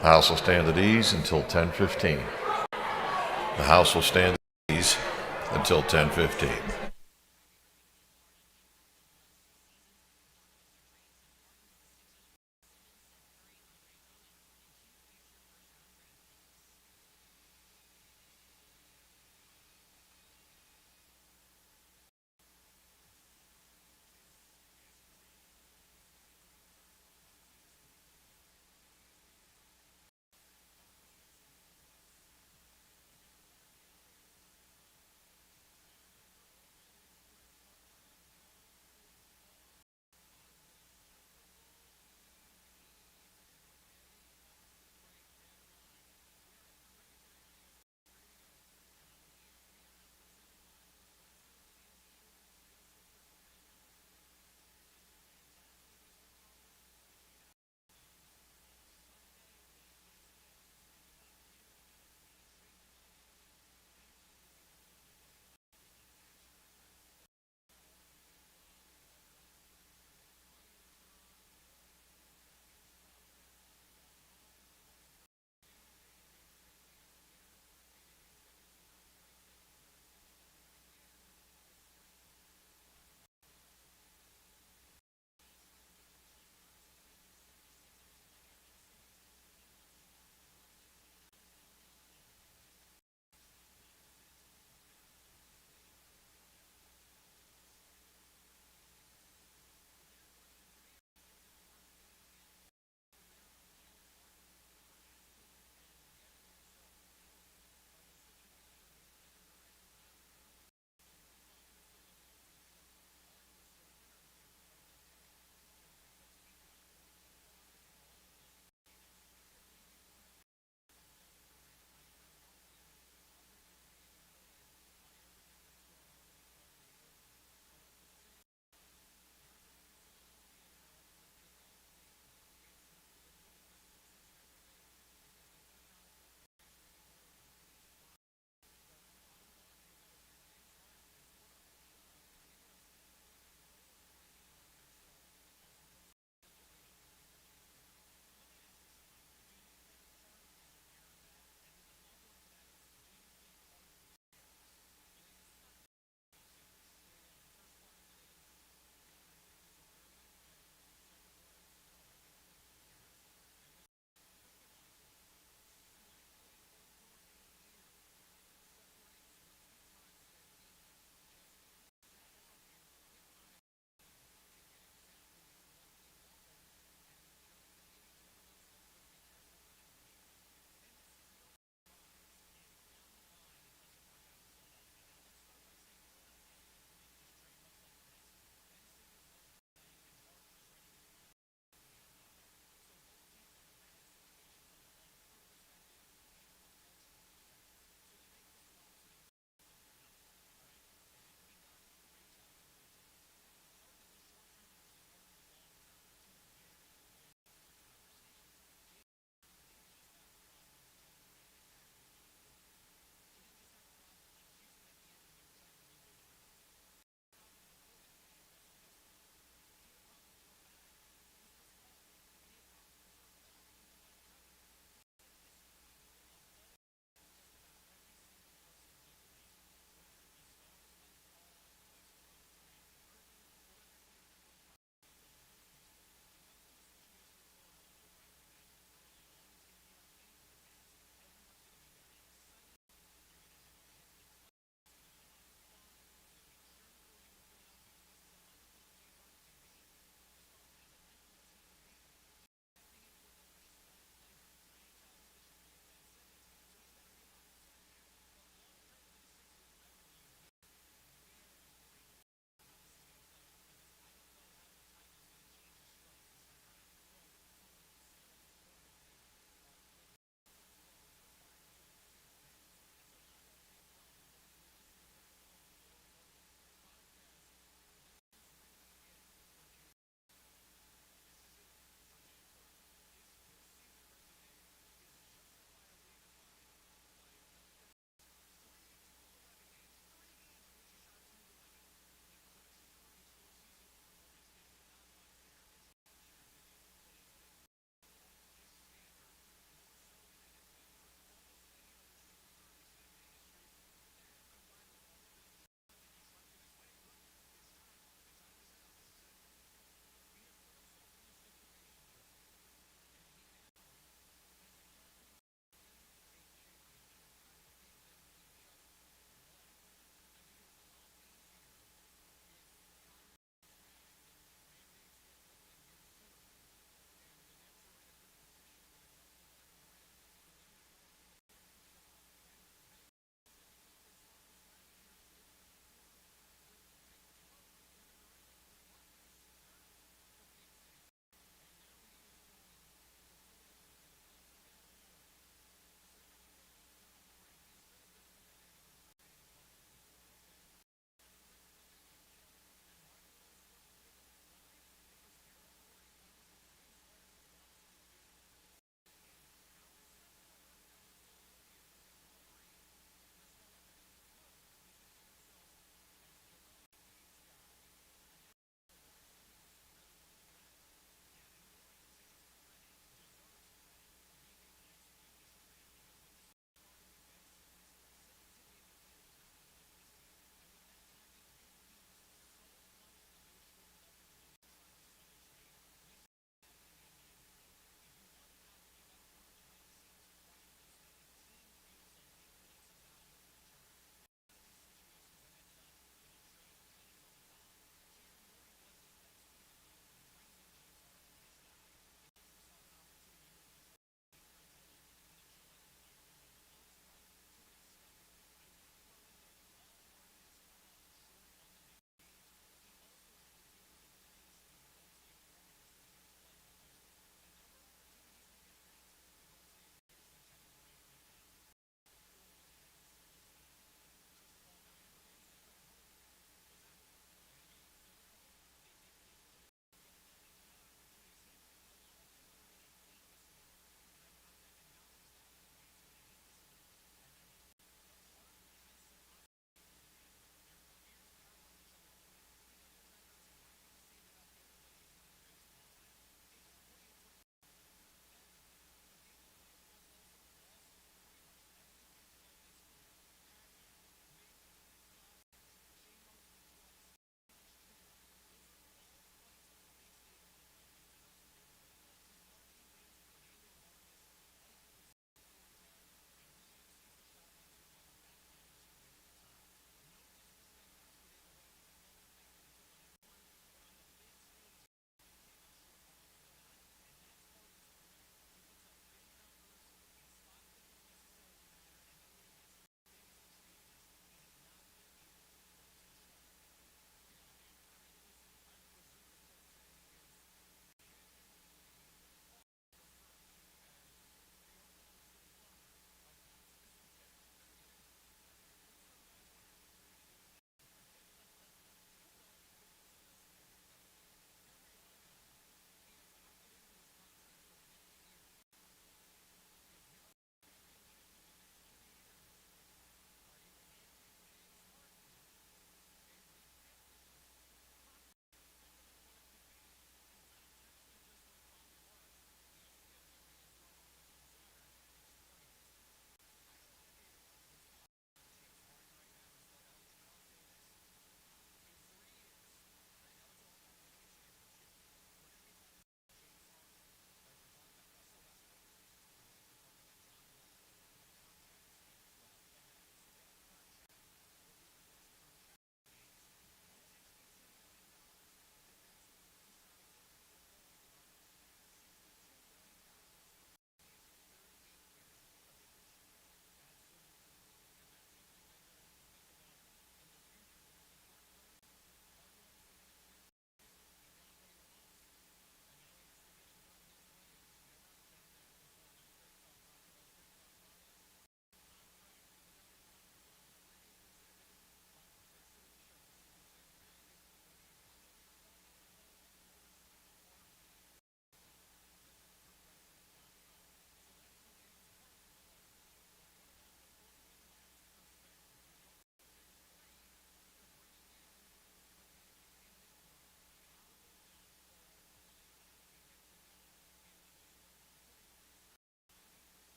The House will stand at ease until 10:15. The House will stand at ease until 10:15.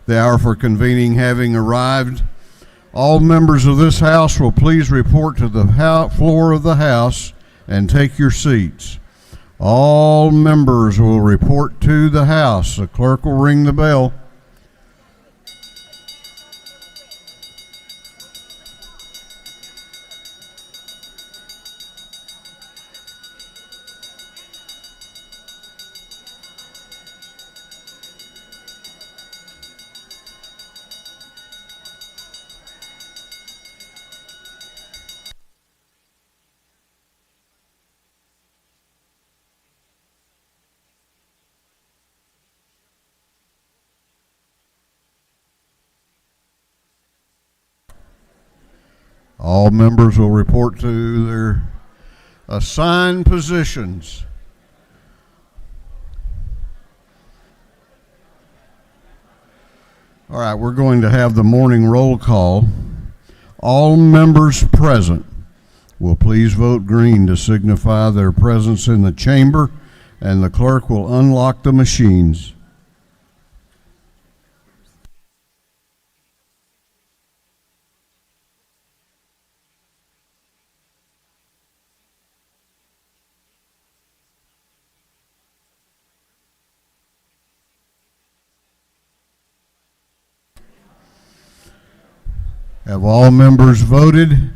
The hour for convening having arrived, all members of this House will please report to the floor of the House and take your seats. All members will report to the House. The clerk will ring the bell. All members will report to their assigned positions. All right, we're going to have the morning roll call. All members present will please vote green to signify their presence in the chamber, and the clerk will unlock the machines. Have all members voted?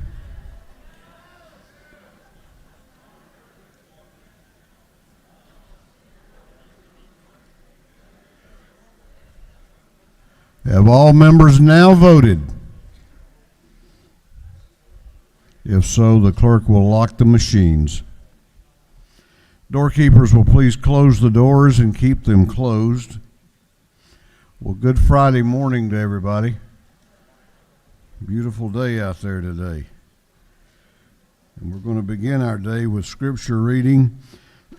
Have all members now voted? If so, the clerk will lock the machines. Doorkeepers will please close the doors and keep them closed. Well, good Friday morning to everybody. Beautiful day out there today. And we're going to begin our day with scripture reading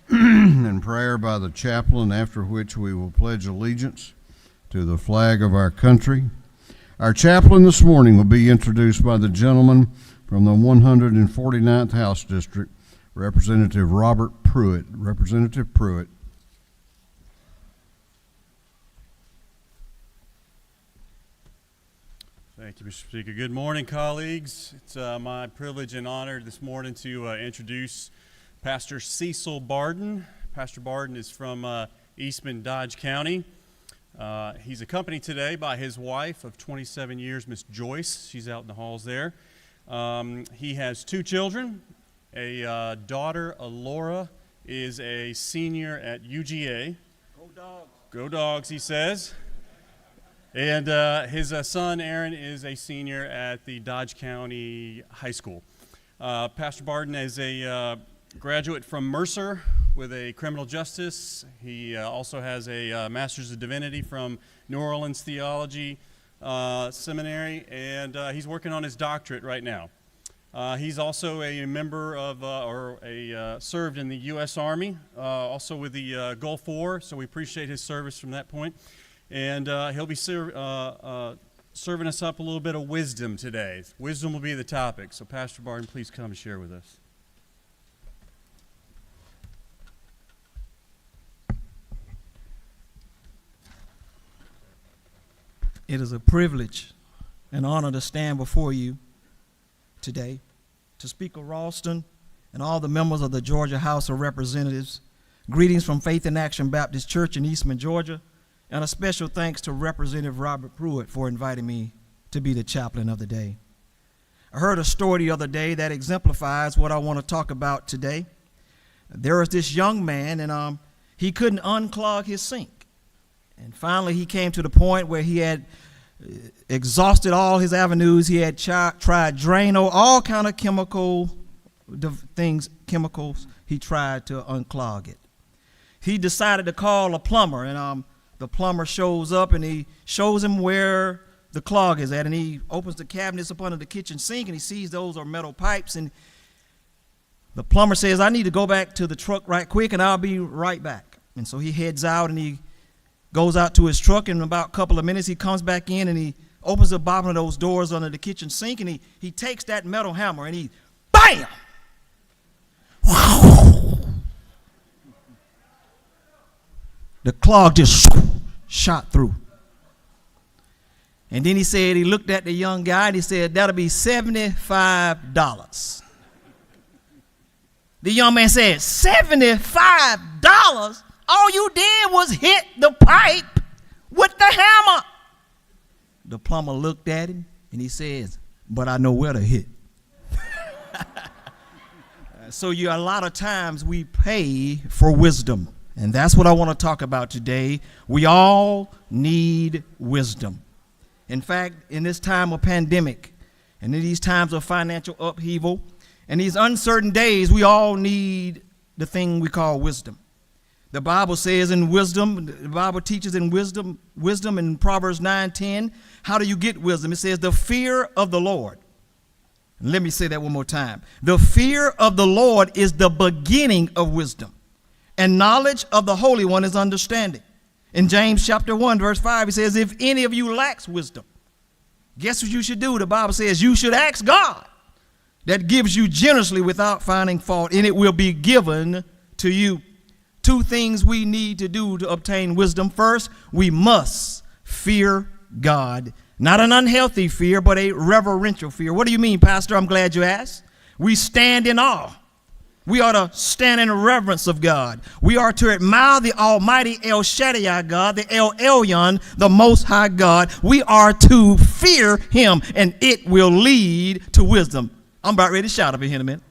and prayer by the chaplain, after which we will pledge allegiance to the flag of our country. Our chaplain this morning will be introduced by the gentleman from the 149th House District, Representative Robert Pruitt. Representative Pruitt. Thank you, Mr. Speaker. Good morning, colleagues. It's my privilege and honor this morning to introduce Pastor Cecil Barden. Pastor Barden is from Eastman, Dodge County. He's accompanied today by his wife of 27 years, Miss Joyce. She's out in the halls there. He has two children. A daughter, Alora, is a senior at UGA. Go Dogs. Go Dogs, he says. And his son, Aaron, is a senior at the Dodge County High School. Pastor Barden is a graduate from Mercer with a criminal justice. He also has a Master's of Divinity from New Orleans Theology Seminary, and he's working on his doctorate right now. He's also a member of, served in the U.S. Army, also with the Gulf War, so we appreciate his service from that point. And he'll be serving us up a little bit of wisdom today. Wisdom will be the topic. So Pastor Barden, please come and share with us. It is a privilege and honor to stand before you today, to Speaker Ralston and all the members of the Georgia House of Representatives. Greetings from Faith in Action Baptist Church in Eastman, Georgia. And a special thanks to Representative Robert Pruitt for inviting me to be the chaplain of the day. I heard a story the other day that exemplifies what I want to talk about today. There was this young man, and he couldn't unclog his sink. And finally, he came to the point where he had exhausted all his avenues. He had tried Drano, all kind of chemicals. He tried to unclog it. He decided to call a plumber, and the plumber shows up and he shows him where the clog is at, and he opens the cabinets up under the kitchen sink and he sees those are metal pipes, and the plumber says, I need to go back to the truck right quick and I'll be right back. And so he heads out and he goes out to his truck, and in about a couple of minutes he comes back in and he opens the bottom of those doors under the kitchen sink, and he takes that metal hammer and he, BAM! The clog just shot through. And then he said, he looked at the young guy and he said, that'll be $75. The young man said, $75? All you did was hit the pipe with the hammer. The plumber looked at him and he says, but I know where to hit. So a lot of times we pay for wisdom. And that's what I want to talk about today. We all need wisdom. In fact, in this time of pandemic and in these times of financial upheaval and these uncertain days, we all need the thing we call wisdom. The Bible says in wisdom, the Bible teaches in wisdom in Proverbs 9:10, how do you get wisdom? It says the fear of the Lord. Let me say that one more time. The fear of the Lord is the beginning of wisdom, and knowledge of the Holy One is understanding. In James chapter 1, verse 5, he says, if any of you lacks wisdom, guess what you should do? The Bible says you should ask God, that gives you generously without finding fault, and it will be given to you. Two things we need to do to obtain wisdom. First, we must fear God. Not an unhealthy fear, but a reverential fear. What do you mean, Pastor? I'm glad you asked. We stand in awe. We are to stand in reverence of God. We are to admire the almighty El Shaddai God, the El Elyon, the Most High God. We are to fear him, and it will lead to wisdom. I'm about ready to shout up in here in a minute.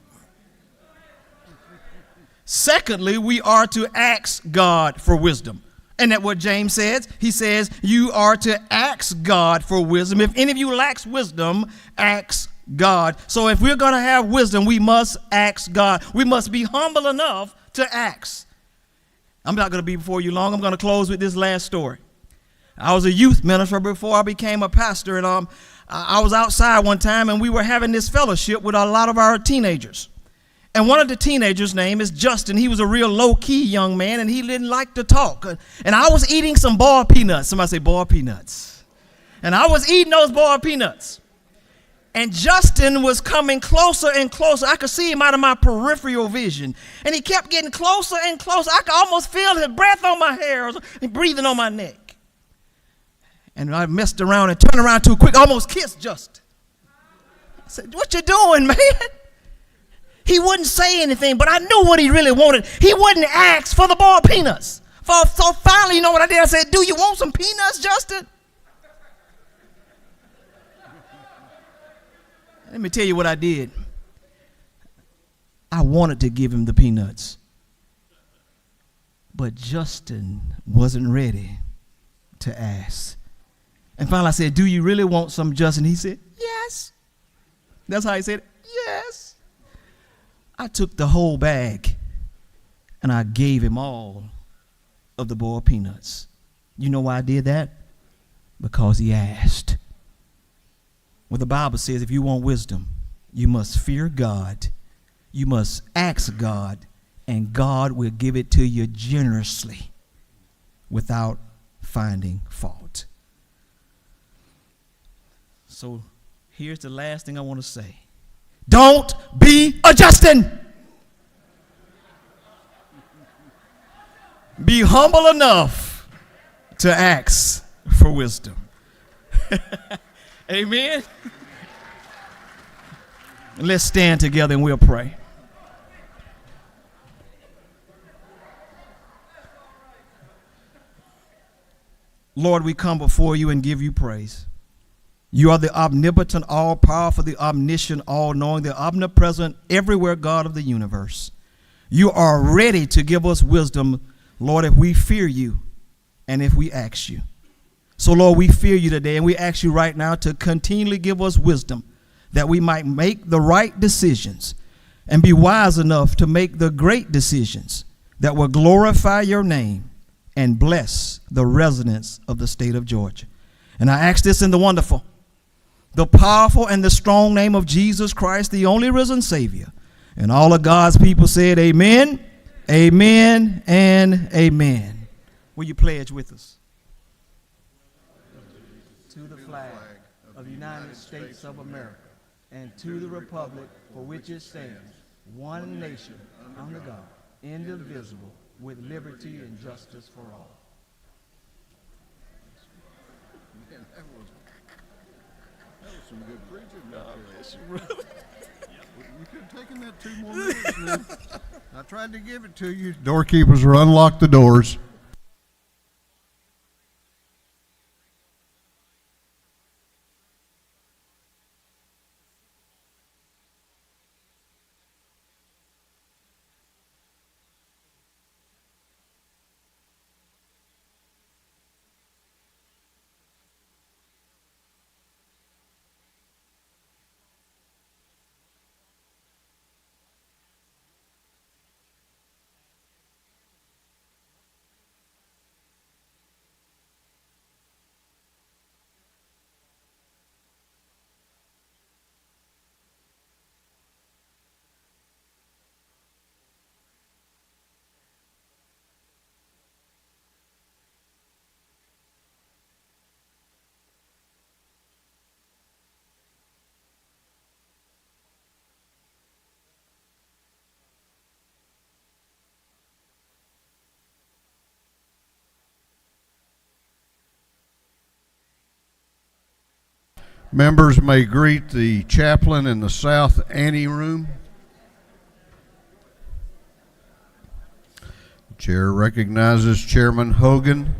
Secondly, we are to ask God for wisdom. And that's what James says. He says, you are to ask God for wisdom. If any of you lacks wisdom, ask God. So if we're going to have wisdom, we must ask God. We must be humble enough to ask. I'm not going to be before you long. I'm going to close with this last story. I was a youth minister before I became a pastor, and I was outside one time, and we were having this fellowship with a lot of our teenagers. And one of the teenagers' name is Justin. He was a real low-key young man, and he didn't like to talk. And I was eating some boiled peanuts. Somebody say boiled peanuts. And I was eating those boiled peanuts. And Justin was coming closer and closer. I could see him out of my peripheral vision. And he kept getting closer and closer. I could almost feel his breath on my hair and breathing on my neck. And I messed around and turned around too quick, almost kissed Justin. I said, what you doing, man? He wouldn't say anything, but I knew what he really wanted. He wouldn't ask for the boiled peanuts. So finally, you know what I did? I said, do you want some peanuts, Justin? Let me tell you what I did. I wanted to give him the peanuts, but Justin wasn't ready to ask. And finally I said, do you really want some, Justin? He said, yes. That's how he said it. Yes. I took the whole bag and I gave him all of the boiled peanuts. You know why I did that? Because he asked. Well, the Bible says if you want wisdom, you must fear God, you must ask God, and God will give it to you generously without finding fault. So here's the last thing I want to say. Don't be a Justin. Be humble enough to ask for wisdom. Amen. Let's stand together and we'll pray. Lord, we come before you and give you praise. You are the omnipotent, all-powerful, the omniscient, all-knowing, the omnipresent, everywhere God of the universe. You are ready to give us wisdom, Lord, if we fear you and if we ask you. So, Lord, we fear you today, and we ask you right now to continually give us wisdom that we might make the right decisions and be wise enough to make the great decisions that will glorify your name and bless the residents of the state of Georgia. And I ask this in the wonderful, the powerful and the strong name of Jesus Christ, the only risen Savior. And all of God's people said amen, amen, and amen. Will you pledge with us? To the flag of the United States of America and to the republic for which it stands, one nation, under God, indivisible, with liberty and justice for all. some good preaching back there. You could have taken that 2 more minutes, man. I tried to give it to you. Doorkeepers will unlock the doors. Members may greet the chaplain in the south anteroom. The chair recognizes Chairman Hogan,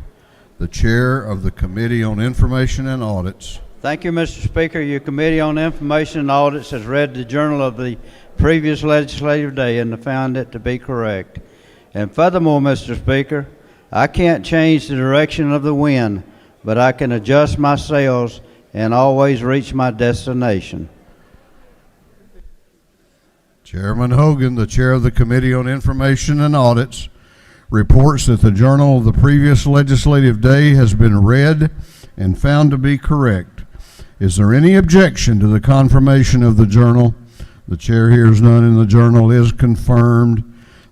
the chair of the Committee on Information and Audits. Thank you, Mr. Speaker. Your Committee on Information and Audits has read the journal of the previous legislative day and found it to be correct. And furthermore, Mr. Speaker, I can't change the direction of the wind, but I can adjust my sails and always reach my destination. Chairman Hogan, the chair of the Committee on Information and Audits, reports that the journal of the previous legislative day has been read and found to be correct. Is there any objection to the confirmation of the journal? The chair hears none, and the journal is confirmed.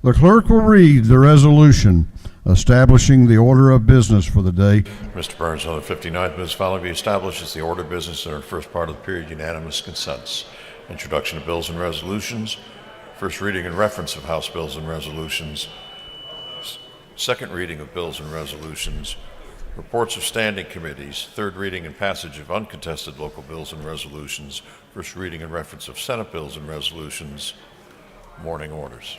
The clerk will read the resolution establishing the order of business for the day. Mr. Burns, on the 59th, Ms. Fallon establishes the order of business in our first part of the period, unanimous consents. Introduction of bills and resolutions. First reading and reference of House bills and resolutions. Second reading of bills and resolutions. Reports of standing committees. Third reading and passage of uncontested local bills and resolutions. First reading and reference of Senate bills and resolutions. Morning orders.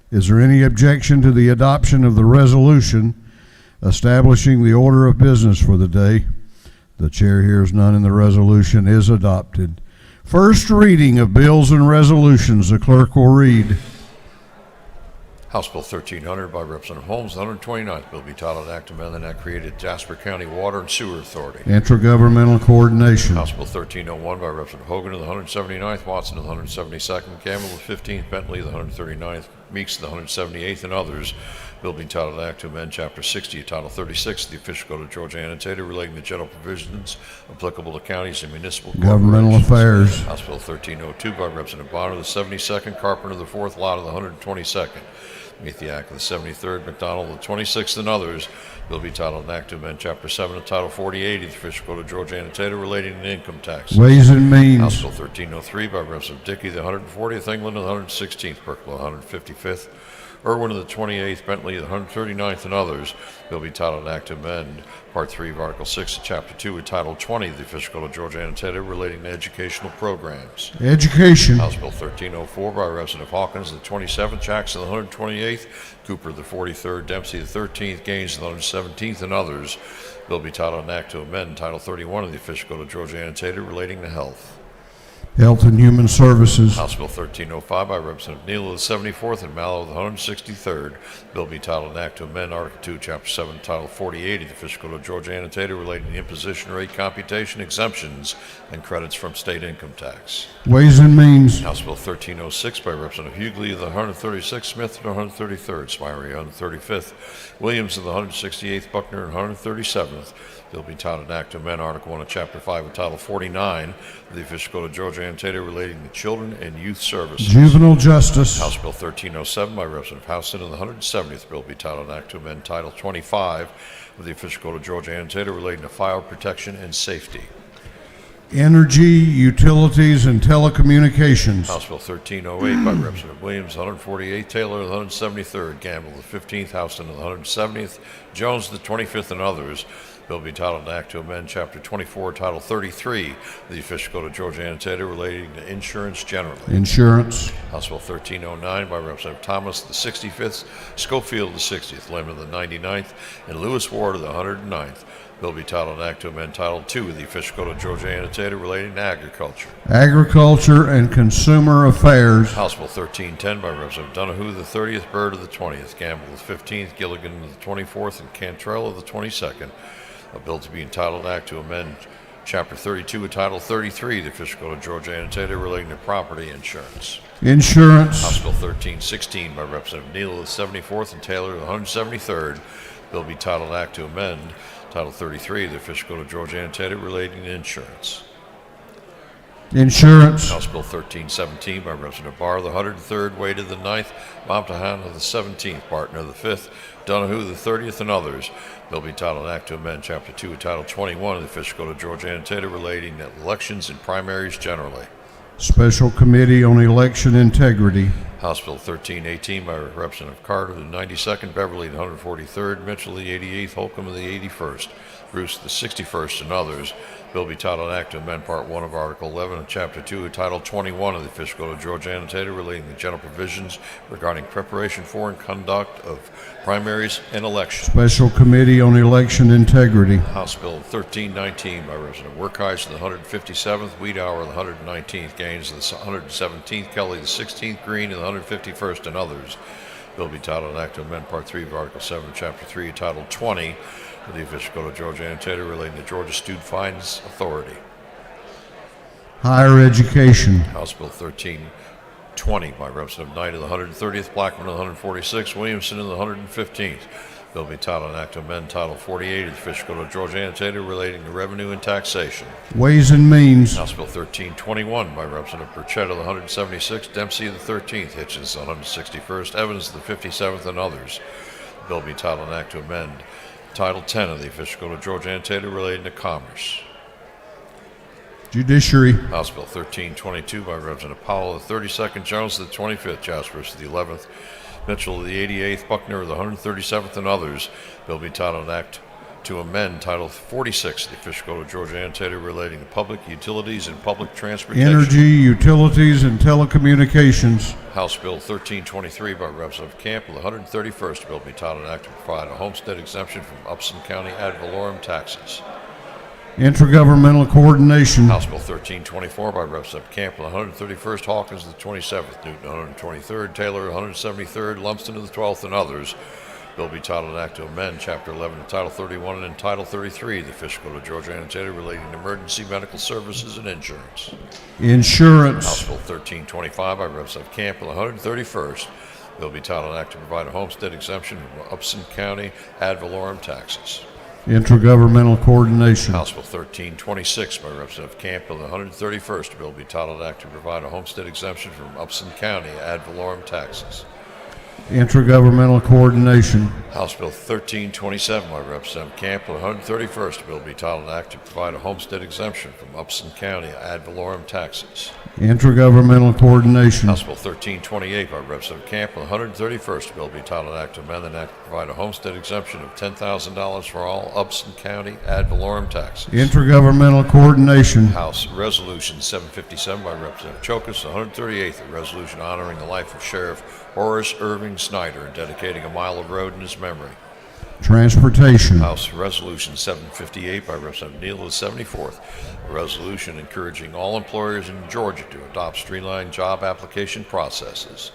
Is there any objection to the adoption of the resolution establishing the order of business for the day? The chair hears none, and the resolution is adopted. First reading of bills and resolutions. The clerk will read. House Bill 1300 by Representative Holmes, the 129th bill be titled Act amending that created Jasper County Water and Sewer Authority. Intergovernmental coordination. House Bill 1301 by Representative Hogan of the 179th, Watson of the 172nd, Campbell of the 15th, Bentley of the 139th, Meeks of the 178th, and others. Bill being titled Act to amend Chapter 60 of Title 36 of the Official Code of Georgia Annotated relating to general provisions applicable to counties and municipal Governmental affairs. House Bill 1302 by Representative Bonner of the 72nd, Carpenter of the 4th, Lott of the 122nd. Meet the Act of the 73rd, McDonald of the 26th, and others. Bill be titled an Act to amend Chapter 7 of Title 48 of the Official Code of Georgia Annotated relating to income taxes. Ways and Means. House Bill 1303 by Representative Dickey, the 140th, England of the 116th, Berkeley, 155th, Irwin of the 28th, Bentley of the 139th, and others. Bill be titled an Act to amend Part 3 of Article 6 of Chapter 2 of Title 20 of the Official Code of Georgia Annotated relating to educational programs. Education. House Bill 1304 by Representative Hawkins, the 27th, Jackson, the 128th, Cooper, the 43rd, Dempsey, the 13th, Gaines, the 117th, and others. Bill be titled an Act to amend Title 31 of the Official Code of Georgia Annotated relating to health. Health and Human Services. House Bill 1305 by Representative Neal of the 74th and Mallow of the 163rd. Bill be titled an Act to amend Article 2, Chapter 7, Title 48 of the Official Code of Georgia Annotated relating to imposition rate computation, exemptions, and credits from state income tax. Ways and Means. House Bill 1306 by Representative Hughley of the 136th, Smith of the 133rd, Smyrie of the 135th, Williams of the 168th, Buckner and 137th. Bill be titled an Act to amend Article 1 of Chapter 5 of Title 49 of the Official Code of Georgia Annotator relating to children and youth services. Juvenile Justice. House Bill 1307 by Representative Houston, and the 170th bill be titled an act to amend Title 25 of the Official Code of Georgia Annotator relating to fire protection and safety. Energy, Utilities, and Telecommunications. House Bill 1308 by Representative Williams, 148th, Taylor, the 173rd, Gamble, the 15th, Houston, the 170th, Jones, the 25th, and others. Bill be titled an act to amend Chapter 24, Title 33 of the Official Code of Georgia Annotator relating to insurance generally. Insurance. House Bill 1309 by Representative Thomas, the 65th, Schofield, the 60th, Lemon, the 99th, and Lewis Ward of the 109th. Bill be titled an act to amend Title II of the Official Code of Georgia Annotator relating to agriculture. Agriculture and Consumer Affairs. House Bill 1310 by Representative Donahue, the 30th, Byrd of the 20th, Gamble, the 15th, Gilligan, the 24th, and Cantrell of the 22nd. A bill to be entitled Act to amend Chapter 32 of Title 33 of the Official Code of Georgia Annotator relating to property insurance. Insurance. House Bill 1316 by Representative Neal of the 74th and Taylor of the 173rd. Bill be titled Act to amend Title 33 of the Official Code of Georgia Annotator relating to insurance. Insurance. House Bill 1317 by Representative Barr of the 103rd, Wade of the 9th, Momtahan of the 17th, Barton of the 5th, Donahue the 30th, and others. Bill be titled an act to amend Chapter 2 of Title 21 of the Official Code of Georgia Annotator relating to elections and primaries generally. Special Committee on Election Integrity. House Bill 1318 by Representative Carter of the 92nd, Beverly the 143rd, Mitchell the 88th, Holcomb of the 81st, Bruce the 61st, and others. Bill be titled an act to amend Part 1 of Article 11 of Chapter 2 of Title 21 of the Official Code of Georgia Annotator relating to general provisions regarding preparation for and conduct of primaries and elections. Special Committee on Election Integrity. House Bill 1319 by Representative Werkhuis of the 157th, Wiedauer of the 119th, Gaines of the 117th, Kelly the 16th, Green of the 151st, and others. Bill be titled an act to amend Part 3 of Article 7 of Chapter 3 of Title 20 of the Official Code of Georgia Annotator relating to Georgia Student Fines Authority. Higher Education. House Bill 1320 by Representative Knight of the 130th, Blackman of the 146th, Williamson of the 115th. Bill be titled an act to amend Title 48 of the Official Code of Georgia Annotator relating to revenue and taxation. Ways and Means. House Bill 1321 by Representative Burchett of the 176th, Dempsey of the 13th, Hitchens of the 161st, Evans of the 57th, and others. Bill be titled an act to amend Title 10 of the Official Code of Georgia Annotator relating to commerce. Judiciary. House Bill 1322 by Representative Powell of the 32nd, Jones of the 25th, Jaspers of the 11th, Mitchell of the 88th, Buckner of the 137th, and others. Bill be titled an act to amend Title 46 of the Official Code of Georgia Annotator relating to public utilities and public transportation. Energy, Utilities, and Telecommunications. House Bill 1323 by Representative Camp of the 131st. Bill be titled an act to provide a homestead exemption from Upson County ad valorem taxes. Intergovernmental Coordination. House Bill 1324 by Representative Camp of the 131st, Hawkins of the 27th, Newton 123rd, Taylor 173rd, Lumsden of the 12th, and others. Bill be titled an act to amend Chapter 11 of Title 31 and Title 33 of the Official Code of Georgia Annotator relating to emergency medical services and insurance. Insurance. House Bill 1325 by Representative Camp of the 131st. Bill be titled an act to provide a homestead exemption from Upson County ad valorem taxes. Intergovernmental Coordination. House Bill 1326 by Representative Camp of the 131st. Bill be titled an act to provide a homestead exemption from Upson County ad valorem taxes. Intergovernmental Coordination. House Bill 1327 by Representative Camp of the 131st. Bill be titled an act to provide a homestead exemption from Upson County ad valorem taxes. Intergovernmental Coordination. House Bill 1328 by Representative Camp of the 131st. Bill be titled an act to amend the act to provide a homestead exemption of $10,000 for all Upson County ad valorem taxes. Intergovernmental Coordination. House Resolution 757 by Representative Chokas, the 138th, a resolution honoring the life of Sheriff Horace Irving Snyder and dedicating a mile of road in his memory. Transportation. House Resolution 758 by Representative Neal of the 74th, a resolution encouraging all employers in Georgia to adopt streamlined job application processes.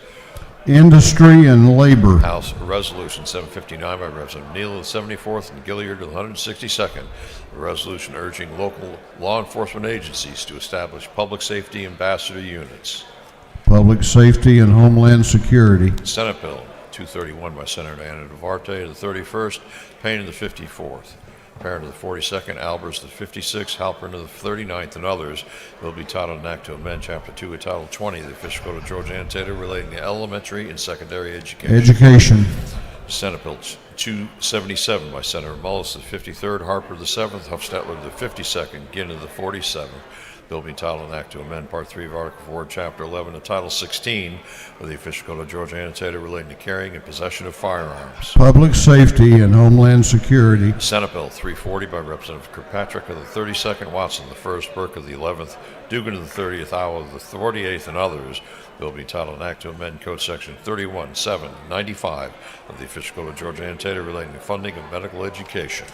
Industry and Labor. House Resolution 759 by Representative Neal of the 74th and Gilliard of the 162nd, a resolution urging local law enforcement agencies to establish public safety ambassador units. Public Safety and Homeland Security. Senate Bill 231 by Senator Anna Duarte of the 31st, Payne of the 54th. Parent of the 42nd, Albers the 56th, Halpern of the 39th, and others, will be titled an act to amend Chapter 2 of Title 20 of the Official Code of Georgia Annotated relating to elementary and secondary education. Education. Senate Bill 277 by Senator Mullis, the 53rd, Harper the 7th, Huffstetler the 52nd, Ginn of the 47th. Bill being titled an act to amend Part 3 of Article 4, Chapter 11 of Title 16 of the Official Code of Georgia Annotated relating to carrying and possession of firearms. Public Safety and Homeland Security. Senate Bill 340 by Representative Kirkpatrick of the 32nd, Watson the 1st, Burke of the 11th, Dugan of the 30th, Howell of the 48th, and others. Bill being titled an act to amend Code Section 31795 of the Official Code of Georgia Annotated relating to funding of medical education.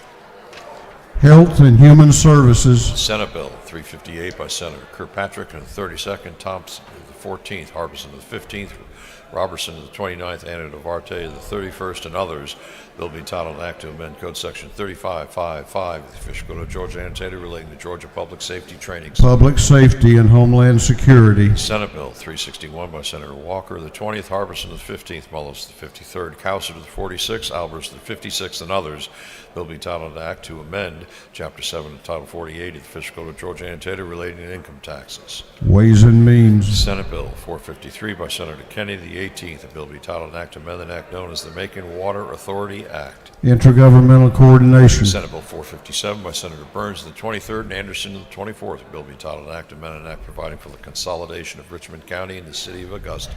Health and Human Services. Senate Bill 358 by Senator Kirkpatrick of the 32nd, Thompson of the 14th, Harbison of the 15th, Robertson of the 29th, Anna Duarte of the 31st, and others. Bill being titled an act to amend Code Section 3555 of the Official Code of Georgia Annotated relating to Georgia Public Safety Training. Public Safety and Homeland Security. Senate Bill 361 by Senator Walker of the 20th, Harbison of the 15th, Mullis the 53rd, Cowser of the 46th, Albers the 56th, and others. Bill being titled an act to amend Chapter 7 of Title 48 of the Official Code of Georgia Annotated relating to income taxes. Ways and Means. Senate Bill 453 by Senator Kenny the 18th. A bill be titled an act to amend an act known as the Macon Water Authority Act. Intergovernmental Coordination. Senate Bill 457 by Senator Burns the 23rd and Anderson the 24th. A bill be titled an act to amend an act providing for the consolidation of Richmond County and the city of Augusta.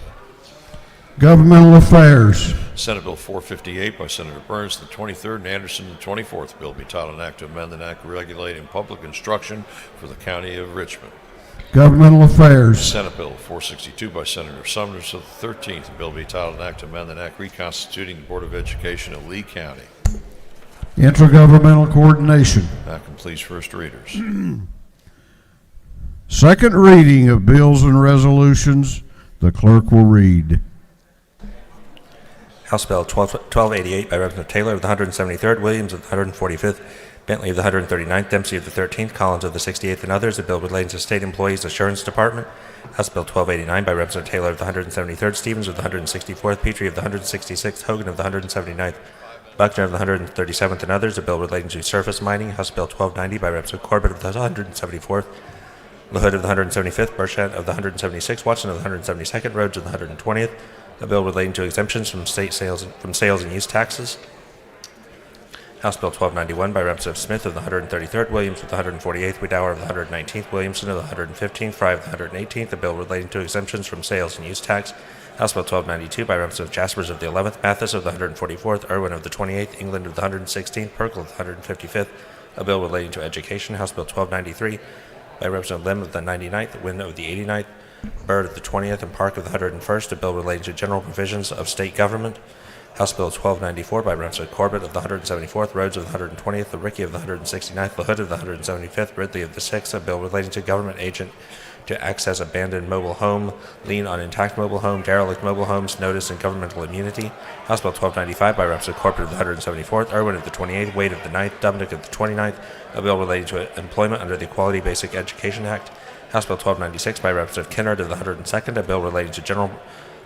Governmental Affairs. Senate Bill 458 by Senator Burns the 23rd and Anderson the 24th. A bill be titled an act to amend an act regulating public instruction for the county of Richmond. Governmental Affairs. Senate Bill 462 by Senator Summers of the 13th. A bill be titled an act to amend an act reconstituting the Board of Education of Lee County. Intergovernmental Coordination. That completes first readers. Second reading of bills and resolutions. The clerk will read. House Bill 1288 by Representative Taylor of the 173rd, Williams of the 145th, Bentley of the 139th, Dempsey of the 13th, Collins of the 68th, and others. A bill relating to State Employees Assurance Department. House Bill 1289 by Representative Taylor of the 173rd, Stevens of the 164th, Petrie of the 166th, Hogan of the 179th, Buckner of the 137th, and others. A bill relating to surface mining. House Bill 1290 by Representative Corbett of the 174th, LaHood of the 175th, Burchett of the 176th, Watson of the 172nd, Rhodes of the 120th. A bill relating to exemptions from sales and use taxes. House Bill 1291 by Representative Smith of the 133rd, Williams of the 148th, Wiedauer of the 119th, Williamson of the 115th, Fry of the 118th. A bill relating to exemptions from sales and use tax. House Bill 1292 by Representative Jaspers of the 11th, Mathis of the 144th, Irwin of the 28th, England of the 116th, Perkle of the 155th. A bill relating to education. House Bill 1293 by Representative Lim of the 99th, Wynn of the 89th, Byrd of the 20th, and Park of the 101st. A bill relating to general provisions of state government. House Bill 1294 by Representative Corbett of the 174th, Rhodes of the 120th, LaRicki of the 169th, LaHood of the 175th, Ridley of the 6th. A bill relating to government agent to access abandoned mobile home, lien on intact mobile home, derelict mobile homes, notice and governmental immunity. House Bill 1295 by Representative Corbett of the 174th, Irwin of the 28th, Wade of the 9th, Dubnick of the 29th. A bill relating to employment under the Equality Basic Education Act. House Bill 1296 by Representative Kennard of the 102nd, a bill relating to general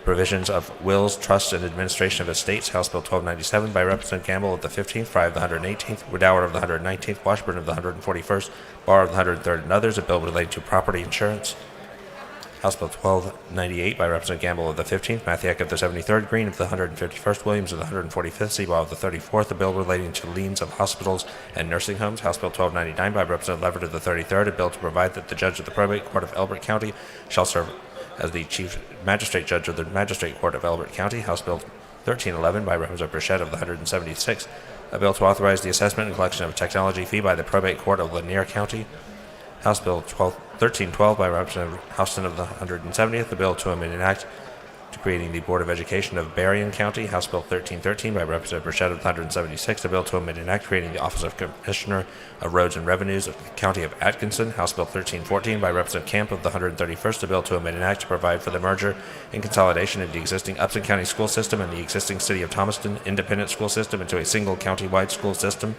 provisions of wills, trusts, and administration of estates. House Bill 1297 by Representative Gamble of the 15th, Fry of the 118th, Wiedauer of the 119th, Washburn of the 141st, Barr of the 103rd, and others, a bill relating to property insurance. House Bill 1298 by Representative Gamble of the 15th, Mathiak of the 73rd, Green of the 151st, Williams of the 145th, Seabaugh of the 34th, a bill relating to liens of hospitals and nursing homes. House Bill 1299 by Representative Leverett of the 33rd, a bill to provide that the judge of the probate court of Elbert County shall serve as the chief magistrate judge of the magistrate court of Elbert County. House Bill 1311 by Representative Burchett of the 176th, a bill to authorize the assessment and collection of a technology fee by the probate court of Lanier County. House Bill 1312 by Representative Houston of the 170th, a bill to amend an act to creating the Board of Education of Berrien County. House Bill 1313 by Representative Burchett of the 176th, a bill to amend an act creating the Office of Commissioner of Roads and Revenues of the County of Atkinson. House Bill 1314 by Representative Camp of the 131st, a bill to amend an act to provide for the merger and consolidation of the existing Upson County school system and the existing City of Thomaston independent school system into a single county-wide school system.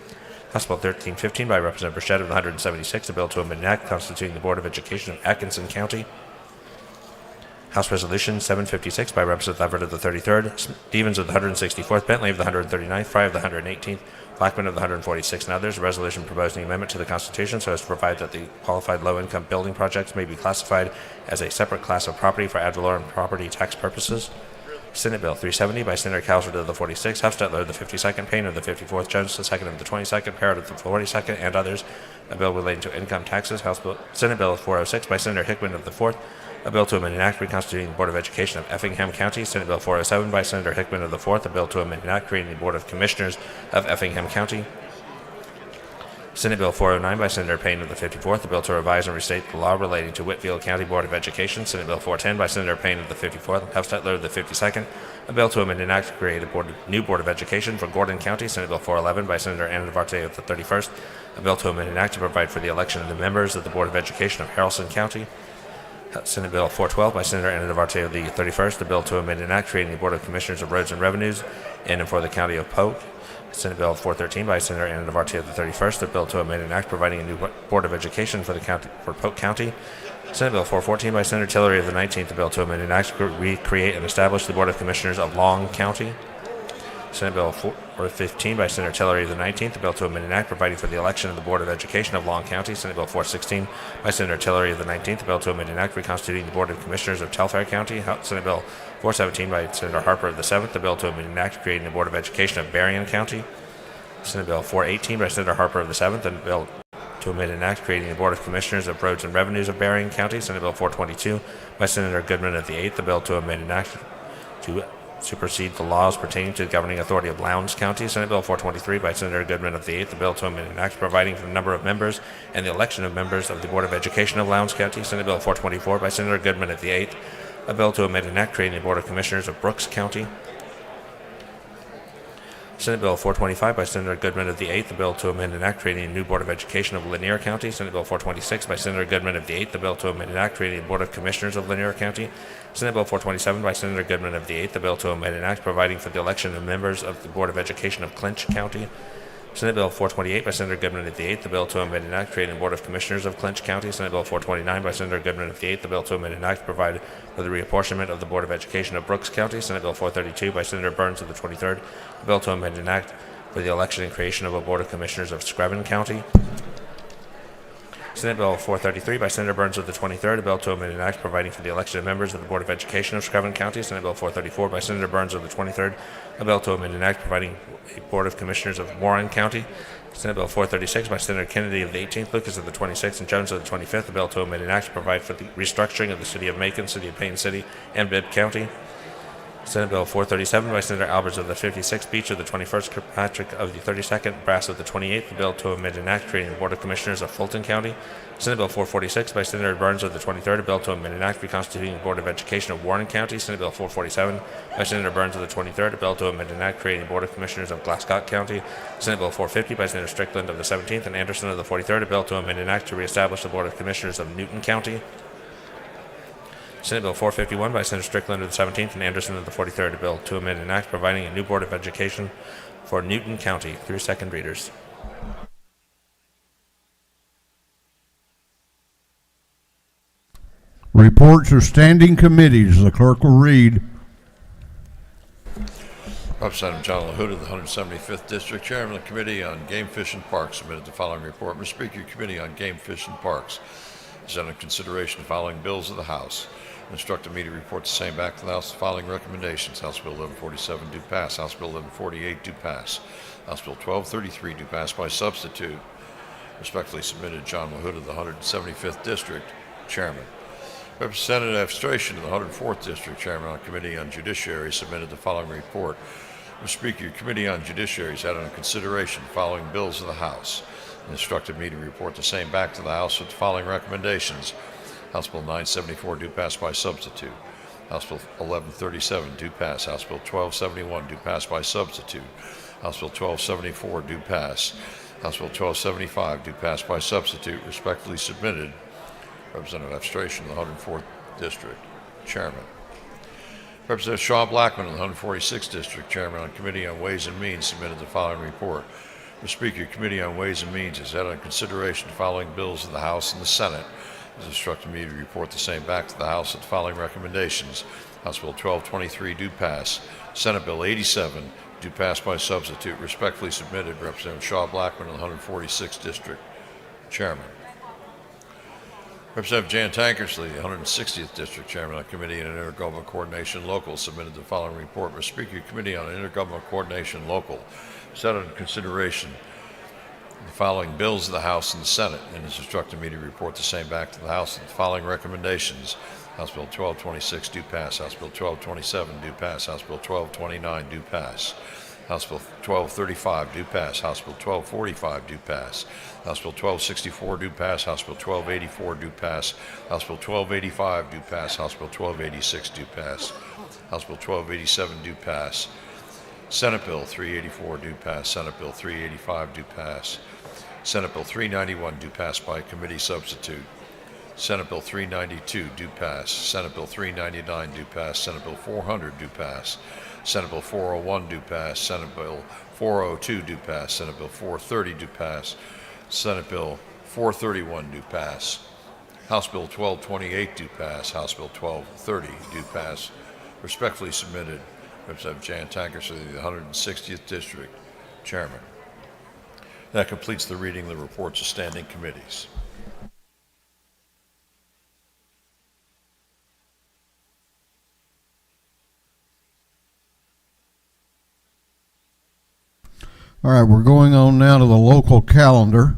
House Bill 1315 by Representative Burchett of the 176, a bill to amend an act constituting the Board of Education of Atkinson County. House Resolution 756 by Representative Everett of the 33rd, Stevens of the 164th, Bentley of the 139th, Fry of the 118th, Blackman of the 146th, and others. A resolution proposing amendment to the Constitution so as to provide that the qualified low-income building projects may be classified as a separate class of property for ad valorem property tax purposes. Senate Bill 370 by Senator Calvert of the 46th, Hufstetler of the 52nd, Payne of the 54th, Jones the 2nd of the 22nd, Parrott of the 42nd, and others. A bill relating to income taxes. Senate Bill 406 by Senator Hickman of the 4th. A bill to amend an act reconstituting the Board of Education of Effingham County. Senate Bill 407 by Senator Hickman of the 4th. A bill to amend an act creating the Board of Commissioners of Effingham County. Senate Bill 409 by Senator Payne of the 54th. A bill to revise and restate the law relating to Whitfield County Board of Education. Senate Bill 410 by Senator Payne of the 54th and Hufstetler of the 52nd. A bill to amend an act to create a new Board of Education for Gordon County. Senate Bill 411 by Senator Anna Duarte of the 31st. A bill to amend an act to provide for the election of the members of the Board of Education of Haralson County. Senate Bill 412 by Senator Anna Duarte of the 31st. A bill to amend an act creating the Board of Commissioners of Roads and Revenues in and for the County of Polk. Senate Bill 413 by Senator Anna Duarte of the 31st. A bill to amend an act providing a new Board of Education for the county for Polk County. Senate Bill 414 by Senator Tillery of the 19th. A bill to amend an act to recreate and establish the Board of Commissioners of Long County. Senate Bill 415 by Senator Tillery of the 19th. A bill to amend an act providing for the election of the Board of Education of Long County. Senate Bill 416 by Senator Tillery of the 19th. A bill to amend an act reconstituting the Board of Commissioners of Telfair County. Senate Bill 417 by Senator Harper of the 7th. A bill to amend an act creating the Board of Education of Berrien County. Senate Bill 418 by Senator Harper of the 7th. And a bill to amend an act creating the Board of Commissioners of Roads and Revenues of Berrien County. Senate Bill 422 by Senator Goodman of the 8th. A bill to amend an act to supersede the laws pertaining to the governing authority of Lowndes County. Senate Bill 423 by Senator Goodman of the 8th. A bill to amend an act providing for the number of members and the election of members of the Board of Education of Lowndes County. Senate Bill 424 by Senator Goodman of the 8th. A bill to amend an act creating the Board of Commissioners of Brooks County. Senate Bill 425 by Senator Goodman of the 8th. A bill to amend an act creating a new Board of Education of Lanier County. Senate Bill 426 by Senator Goodman of the 8th. A bill to amend an act creating a Board of Commissioners of Lanier County. Senate Bill 427 by Senator Goodman of the 8th. A bill to amend an act providing for the election of members of the Board of Education of Clinch County. Senate Bill 428 by Senator Goodman of the 8th. A bill to amend an act creating a Board of Commissioners of Clinch County. Senate Bill 429 by Senator Goodman of the 8th. A bill to amend an act to provide for the reapportionment of the Board of Education of Brooks County. Senate Bill 432 by Senator Burns of the 23rd. A bill to amend an act for the election and creation of a Board of Commissioners of Screven County. Senate Bill 433 by Senator Burns of the 23rd. A bill to amend an act providing for the election of members of the Board of Education of Screven County. Senate Bill 434 by Senator Burns of the 23rd. A bill to amend an act providing a Board of Commissioners of Warren County. Senate Bill 436 by Senator Kennedy of the 18th, Lucas of the 26th, and Jones of the 25th. A bill to amend an act to provide for the restructuring of the City of Macon, City of Payne City, and Bibb County. Senate Bill 437 by Senator Alberts of the 56th, Beach of the 21st, Kirkpatrick of the 32nd, Brass of the 28th. A bill to amend an act creating the Board of Commissioners of Fulton County. Senate Bill 446 by Senator Burns of the 23rd. A bill to amend an act reconstituting the Board of Education of Warren County. Senate Bill 447 by Senator Burns of the 23rd. A bill to amend an act creating the Board of Commissioners of Glasscock County. Senate Bill 450 by Senator Strickland of the 17th and Anderson of the 43rd. A bill to amend an act to reestablish the Board of Commissioners of Newton County. Senate Bill 451 by Senator Strickland of the 17th and Anderson of the 43rd. A bill to amend an act providing a new Board of Education for Newton County through second readers. Reports of standing committees. The clerk will read. Representative John LaHood of the 175th District, Chairman of the Committee on Game, Fish, and Parks, submitted the following report. Mr. Speaker, Committee on Game, Fish, and Parks is under consideration the following bills of the House. Instructed me to report the same back to the House. The following recommendations: House Bill 1147 do pass. House Bill 1148 do pass. House Bill 1233 do pass by substitute. Respectfully submitted, John LaHood of the 175th District, Chairman. Representative Stration of the 104th District, Chairman on Committee on Judiciary, submitted the following report. Mr. Speaker, your Committee on Judiciary has had under consideration the following bills of the House and instructed me to report the same back to the House with the following recommendations. House Bill 974 do pass by substitute. House Bill 1137 do pass. House Bill 1271 do pass by substitute. House Bill 1274 do pass. House Bill 1275 do pass by substitute. Respectfully submitted, Representative Stration of the 104th District, Chairman. Representative Shaw Blackman of the 146th District, Chairman on Committee on Ways and Means, submitted the following report. Mr. Speaker, your Committee on Ways and Means has had on consideration the following bills of the House and the Senate has instructed me to report the same back to the House with the following recommendations. House Bill 1223 do pass. Senate Bill 87 do pass by substitute. Respectfully submitted, Representative Shaw Blackman of the 146th District, Chairman. Representative Jan Tankersley, the 160th District Chairman of the Committee on Intergovernmental Coordination Local, submitted the following report. Mr. Speaker, Committee on Intergovernmental Coordination Local set under consideration the following bills of the House and the Senate and has instructed me to report the same back to the House with the following recommendations. House Bill 1226 do pass. House Bill 1227 do pass. House Bill 1229 do pass. House Bill 1235 do pass. House Bill 1245 do pass. House Bill 1264 do pass. House Bill 1284 do pass. House Bill 1285 do pass. House Bill 1286 do pass. House Bill 1287 do pass. Senate Bill 384 do pass. Senate Bill 385 do pass. Senate Bill 391 do pass by committee substitute. Senate Bill 392 do pass. Senate Bill 399 do pass. Senate Bill 400 do pass. Senate Bill 401 do pass. Senate Bill 402 do pass. Senate Bill 430 do pass. Senate Bill 431 do pass. House Bill 1228 do pass. House Bill 1230 do pass. Respectfully submitted, Representative Jan Tankersley, the 160th District, Chairman. That completes the reading of the reports of standing committees. All right, we're going on now to the local calendar.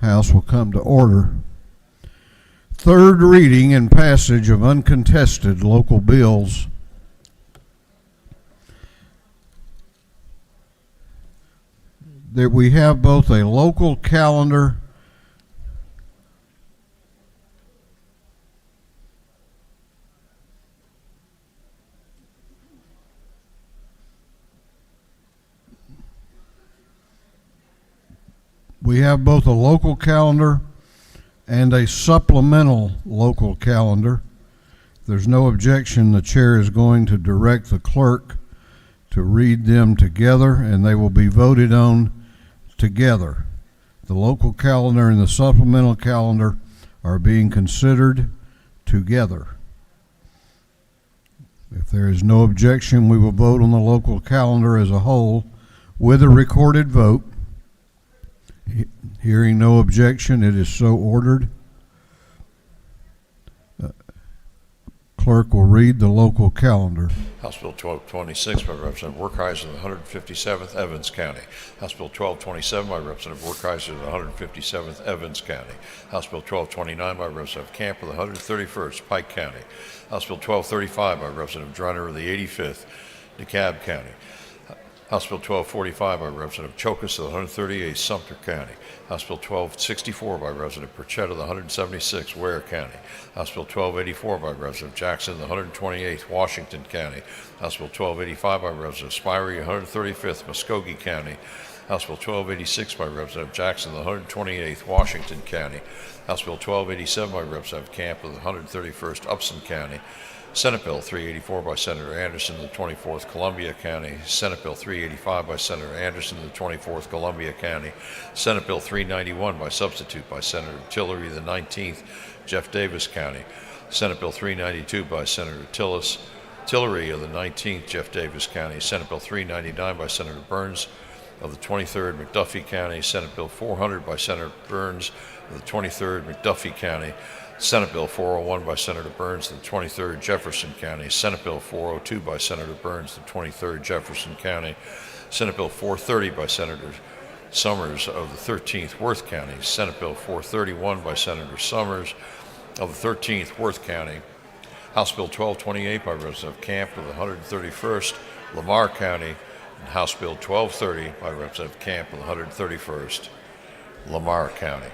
House will come to order. Third reading and passage of uncontested local bills. That we have both a local calendar and a supplemental local calendar. If there's no objection, the chair is going to direct the clerk to read them together, and they will be voted on together. The local calendar and the supplemental calendar are being considered together. If there is no objection, we will vote on the local calendar as a whole with a recorded vote. Hearing no objection, it is so ordered. Clerk will read the local calendar. House Bill 1226 by Representative Werkheiser of the 157th Evans County. House Bill 1227 by Representative Werkheiser of the 157th Evans County. House Bill 1229 by Representative Camp of the 131st Pike County. House Bill 1235 by Representative Drunner of the 85th DeKalb County. House Bill 1245 by Representative Chokas of the 138th Sumter County. House Bill 1264 by Representative Pritchett of the 176th Ware County. House Bill 1284 by Representative Jackson of the 128th Washington County. House Bill 1285 by Representative Spirey, 135th Muskogee County. House Bill 1286 by Representative Jackson of the 128th Washington County. House Bill 1287 by Representative Camp of the 131st Upson County. Senate Bill 384 by Senator Anderson of the 24th Columbia County. Senate Bill 385 by Senator Anderson of the 24th Columbia County. Senate Bill 391 by substitute by Senator Tillery of the 19th Jeff Davis County. Senate Bill 392 by Senator Tillery of the 19th Jeff Davis County. Senate Bill 399 by Senator Burns of the 23rd McDuffie County. Senate Bill 400 by Senator Burns of the 23rd McDuffie County. Senate Bill 401 by Senator Burns of the 23rd Jefferson County. Senate Bill 402 by Senator Burns of the 23rd Jefferson County. Senate Bill 430 by Senator Summers of the 13th Worth County. Senate Bill 431 by Senator Summers of the 13th Worth County. House Bill 1228 by Representative Camp of the 131st Lamar County. And House Bill 1230 by Representative Camp of the 131st Lamar County.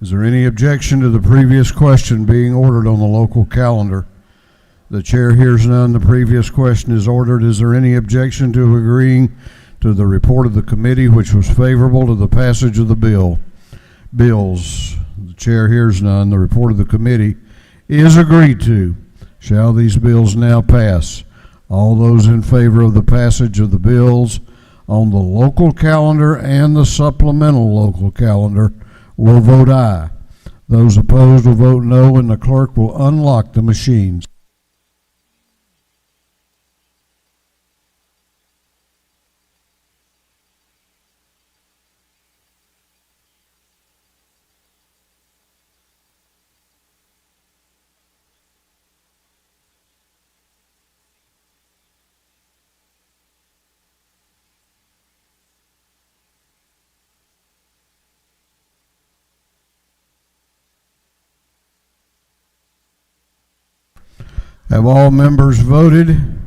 Is there any objection to the previous question being ordered on the local calendar? The chair hears none. The previous question is ordered. Is there any objection to agreeing to the report of the committee, which was favorable to the passage of the bill? bills? The chair hears none. The report of the committee is agreed to. Shall these bills now pass? All those in favor of the passage of the bills on the local calendar and the supplemental local calendar will vote aye. Those opposed will vote no, and the clerk will unlock the machines. Have all members voted?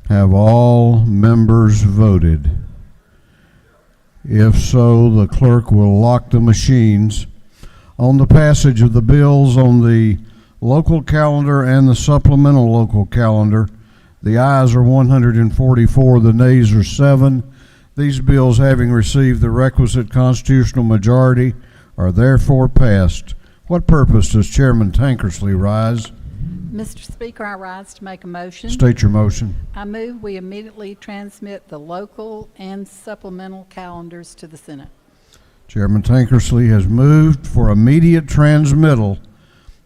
Have all members voted? If so, the clerk will lock the machines on the passage of the bills on the local calendar and the supplemental local calendar. The ayes are 144, the nays are 7. These bills, having received the requisite constitutional majority, are therefore passed. What purpose does Chairman Tankersley rise? Mr. Speaker, I rise to make a motion. State your motion. I move we immediately transmit the local and supplemental calendars to the Senate. Chairman Tankersley has moved for immediate transmittal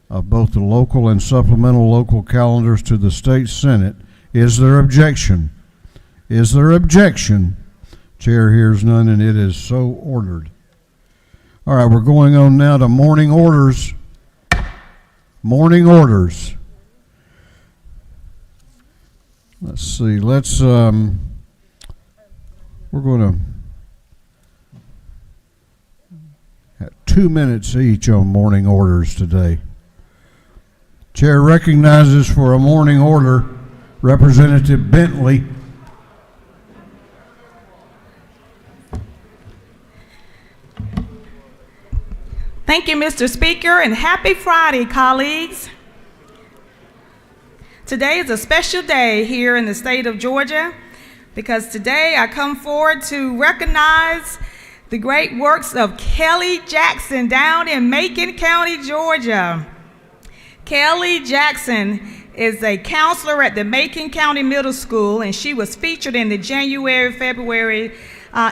of both the local and supplemental local calendars to the state Senate. Is there objection? Is there objection? Chair hears none, and it is so ordered. All right, we're going on now to morning orders. Morning orders. Let's see, we're going to have 2 minutes each on morning orders today. Chair recognizes for a morning order Representative Bentley. Thank you, Mr. Speaker, and happy Friday, colleagues. Today is a special day here in the state of Georgia because today I come forward to recognize the great works of Kelly Jackson down in Macon County, Georgia. Kelly Jackson is a counselor at the Macon County Middle School, and she was featured in the January-February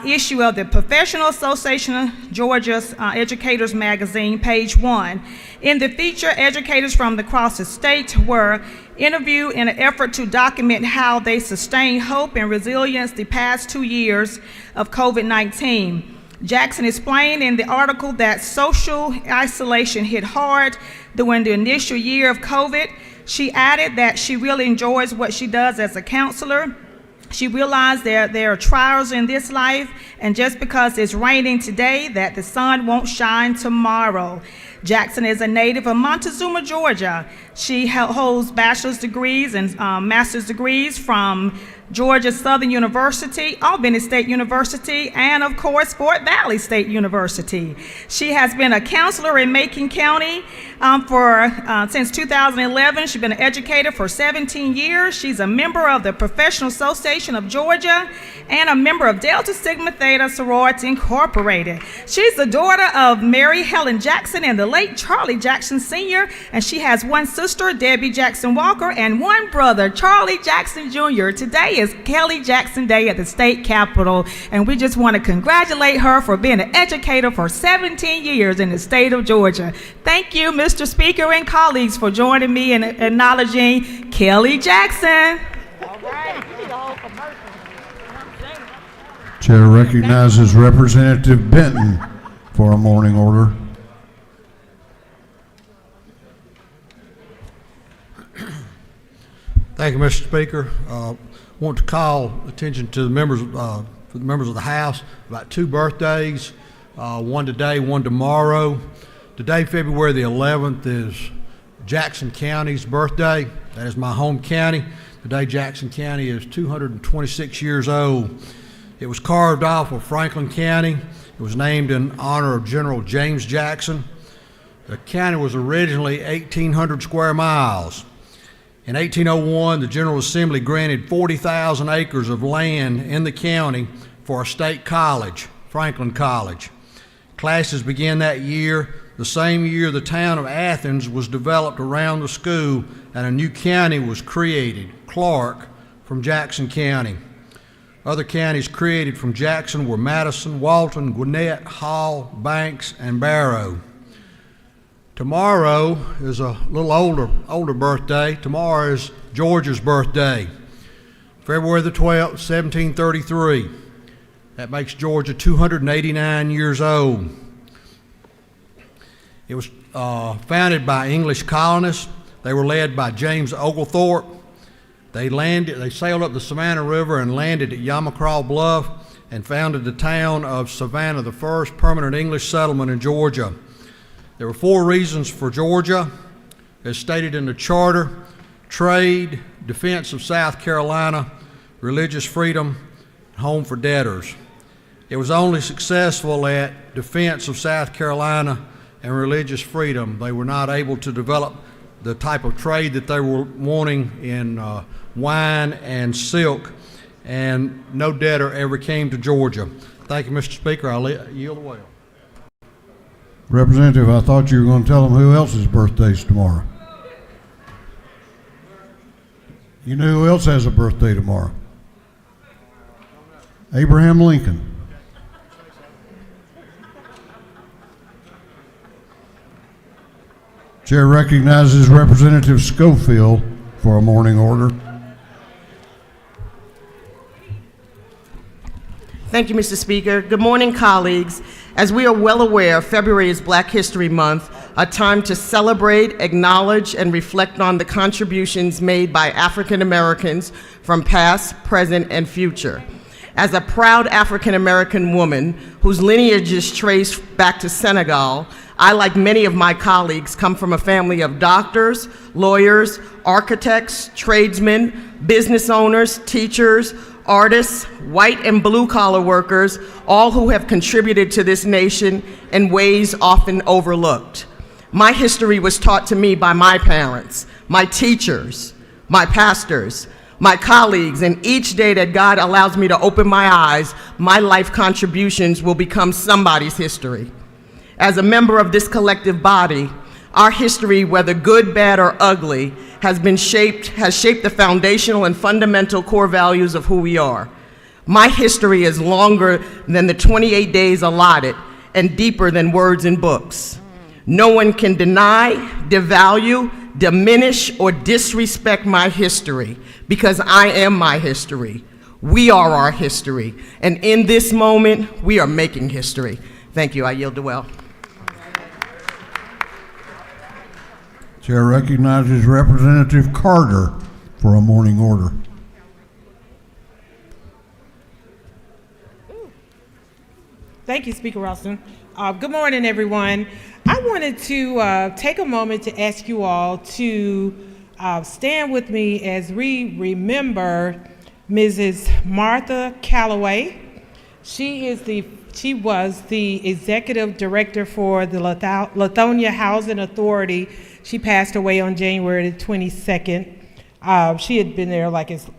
issue of the Professional Association of Georgia's Educators Magazine, page 1. In the feature, educators from across the state were interviewed in an effort to document how they sustained hope and resilience the past 2 years of COVID-19. Jackson explained in the article that social isolation hit hard during the initial year of COVID. She added that she really enjoys what she does as a counselor. She realized there are trials in this life, and just because it's raining today, that the sun won't shine tomorrow. Jackson is a native of Montezuma, Georgia. She holds bachelor's degrees and master's degrees from Georgia Southern University, Albany State University, and of course Fort Valley State University. She has been a counselor in Macon County since 2011. She's been an educator for 17 years. She's a member of the Professional Association of Georgia and a member of Delta Sigma Theta Sorority Incorporated. She's the daughter of Mary Helen Jackson and the late Charlie Jackson Sr., and she has one sister, Debbie Jackson Walker, and one brother, Charlie Jackson Jr. Today is Kelly Jackson Day at the state capitol, and we just want to congratulate her for being an educator for 17 years in the state of Georgia. Thank you, Mr. Speaker and colleagues, for joining me in acknowledging Kelly Jackson. All right. You need a whole commercial. Chair recognizes Representative Benton for a morning order. Thank you, Mr. Speaker. Want to call attention to the members, for the members of the House about 2 birthdays, one today, one tomorrow. Today, February the 11th, is Jackson County's birthday. That is my home county. Today, Jackson County is 226 years old. It was carved off of Franklin County. It was named in honor of General James Jackson. The county was originally 1,800 square miles. In 1801, the General Assembly granted 40,000 acres of land in the county for a state college, Franklin College. Classes began that year. The same year, the town of Athens was developed around the school, and a new county was created, Clark, from Jackson County. Other counties created from Jackson were Madison, Walton, Gwinnett, Hall, Banks, and Barrow. Tomorrow is a little older birthday. Tomorrow is Georgia's birthday, February the 12th, 1733. That makes Georgia 289 years old. It was founded by English colonists. They were led by James Oglethorpe. They sailed up the Savannah River and landed at Yamacraw Bluff and founded the town of Savannah, the first permanent English settlement in Georgia. There were 4 reasons for Georgia, as stated in the charter: trade, defense of South Carolina, religious freedom, home for debtors. It was only successful at defense of South Carolina and religious freedom. They were not able to develop the type of trade that they were wanting in wine and silk, and no debtor ever came to Georgia. Thank you, Mr. Speaker. I'll yield the way. Representative, I thought you were going to tell them who else's birthday's tomorrow. You know who else has a birthday tomorrow? Abraham Lincoln. Chair recognizes Representative Schofield for a morning order. Thank you, Mr. Speaker. Good morning, colleagues. As we are well aware, February is Black History Month, a time to celebrate, acknowledge, and reflect on the contributions made by African Americans from past, present, and future. As a proud African American woman whose lineage is traced back to Senegal, I, like many of my colleagues, come from a family of doctors, lawyers, architects, tradesmen, business owners, teachers, artists, white and blue-collar workers, all who have contributed to this nation in ways often overlooked. My history was taught to me by my parents, my teachers, my pastors, my colleagues, and each day that God allows me to open my eyes, my life contributions will become somebody's history. As a member of this collective body, our history, whether good, bad, or ugly, has shaped the foundational and fundamental core values of who we are. My history is longer than the 28 days allotted and deeper than words in books. No one can deny, devalue, diminish, or disrespect my history, because I am my history. We are our history, and in this moment, we are making history. Thank you. I yield to Well. Chair recognizes Representative Carter for a morning order. Thank you, Speaker Ralston. Good morning, everyone. I wanted to take a moment to ask you all to stand with me as we remember Mrs. Martha Calloway. She was the executive director for the Lithonia Housing Authority. She passed away on January the 22nd. She had been there,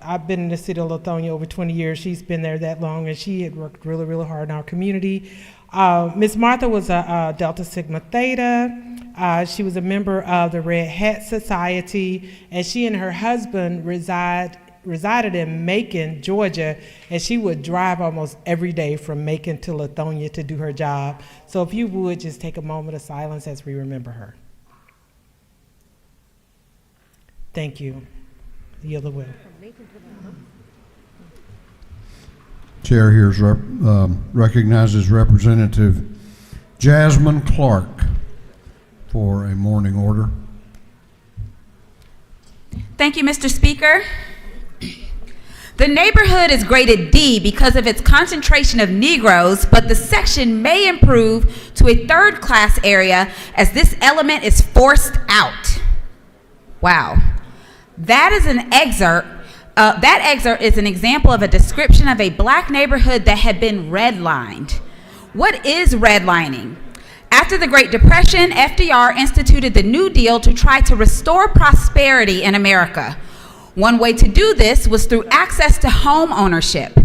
I've been in the city of Lithonia over 20 years. She's been there that long, and she had worked really, really hard in our community. Ms. Martha was a Delta Sigma Theta. She was a member of the Red Hat Society, and she and her husband resided in Macon, Georgia, and she would drive almost every day from Macon to Lithonia to do her job. So if you would just take a moment of silence as we remember her. Thank you. Yield the will. Chair here recognizes Representative Jasmine Clark for a morning order. Thank you, Mr. Speaker. The neighborhood is graded D because of its concentration of Negroes, but the section may improve to a third-class area as this element is forced out. Wow. That is an excerpt. That excerpt is an example of a description of a black neighborhood that had been redlined. What is redlining? After the Great Depression, FDR instituted the New Deal to try to restore prosperity in America. One way to do this was through access to home ownership.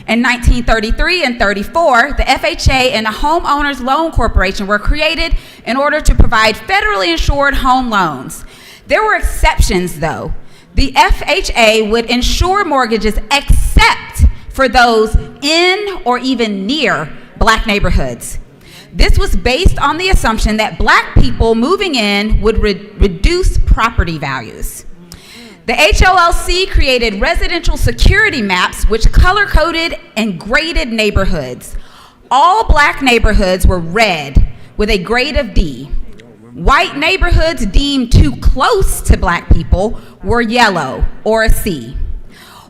In 1933 and 34, the FHA and the Homeowners Loan Corporation were created in order to provide federally insured home loans. There were exceptions, though. The FHA would insure mortgages except for those in or even near black neighborhoods. This was based on the assumption that black people moving in would reduce property values. The HOLC created residential security maps which color-coded and graded neighborhoods. All black neighborhoods were red with a grade of D. White neighborhoods deemed too close to black people were yellow or a C.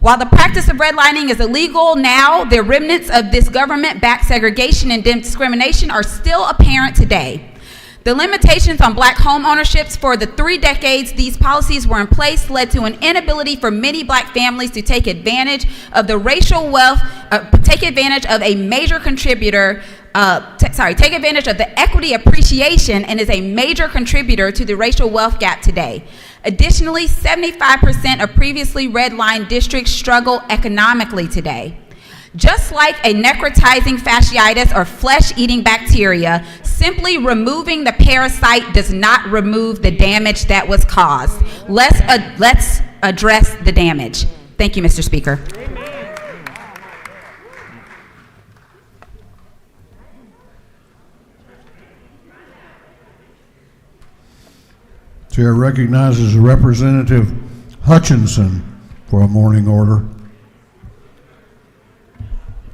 While the practice of redlining is illegal now, the remnants of this government-backed segregation and discrimination are still apparent today. The limitations on black home ownerships for the 3 decades these policies were in place led to an inability for many black families to take advantage of the racial wealth, take advantage of a major contributor, take advantage of the equity appreciation and is a major contributor to the racial wealth gap today. Additionally, 75% of previously redlined districts struggle economically today. Just like a necrotizing fasciitis or flesh-eating bacteria, simply removing the parasite does not remove the damage that was caused. Let's address the damage. Thank you, Mr. Speaker. Chair recognizes Representative Hutchinson for a morning order.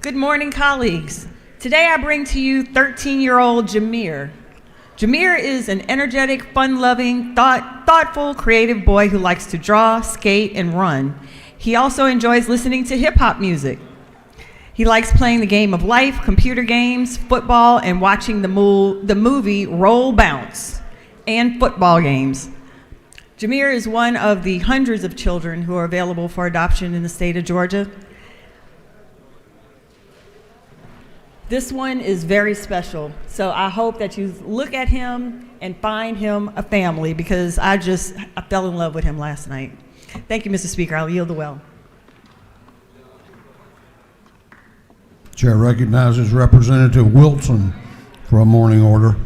Good morning, colleagues. Today I bring to you 13-year-old Jameer. Jameer is an energetic, fun-loving, thoughtful, creative boy who likes to draw, skate, and run. He also enjoys listening to hip-hop music. He likes playing the game of life, computer games, football, and watching the movie Roll Bounce, and football games. Jameer is one of the hundreds of children who are available for adoption in the state of Georgia. This one is very special, so I hope that you look at him and find him a family, because I fell in love with him last night. Thank you, Mr. Speaker. I'll yield the well. Chair recognizes Representative Wilson for a morning order.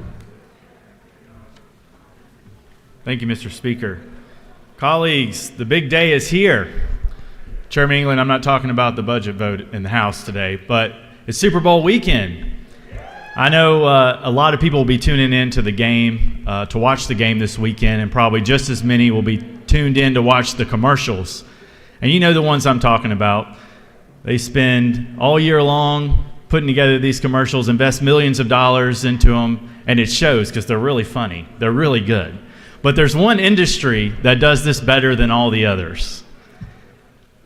Thank you, Mr. Speaker. Colleagues, the big day is here. Chairman England, I'm not talking about the budget vote in the House today, but it's Super Bowl weekend. I know a lot of people will be tuning in to the game, to watch the game this weekend, and probably just as many will be tuned in to watch the commercials. And you know the ones I'm talking about. They spend all year long putting together these commercials, invest millions of dollars into them, and it shows because they're really funny. They're really good. But there's one industry that does this better than all the others.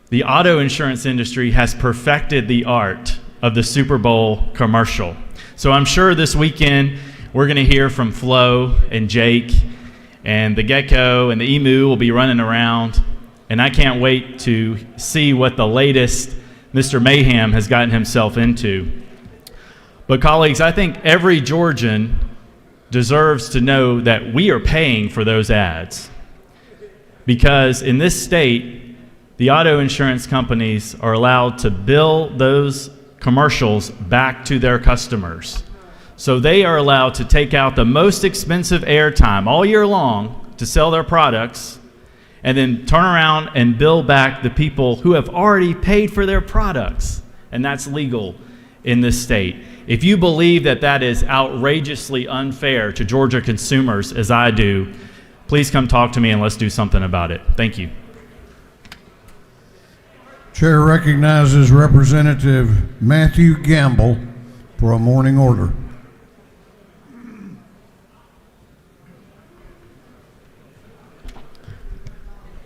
The auto insurance industry has perfected the art of the Super Bowl commercial. So I'm sure this weekend we're going to hear from Flo and Jake, and the gecko and the emu will be running around, and I can't wait to see what the latest Mr. Mayhem has gotten himself into. But colleagues, I think every Georgian deserves to know that we are paying for those ads, because in this state, the auto insurance companies are allowed to bill those commercials back to their customers. So they are allowed to take out the most expensive airtime all year long to sell their products, and then turn around and bill back the people who have already paid for their products. And that's legal in this state. If you believe that that is outrageously unfair to Georgia consumers, as I do, please come talk to me and let's do something about it. Thank you. Chair recognizes Representative Matthew Gamble for a morning order.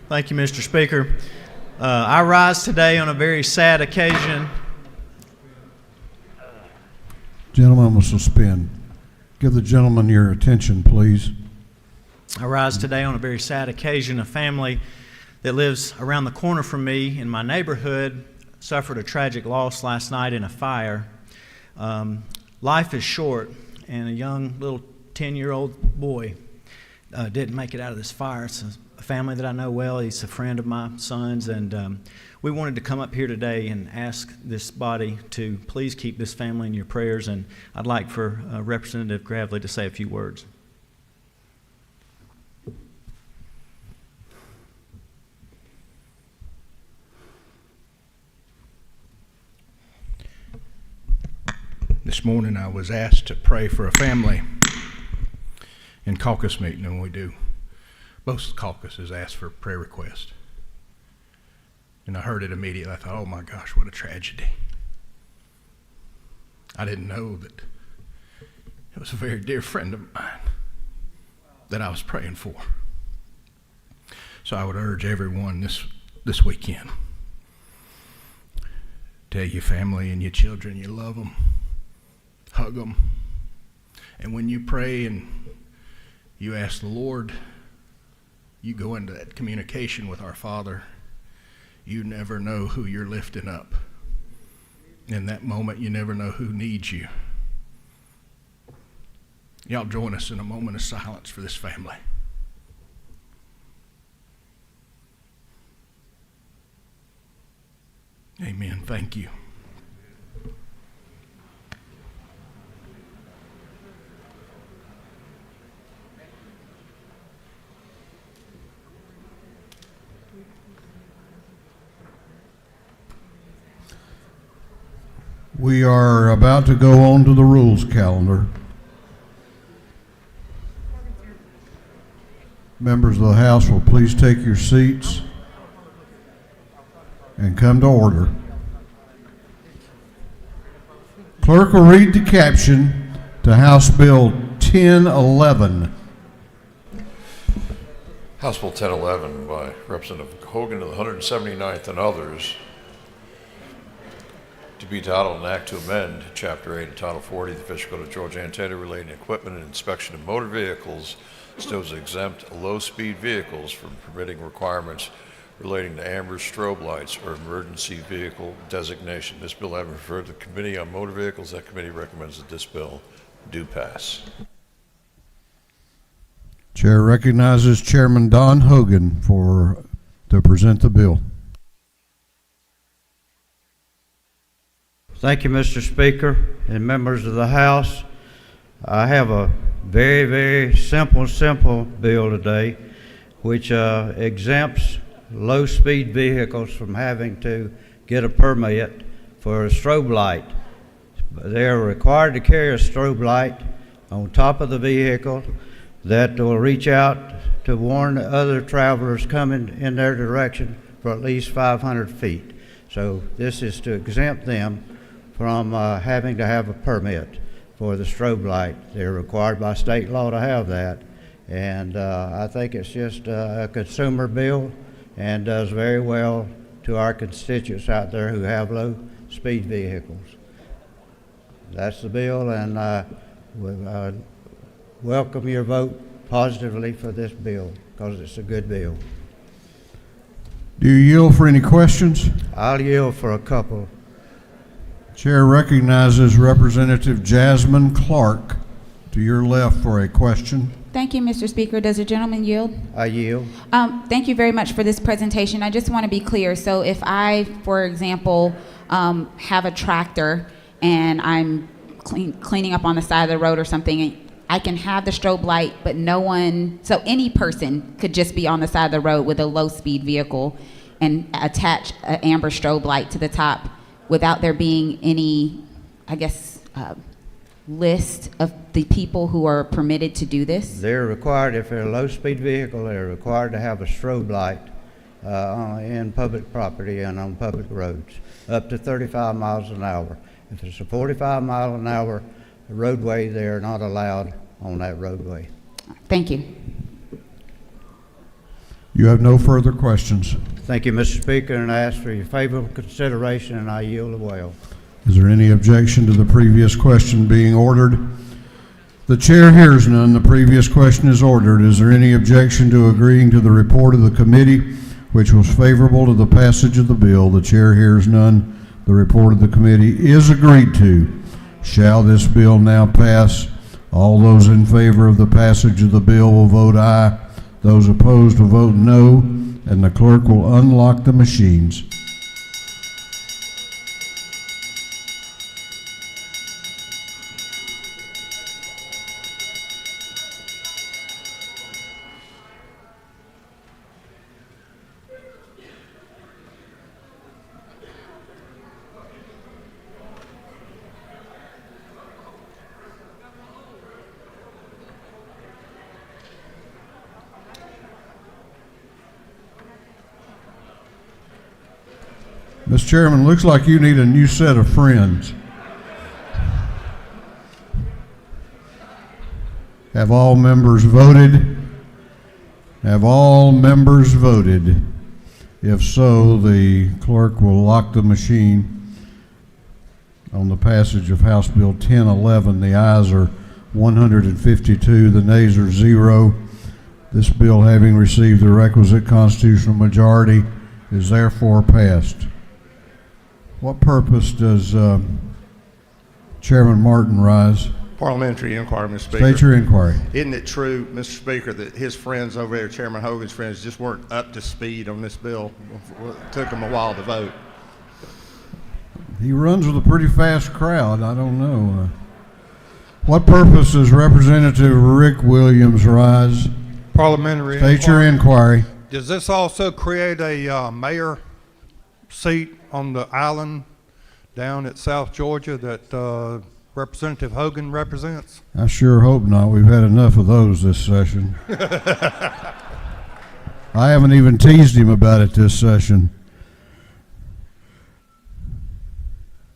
Thank you, Mr. Speaker. I rise today on a very sad occasion. Gentleman will suspend. Give the gentleman your attention, please. I rise today on a very sad occasion. A family that lives around the corner from me in my neighborhood suffered a tragic loss last night in a fire. Life is short, and a young little 10-year-old boy didn't make it out of this fire. It's a family that I know well. He's a friend of my son's, and we wanted to come up here today and ask this body to please keep this family in your prayers, and I'd like for Representative Gravely to say a few words. This morning I was asked to pray for a family in caucus meeting, and we do. Both caucuses asked for prayer requests. And I heard it immediately. I thought, oh my gosh, what a tragedy. I didn't know that it was a very dear friend of mine that I was praying for. So I would urge everyone this weekend, tell your family and your children you love them. Hug them. And when you pray and you ask the Lord, you go into that communication with our Father. You never know who you're lifting up. In that moment, you never know who needs you. Y'all join us in a moment of silence for this family. Amen. Thank you. We are about to go on to the rules calendar. Members of the House will please take your seats and come to order. Clerk will read the caption to House Bill 1011. House Bill 1011 by Representative Hogan of the 179th and others, to be titled an act to amend Chapter 8 of Title 40 of the Official Code of Georgia Anti-Relating Equipment and Inspection of Motor Vehicles so as to exempt low-speed vehicles from permitting requirements relating to amber strobe lights or emergency vehicle designation. This bill having referred to the Committee on Motor Vehicles, that committee recommends that this bill do pass. Chair recognizes Chairman Don Hogan to present the bill. Thank you, Mr. Speaker and members of the House. I have a very, very simple bill today, which exempts low-speed vehicles from having to get a permit for a strobe light. They are required to carry a strobe light on top of the vehicle that will reach out to warn other travelers coming in their direction for at least 500 feet. So this is to exempt them from having to have a permit for the strobe light. They're required by state law to have that. And I think it's just a consumer bill and does very well to our constituents out there who have low-speed vehicles. That's the bill, and we welcome your vote positively for this bill because it's a good bill. Do you yield for any questions? I'll yield for a couple. Chair recognizes Representative Jasmine Clark to your left for a question. Thank you, Mr. Speaker. Does the gentleman yield? I yield. Thank you very much for this presentation. I just want to be clear. So if I, for example, have a tractor and I'm cleaning up on the side of the road or something, I can have the strobe light, but no one, so any person could just be on the side of the road with a low-speed vehicle and attach an amber strobe light to the top without there being any, I guess, list of the people who are permitted to do this? They're required, if they're a low-speed vehicle, they're required to have a strobe light in public property and on public roads, up to 35 miles an hour. If it's a 45-mile-an-hour roadway, they're not allowed on that roadway. Thank you. You have no further questions. Thank you, Mr. Speaker, and I ask for your favorable consideration, and I yield the well. Is there any objection to the previous question being ordered? The chair hears none. The previous question is ordered. Is there any objection to agreeing to the report of the committee, which was favorable to the passage of the bill? The chair hears none. The report of the committee is agreed to. Shall this bill now pass All those in favor of the passage of the bill will vote aye. Those opposed will vote no, and the clerk will unlock the machines. Mr. Chairman, looks like you need a new set of friends. Have all members voted? Have all members voted? If so, the clerk will lock the machine on the passage of House Bill 1011. The ayes are 152, the nays are 0. This bill, having received the requisite constitutional majority, is therefore passed. What purpose does Chairman Martin rise? Parliamentary Inquiry, Mr. Speaker. State your inquiry. Isn't it true, Mr. Speaker, that his friends over there, Chairman Hogan's friends, just weren't up to speed on this bill? It took them a while to vote. He runs with a pretty fast crowd. I don't know. What purpose does Representative Rick Williams rise? Parliamentary State your inquiry. Does this also create a mayor seat on the island down at South Georgia that Representative Hogan represents? I sure hope not. We've had enough of those this session. I haven't even teased him about it this session.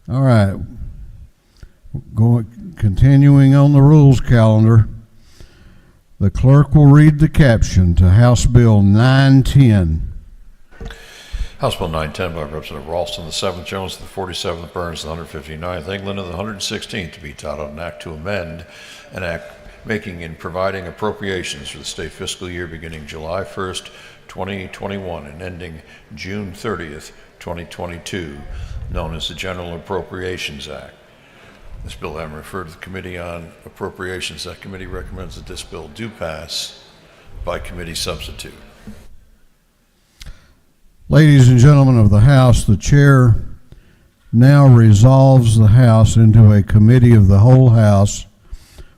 All right. Continuing on the rules calendar, the clerk will read the caption to House Bill 910. House Bill 910 by Representative Ralston, the 7th Jones, the 47th Burns, the 159th England, and the 116th to be titled an act to amend an act making and providing appropriations for the state fiscal year beginning July 1st, 2021 and ending June 30th, 2022, known as the General Appropriations Act. This bill having referred to the Committee on Appropriations, that committee recommends that this bill do pass by committee substitute. Ladies and gentlemen of the House, the chair now resolves the House into a committee of the whole House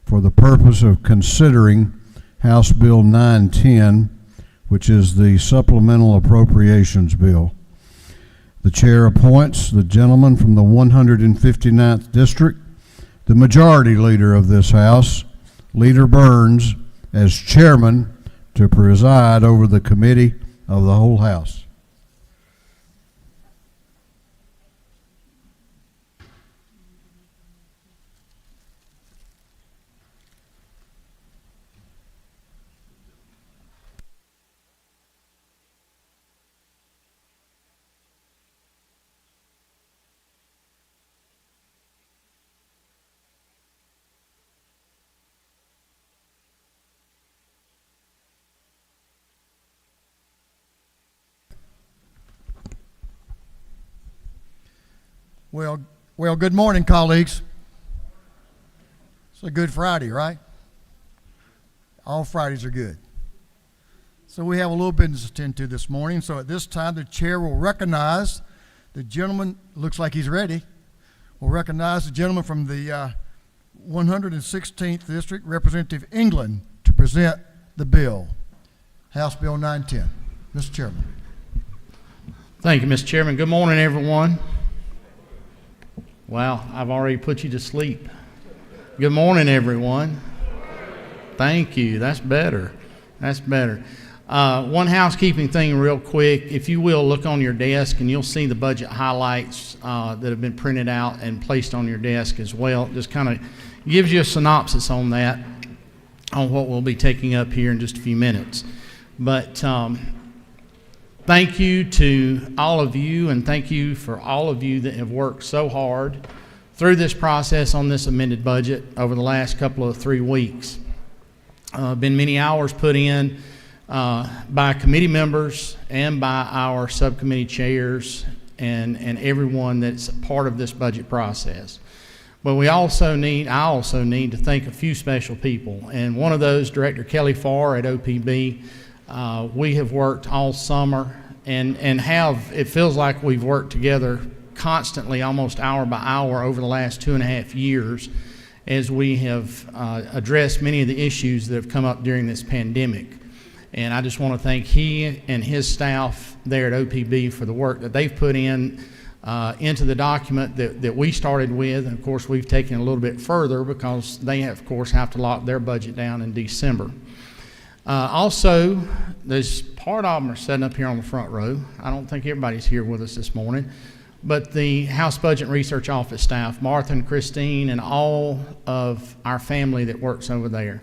for the purpose of considering House Bill 910, which is the Supplemental Appropriations Bill. The chair appoints the gentleman from the 159th District, the majority leader of this House, Leader Burns, as chairman to preside over the committee of the whole House. Well, good morning, colleagues. It's a good Friday, right? All Fridays are good. So we have a little business to attend to this morning. So at this time, the chair will recognize the gentleman, looks like he's ready, will recognize the gentleman from the 116th District, Representative England, to present the bill, House Bill 910. Mr. Chairman. Thank you, Mr. Chairman. Good morning, everyone. Wow, I've already put you to sleep. Good morning, everyone. Thank you. That's better. That's better. One housekeeping thing real quick. If you will, look on your desk and you'll see the budget highlights that have been printed out and placed on your desk as well. It just kind of gives you a synopsis on that, on what we'll be taking up here in just a few minutes. But thank you to all of you, and thank you for all of you that have worked so hard through this process on this amended budget over the last couple of 3 weeks. Been many hours put in by committee members and by our subcommittee chairs and everyone that's part of this budget process. But I also need to thank a few special people. And one of those, Director Kelly Farr at OPB. We have worked all summer and it feels like we've worked together constantly, almost hour by hour over the last 2.5 years as we have addressed many of the issues that have come up during this pandemic. And I just want to thank he and his staff there at OPB for the work that they've put in into the document that we started with. And of course, we've taken a little bit further because they, of course, have to lock their budget down in December. Also, there's part of them are sitting up here on the front row. I don't think everybody's here with us this morning. But the House Budget and Research Office staff, Martha and Christine, and all of our family that works over there.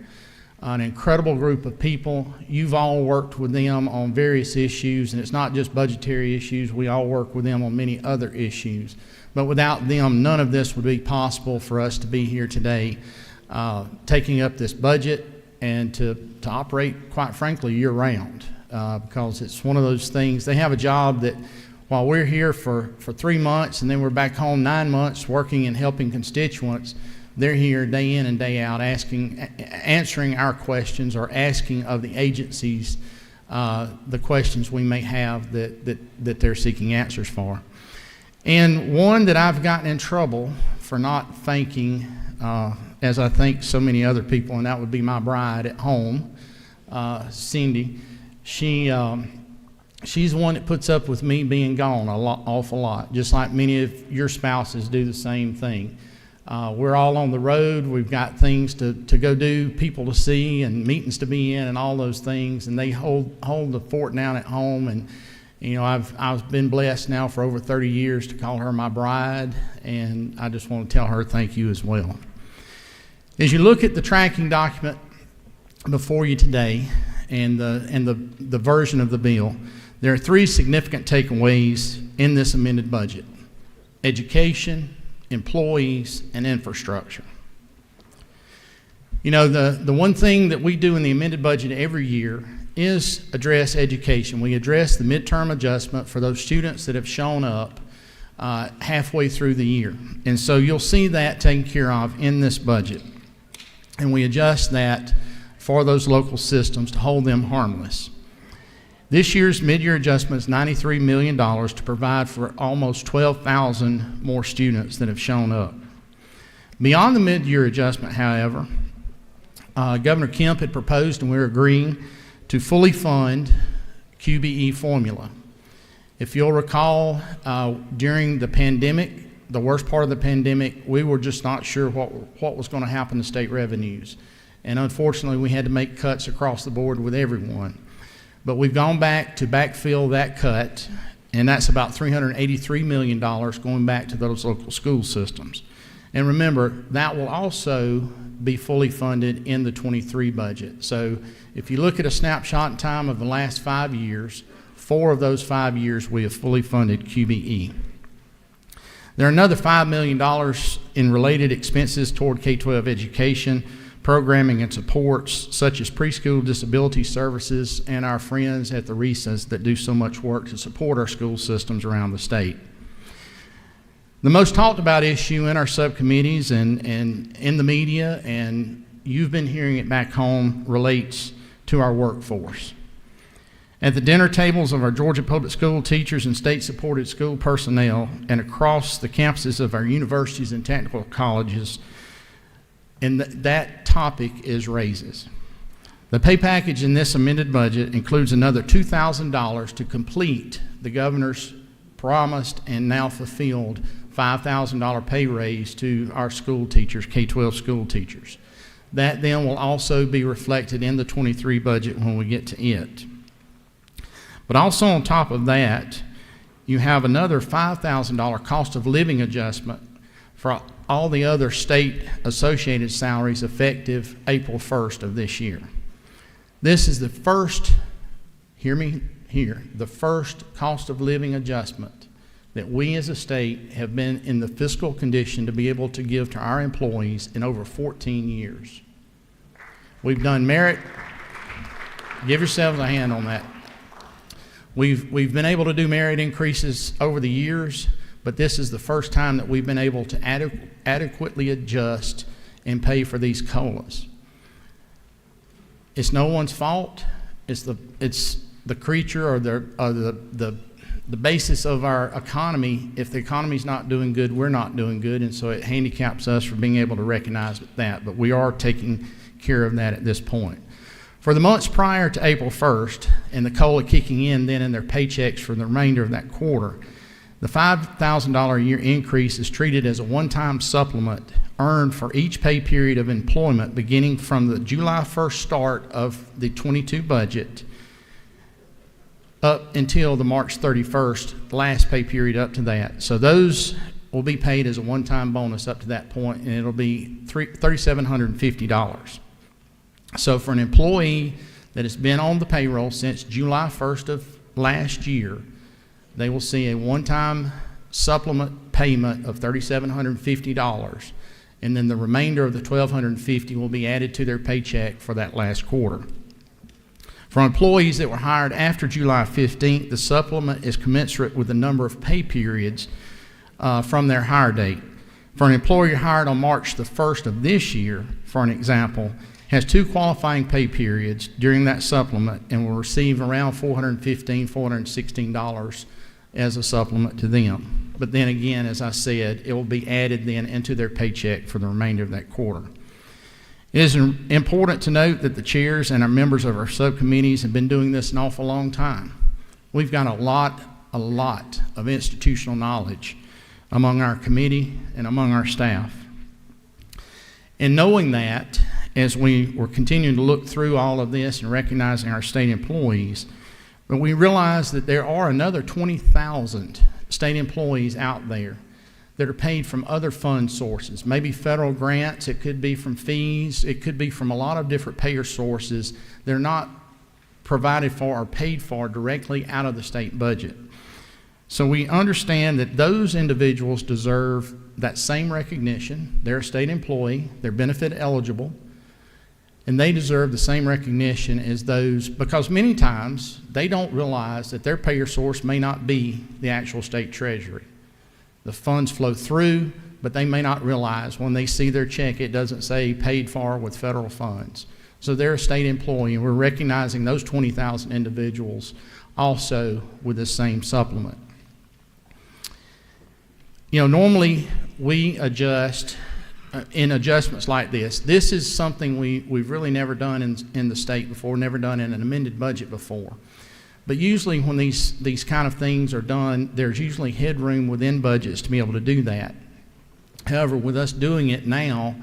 An incredible group of people. You've all worked with them on various issues, and it's not just budgetary issues. We all work with them on many other issues. But without them, none of this would be possible for us to be here today, taking up this budget and to operate, quite frankly, year-round, because it's one of those things. They have a job that while we're here for 3 months and then we're back home 9 months working and helping constituents, they're here day in and day out answering our questions or asking of the agencies the questions we may have that they're seeking answers for. And one that I've gotten in trouble for not thanking, as I thank so many other people, and that would be my bride at home, Cindy. She's the one that puts up with me being gone awful lot, just like many of your spouses do the same thing. We're all on the road. We've got things to go do, people to see, and meetings to be in, and all those things. And they hold the fort down at home. And you know, I've been blessed now for over 30 years to call her my bride, and I just want to tell her thank you as well. As you look at the tracking document before you today, and the version of the bill, there are 3 significant takeaways in this amended budget: education, employees, and infrastructure. You know, the one thing that we do in the amended budget every year is address education. We address the midterm adjustment for those students that have shown up halfway through the year. And so you'll see that taken care of in this budget. And we adjust that for those local systems to hold them harmless. This year's mid-year adjustment is $93 million to provide for almost 12,000 more students that have shown up. Beyond the mid-year adjustment, however, Governor Kemp had proposed, and we're agreeing, to fully fund QBE formula. If you'll recall, during the pandemic, the worst part of the pandemic, we were just not sure what was going to happen to state revenues. And unfortunately, we had to make cuts across the board with everyone. But we've gone back to backfill that cut, and that's about $383 million going back to those local school systems. And remember, that will also be fully funded in the 23 budget. So if you look at a snapshot in time of the last 5 years, 4 of those 5 years we have fully funded QBE. There are another $5 million in related expenses toward K-12 education, programming and supports such as preschool disability services and our friends at the RESAs that do so much work to support our school systems around the state. The most talked about issue in our subcommittees and in the media, and you've been hearing it back home, relates to our workforce. At the dinner tables of our Georgia public school teachers and state-supported school personnel and across the campuses of our universities and technical colleges, and that topic is raises. The pay package in this amended budget includes another $2,000 to complete the governor's promised and now fulfilled $5,000 pay raise to our school teachers, K-12 school teachers. That then will also be reflected in the 23 budget when we get to it. But also on top of that, you have another $5,000 cost of living adjustment for all the other state associated salaries effective April 1st of this year. This is the first, hear me here, the first cost of living adjustment that we as a state have been in the fiscal condition to be able to give to our employees in over 14 years. We've done merit. Give yourselves a hand on that. We've been able to do merit increases over the years, but this is the first time that we've been able to adequately adjust and pay for these COLAs. It's no one's fault. It's the creature or the basis of our economy. If the economy's not doing good, we're not doing good, and so it handicaps us for being able to recognize that. But we are taking care of that at this point. For the months prior to April 1st, and the COLA kicking in then in their paychecks for the remainder of that quarter, the $5,000 a year increase is treated as a one-time supplement earned for each pay period of employment beginning from the July 1st start of the 22 budget up until the March 31st, last pay period up to that. So those will be paid as a one-time bonus up to that point, and it'll be $3,750. So for an employee that has been on the payroll since July 1st of last year, they will see a one-time supplement payment of $3,750, and then the remainder of the $1,250 will be added to their paycheck for that last quarter. For employees that were hired after July 15th, the supplement is commensurate with the number of pay periods from their hire date. For an employer hired on March the 1st of this year, for an example, has 2 qualifying pay periods during that supplement and will receive around $415, $416 as a supplement to them. But then again, as I said, it will be added then into their paycheck for the remainder of that quarter. It is important to note that the chairs and our members of our subcommittees have been doing this an awful long time. We've got a lot of institutional knowledge among our committee and among our staff. And knowing that, as we were continuing to look through all of this and recognizing our state employees, but we realized that there are another 20,000 state employees out there that are paid from other fund sources, maybe federal grants, it could be from fees, it could be from a lot of different payer sources. They're not provided for or paid for directly out of the state budget. So we understand that those individuals deserve that same recognition. They're a state employee, they're benefit eligible, and they deserve the same recognition as those, because many times they don't realize that their payer source may not be the actual state treasury. The funds flow through, but they may not realize when they see their check it doesn't say paid for with federal funds. So they're a state employee, and we're recognizing those 20,000 individuals also with the same supplement. You know, normally we adjust in adjustments like this. This is something we've really never done in the state before, never done in an amended budget before. But usually when these kind of things are done, there's usually headroom within budgets to be able to do that. However, with us doing it now,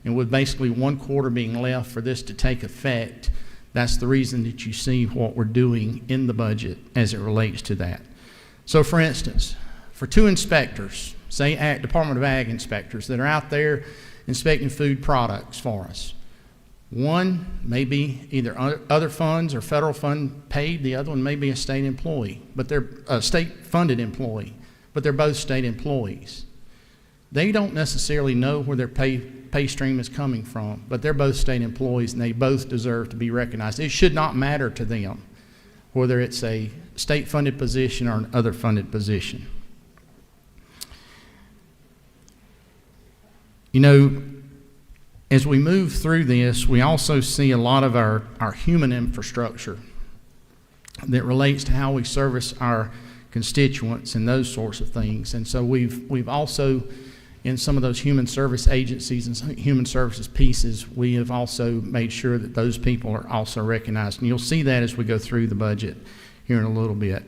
and with basically 1 quarter being left for this to take effect, that's the reason that you see what we're doing in the budget as it relates to that. So for instance, for 2 inspectors, say Department of Ag inspectors that are out there inspecting food products for us, one may be either other funds or federal fund paid, the other one may be a state employee, but they're a state funded employee, but they're both state employees. They don't necessarily know where their pay stream is coming from, but they're both state employees and they both deserve to be recognized. It should not matter to them whether it's a state funded position or an other funded position. You know, as we move through this, we also see a lot of our human infrastructure that relates to how we service our constituents and those sorts of things. And so we've also, in some of those human service agencies and human services pieces, we have also made sure that those people are also recognized. And you'll see that as we go through the budget here in a little bit.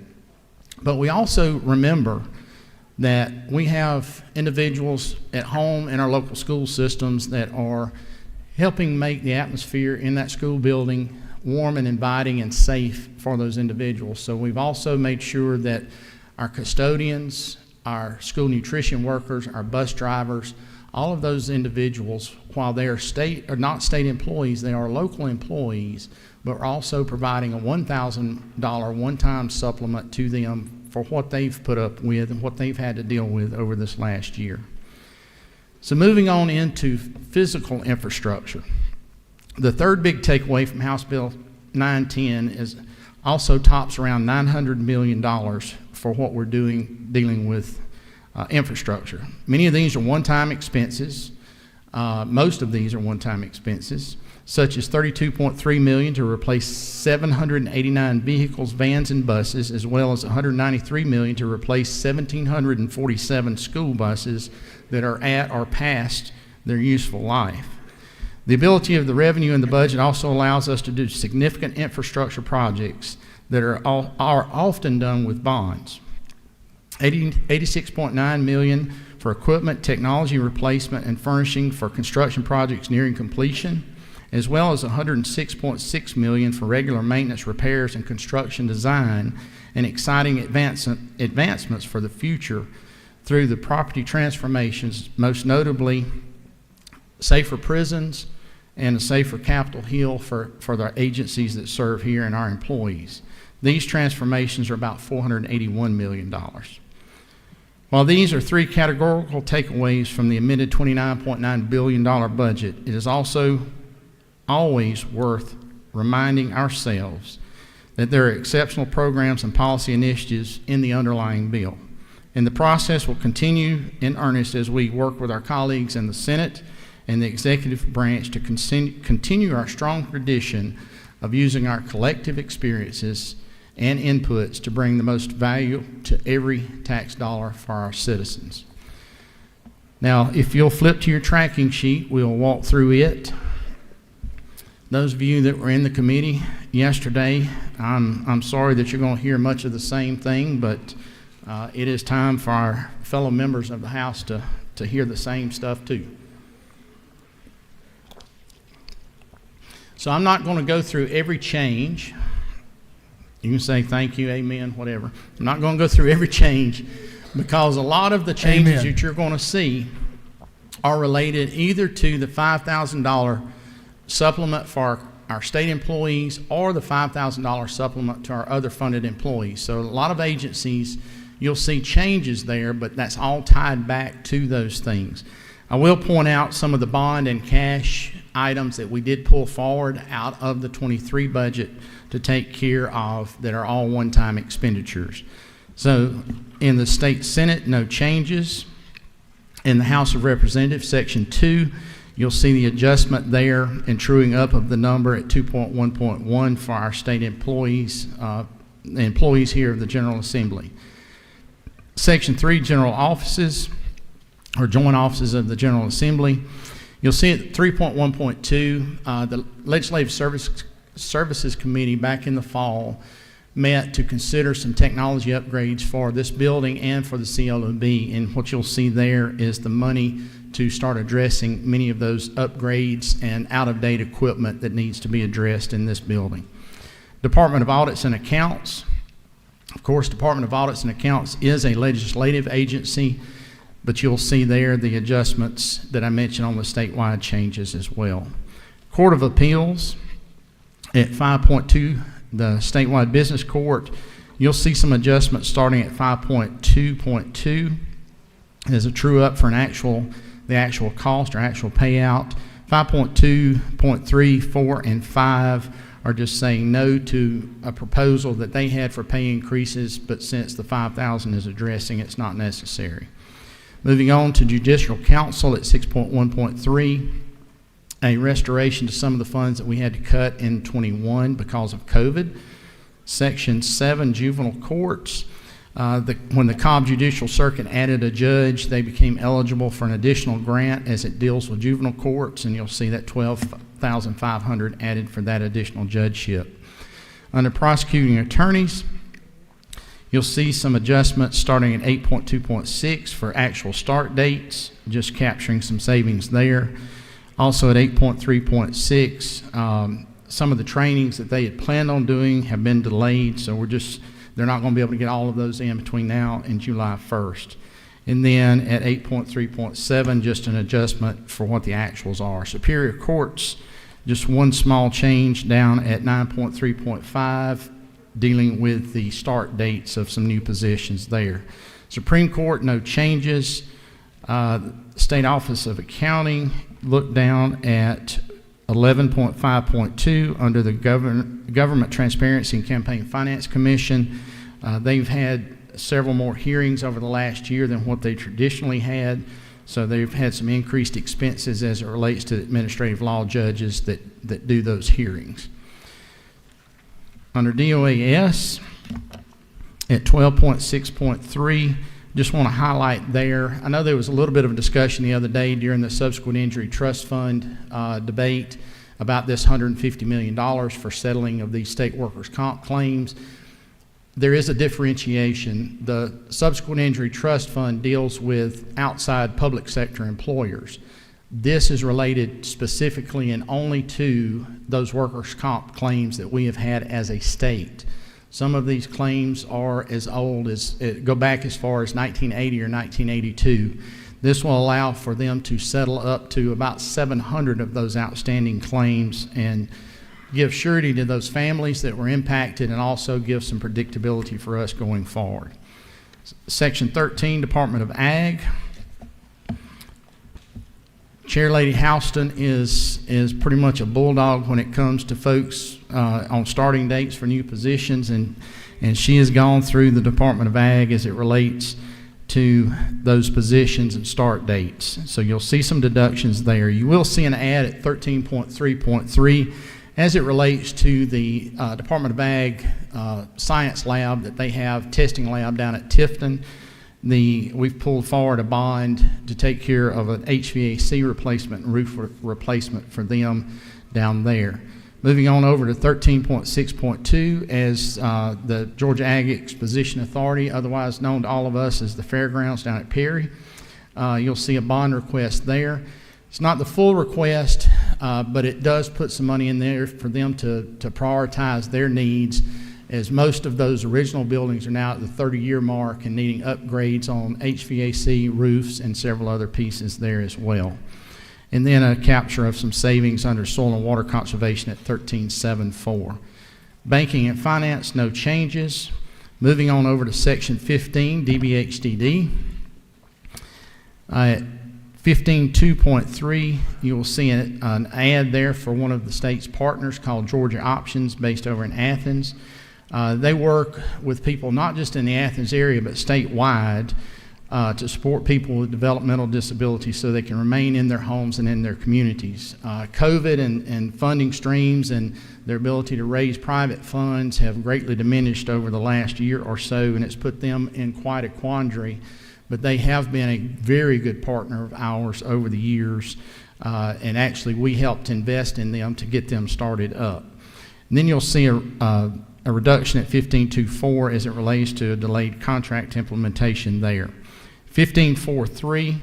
But we also remember that we have individuals at home in our local school systems that are helping make the atmosphere in that school building warm and inviting and safe for those individuals. So we've also made sure that our custodians, our school nutrition workers, our bus drivers, all of those individuals, while they are not state employees, they are local employees, but we're also providing a $1,000 one-time supplement to them for what they've put up with and what they've had to deal with over this last year. So moving on into physical infrastructure. The third big takeaway from House Bill 910 is also tops around $900 million for what we're dealing with infrastructure. Many of these are one-time expenses. Most of these are one-time expenses, such as $32.3 million to replace 789 vehicles, vans, and buses, as well as $193 million to replace 1,747 school buses that are at or past their useful life. The ability of the revenue in the budget also allows us to do significant infrastructure projects that are often done with bonds. $86.9 million for equipment, technology replacement, and furnishing for construction projects nearing completion, as well as $106.6 million for regular maintenance, repairs, and construction design, and exciting advancements for the future through the property transformations, most notably safer prisons and a safer Capitol Hill for the agencies that serve here and our employees. These transformations are about $481 million. While these are three categorical takeaways from the amended $29.9 billion budget, it is also always worth reminding ourselves that there are exceptional programs and policy initiatives in the underlying bill. And the process will continue in earnest as we work with our colleagues in the Senate and the executive branch to continue our strong tradition of using our collective experiences and inputs to bring the most value to every tax dollar for our citizens. Now, if you'll flip to your tracking sheet, we'll walk through it. Those of you that were in the committee yesterday, I'm sorry that you're going to hear much of the same thing, but it is time for our fellow members of the House to hear the same stuff too. So I'm not going to go through every change. You can say thank you, amen, whatever. I'm not going to go through every change because a lot of the changes Amen. that you're going to see are related either to the $5,000 supplement for our state employees or the $5,000 supplement to our other funded employees. So a lot of agencies, you'll see changes there, but that's all tied back to those things. I will point out some of the bond and cash items that we did pull forward out of the 23 budget to take care of that are all one-time expenditures. So in the state Senate, no changes. In the House of Representatives, Section 2, you'll see the adjustment there and truing up of the number at 2.1.1 for our state employees, employees here of the General Assembly. Section 3, General Offices, or Joint Offices of the General Assembly. You'll see at 3.1.2, the Legislative Services Committee back in the fall met to consider some technology upgrades for this building and for the CLOB. And what you'll see there is the money to start addressing many of those upgrades and out-of-date equipment that needs to be addressed in this building. Department of Audits and Accounts. Of course, Department of Audits and Accounts is a legislative agency, but you'll see there the adjustments that I mentioned on the statewide changes as well. Court of Appeals at 5.2, the statewide business court, you'll see some adjustments starting at 5.2.2 as a true up for the actual cost or actual payout. 5.2.3, 4, and 5 are just saying no to a proposal that they had for pay increases, but since the 5,000 is addressing, it's not necessary. Moving on to Judicial Council at 6.1.3, a restoration to some of the funds that we had to cut in 21 because of COVID. Section 7, Juvenile Courts. When the Cobb Judicial Circuit added a judge, they became eligible for an additional grant as it deals with juvenile courts, and you'll see that $12,500 added for that additional judgeship. Under prosecuting attorneys, you'll see some adjustments starting at 8.2.6 for actual start dates, just capturing some savings there. Also at 8.3.6, some of the trainings that they had planned on doing have been delayed, so they're not going to be able to get all of those in between now and July 1st. And then at 8.3.7, just an adjustment for what the actuals are. Superior Courts, just one small change down at 9.3.5, dealing with the start dates of some new positions there. Supreme Court, no changes. State Office of Accounting, look down at 11.5.2 under the Government Transparency and Campaign Finance Commission. They've had several more hearings over the last year than what they traditionally had. So they've had some increased expenses as it relates to administrative law judges that do those hearings. Under DOAS, at 12.6.3, just want to highlight there. I know there was a little bit of a discussion the other day during the Subsequent Injury Trust Fund debate about this $150 million for settling of these state workers' comp claims. There is a differentiation. The Subsequent Injury Trust Fund deals with outside public sector employers. This is related specifically and only to those workers' comp claims that we have had as a state. Some of these claims are as old as, go back as far as 1980 or 1982. This will allow for them to settle up to about 700 of those outstanding claims and give surety to those families that were impacted, and also give some predictability for us going forward. Section 13, Department of Ag. Chair Lady Houston is pretty much a bulldog when it comes to folks on starting dates for new positions, and she has gone through the Department of Ag as it relates to those positions and start dates. So you'll see some deductions there. You will see an ad at 13.3.3 as it relates to the Department of Ag science lab that they have, testing lab down at Tifton. We've pulled forward a bond to take care of an HVAC replacement and roof replacement for them down there. Moving on over to 13.6.2 as the Georgia Ag Exposition Authority, otherwise known to all of us as the Fairgrounds down at Perry. You'll see a bond request there. It's not the full request, but it does put some money in there for them to prioritize their needs, as most of those original buildings are now at the 30-year mark and needing upgrades on HVAC, roofs, and several other pieces there as well. And then a capture of some savings under soil and water conservation at 13.7.4. Banking and finance, no changes. Moving on over to section 15, DBHDD. At 15.2.3, you will see an ad there for one of the state's partners called Georgia Options, based over in Athens. They work with people not just in the Athens area, but statewide, to support people with developmental disabilities so they can remain in their homes and in their communities. COVID and funding streams and their ability to raise private funds have greatly diminished over the last year or so, and it's put them in quite a quandary. But they have been a very good partner of ours over the years, and actually we helped invest in them to get them started up. And then you'll see a reduction at 15.2.4 as it relates to a delayed contract implementation there. 15.4.3,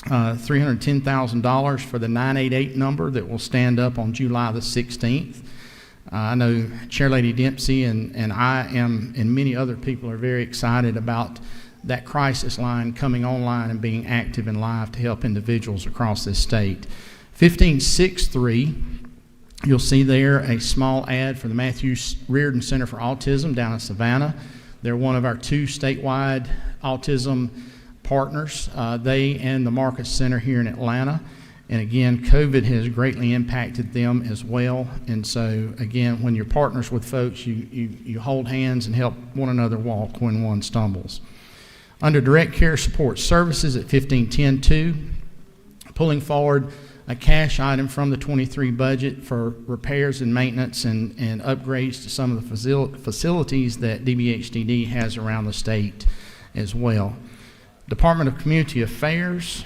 $310,000 for the 988 number that will stand up on July the 16th. I know Chair Lady Dempsey and I am, and many other people are very excited about that crisis line coming online and being active and live to help individuals across this state. 15.6.3, you'll see there a small ad for the Matthew Reardon Center for Autism down in Savannah. They're one of our 2 statewide autism partners, they and the Marcus Center here in Atlanta. And again, COVID has greatly impacted them as well. And so again, when you're partners with folks, you hold hands and help one another walk when one stumbles. Under Direct Care Support Services at 15.10.2, pulling forward a cash item from the 23 budget for repairs and maintenance and upgrades to some of the facilities that DBHDD has around the state as well. Department of Community Affairs,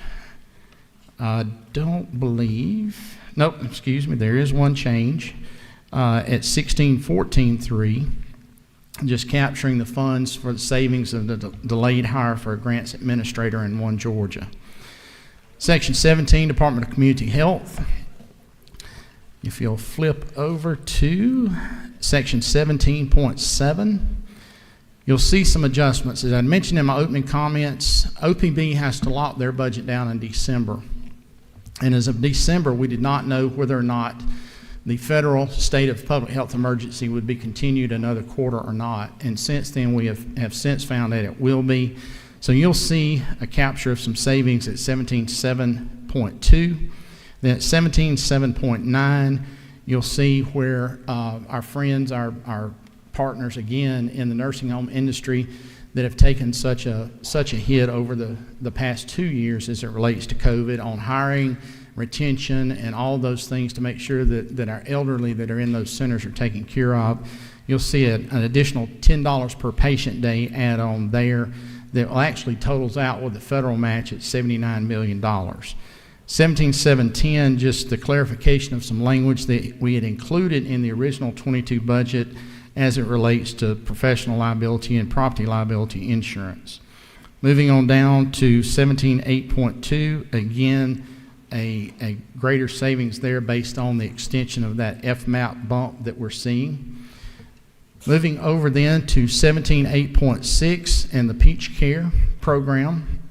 don't believe, nope, excuse me, there is one change at 16.14.3, just capturing the funds for the savings of the delayed hire for a grants administrator in 1 Georgia. Section 17, Department of Community Health. If you'll flip over to section 17.7, you'll see some adjustments. As I mentioned in my opening comments, OPB has to lock their budget down in December. And as of December, we did not know whether or not the federal state of public health emergency would be continued another quarter or not. And since then, we have since found that it will be. So you'll see a capture of some savings at 17.7.2. Then at 17.7.9, you'll see where our friends, our partners again in the nursing home industry, that have taken such a hit over the past 2 years as it relates to COVID on hiring, retention, and all those things to make sure that our elderly that are in those centers are taken care of. You'll see an additional $10 per patient day add on there that will actually totals out with the federal match at $79 million. 17.710, just the clarification of some language that we had included in the original 22 budget as it relates to professional liability and property liability insurance. Moving on down to 17.8.2, again, a greater savings there based on the extension of that FMAP bump that we're seeing. Moving over then to 17.8.6 and the Peach Care program.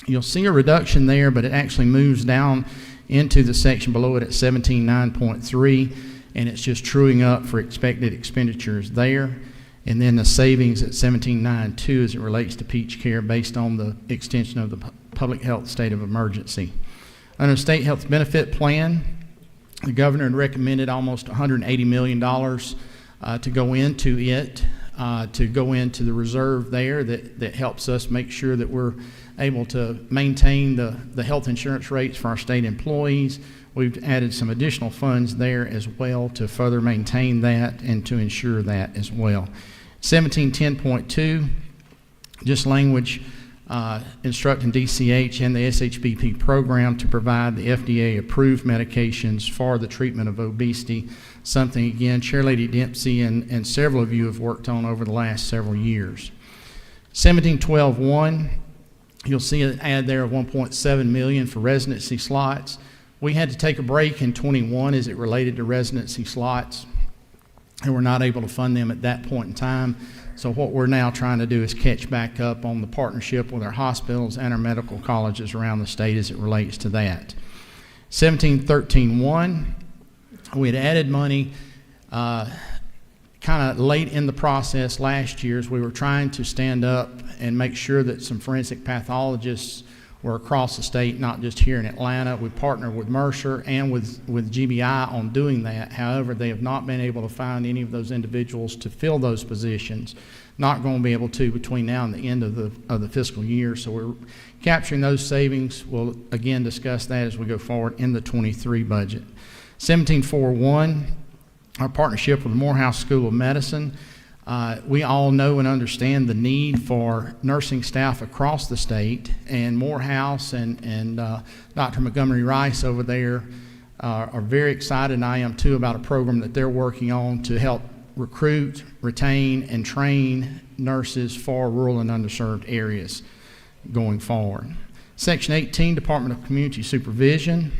You'll see a reduction there, but it actually moves down into the section below it at 17.9.3, and it's just truing up for expected expenditures there. And then the savings at 17.9.2 as it relates to Peach Care based on the extension of the public health state of emergency. Under the state health benefit plan, the governor had recommended almost $180 million to go into it, to go into the reserve there that helps us make sure that we're able to maintain the health insurance rates for our state employees. We've added some additional funds there as well to further maintain that and to ensure that as well. 17.10.2, just language instructing DCH and the SHBP program to provide the FDA-approved medications for the treatment of obesity, something, again, Chair Lady Dempsey and several of you have worked on over the last several years. 17.12.1, you'll see an add there of $1.7 million for residency slots. We had to take a break in 21 as it related to residency slots, and we're not able to fund them at that point in time. So what we're now trying to do is catch back up on the partnership with our hospitals and our medical colleges around the state as it relates to that. 17.13.1, we had added money kind of late in the process last year as we were trying to stand up and make sure that some forensic pathologists were across the state, not just here in Atlanta. We partnered with Mercer and with GBI on doing that. However, they have not been able to find any of those individuals to fill those positions. Not going to be able to between now and the end of the fiscal year. So we're capturing those savings. We'll again discuss that as we go forward in the 23 budget. 17.4.1, our partnership with the Morehouse School of Medicine. We all know and understand the need for nursing staff across the state, and Morehouse and Dr. Montgomery Rice over there are very excited, and I am too, about a program that they're working on to help recruit, retain, and train nurses for rural and underserved areas going forward. Section 18, Department of Community Supervision.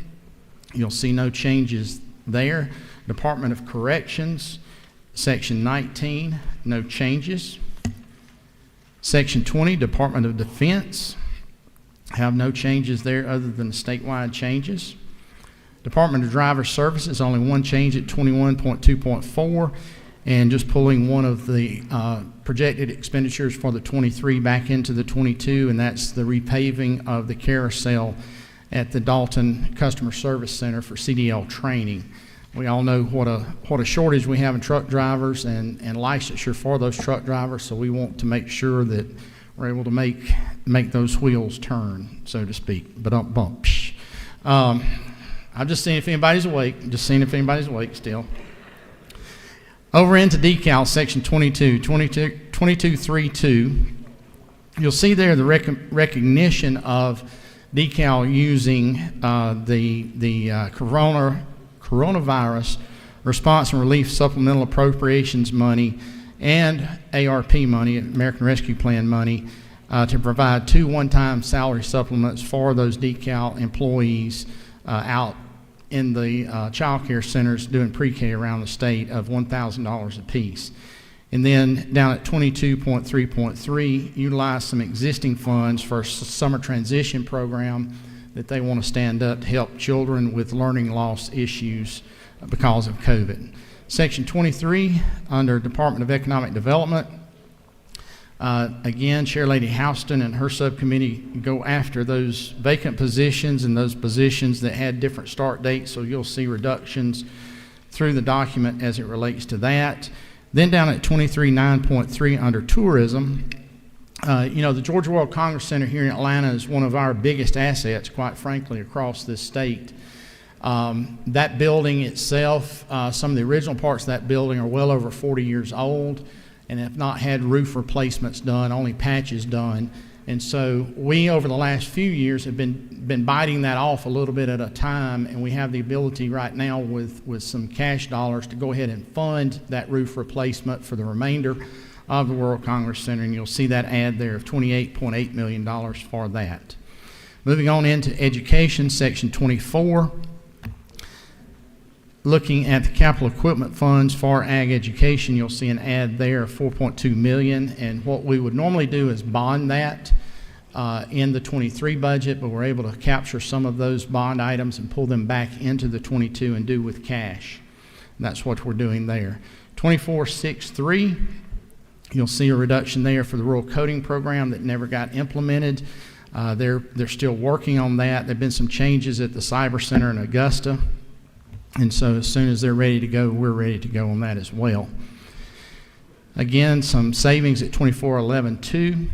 You'll see no changes there. Department of Corrections, Section 19, no changes. Section 20, Department of Defense, have no changes there other than statewide changes. Department of Driver Services, only one change at 21.2.4, and just pulling one of the projected expenditures for the 23 back into the 22, and that's the repaving of the carousel at the Dalton Customer Service Center for CDL training. We all know what a shortage we have in truck drivers and licensure for those truck drivers, so we want to make sure that we're able to make those wheels turn, so to speak. But don't bump. I'm just seeing if anybody's awake. Still. Over into decal, section 22.32, you'll see there the recognition of decal using the coronavirus response and relief supplemental appropriations money and ARP money, American Rescue Plan money, to provide 2 one-time salary supplements for those decal employees out in the child care centers doing pre-K around the state of $1,000 apiece. And then down at 22.3.3, utilize some existing funds for a summer transition program that they want to stand up to help children with learning loss issues because of COVID. Section 23, under Department of Economic Development, again, Chair Lady Houston and her subcommittee go after those vacant positions and those positions that had different start dates, so you'll see reductions through the document as it relates to that. Then down at 23.9.3 under tourism, The Georgia World Congress Center here in Atlanta is one of our biggest assets, quite frankly, across this state. That building itself, some of the original parts of that building are well over 40 years old and have not had roof replacements done, only patches done. And so we, over the last few years, have been biting that off a little bit at a time, and we have the ability right now with some cash dollars to go ahead and fund that roof replacement for the remainder of the World Congress Center, and you'll see that ad there of $28.8 million for that. Moving on into education, section 24. Looking at the capital equipment funds for ag education, you'll see an ad there of $4.2 million, and what we would normally do is bond that in the 23 budget, but we're able to capture some of those bond items and pull them back into the 22 and do with cash. And that's what we're doing there. 2463, you'll see a reduction there for the rural coding program that never got implemented. They're still working on that. There have been some changes at the Cyber Center in Augusta. And so as soon as they're ready to go, we're ready to go on that as well. Again, some savings at 2411.2.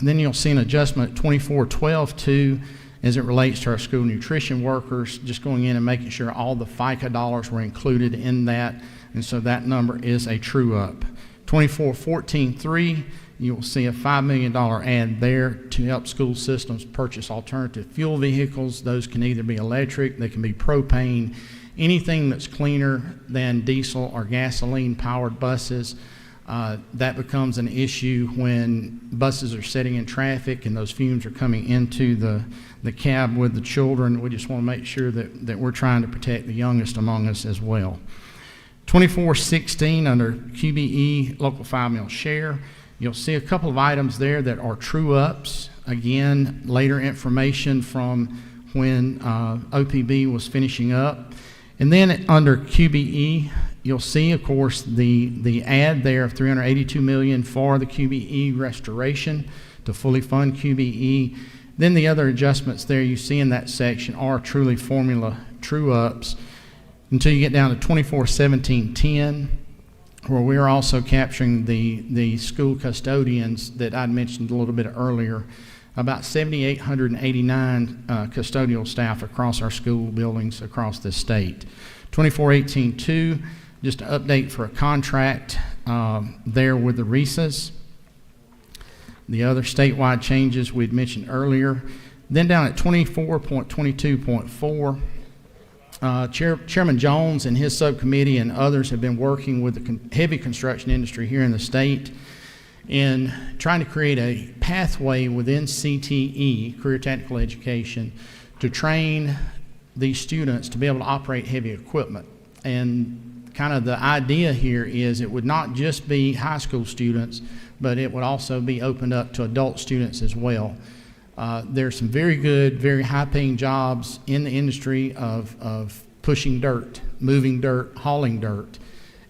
Then you'll see an adjustment at 2412.2 as it relates to our school nutrition workers, just going in and making sure all the FICA dollars were included in that. And so that number is a true up. 2414.3, you'll see a $5 million ad there to help school systems purchase alternative fuel vehicles. Those can either be electric, they can be propane, anything that's cleaner than diesel or gasoline powered buses. That becomes an issue when buses are sitting in traffic and those fumes are coming into the cab with the children. We just want to make sure that we're trying to protect the youngest among us as well. 2416 under QBE local 5 mil share. You'll see a couple of items there that are true ups. Again, later information from when OPB was finishing up. And then under QBE, you'll see, of course, the ad there of $382 million for the QBE restoration to fully fund QBE. Then the other adjustments there you see in that section are truly formula true ups until you get down to 2417.10, where we're also capturing the school custodians that I'd mentioned a little bit earlier. About 7,889 custodial staff across our school buildings across the state. 2418.2, just an update for a contract there with the RESAs. The other statewide changes we'd mentioned earlier. Then down at 24.22.4, Chairman Jones and his subcommittee and others have been working with the heavy construction industry here in the state in trying to create a pathway within CTE, Career Technical Education, to train these students to be able to operate heavy equipment. And kind of the idea here is it would not just be high school students, but it would also be opened up to adult students as well. There's some very good, very high-paying jobs in the industry of pushing dirt, moving dirt, hauling dirt.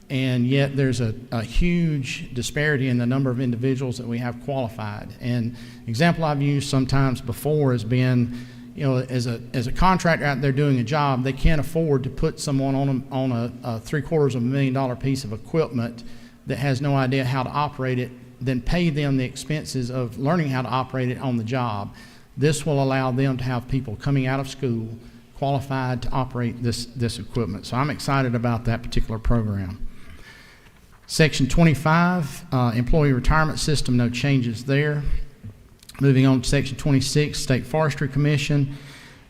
And yet there's a huge disparity in the number of individuals that we have qualified. And example I've used sometimes before has been, as a contractor out there doing a job, they can't afford to put someone on a $750,000 piece of equipment that has no idea how to operate it, then pay them the expenses of learning how to operate it on the job. This will allow them to have people coming out of school qualified to operate this equipment. So I'm excited about that particular program. Section 25, employee retirement system, no changes there. Moving on to section 26, State Forestry Commission.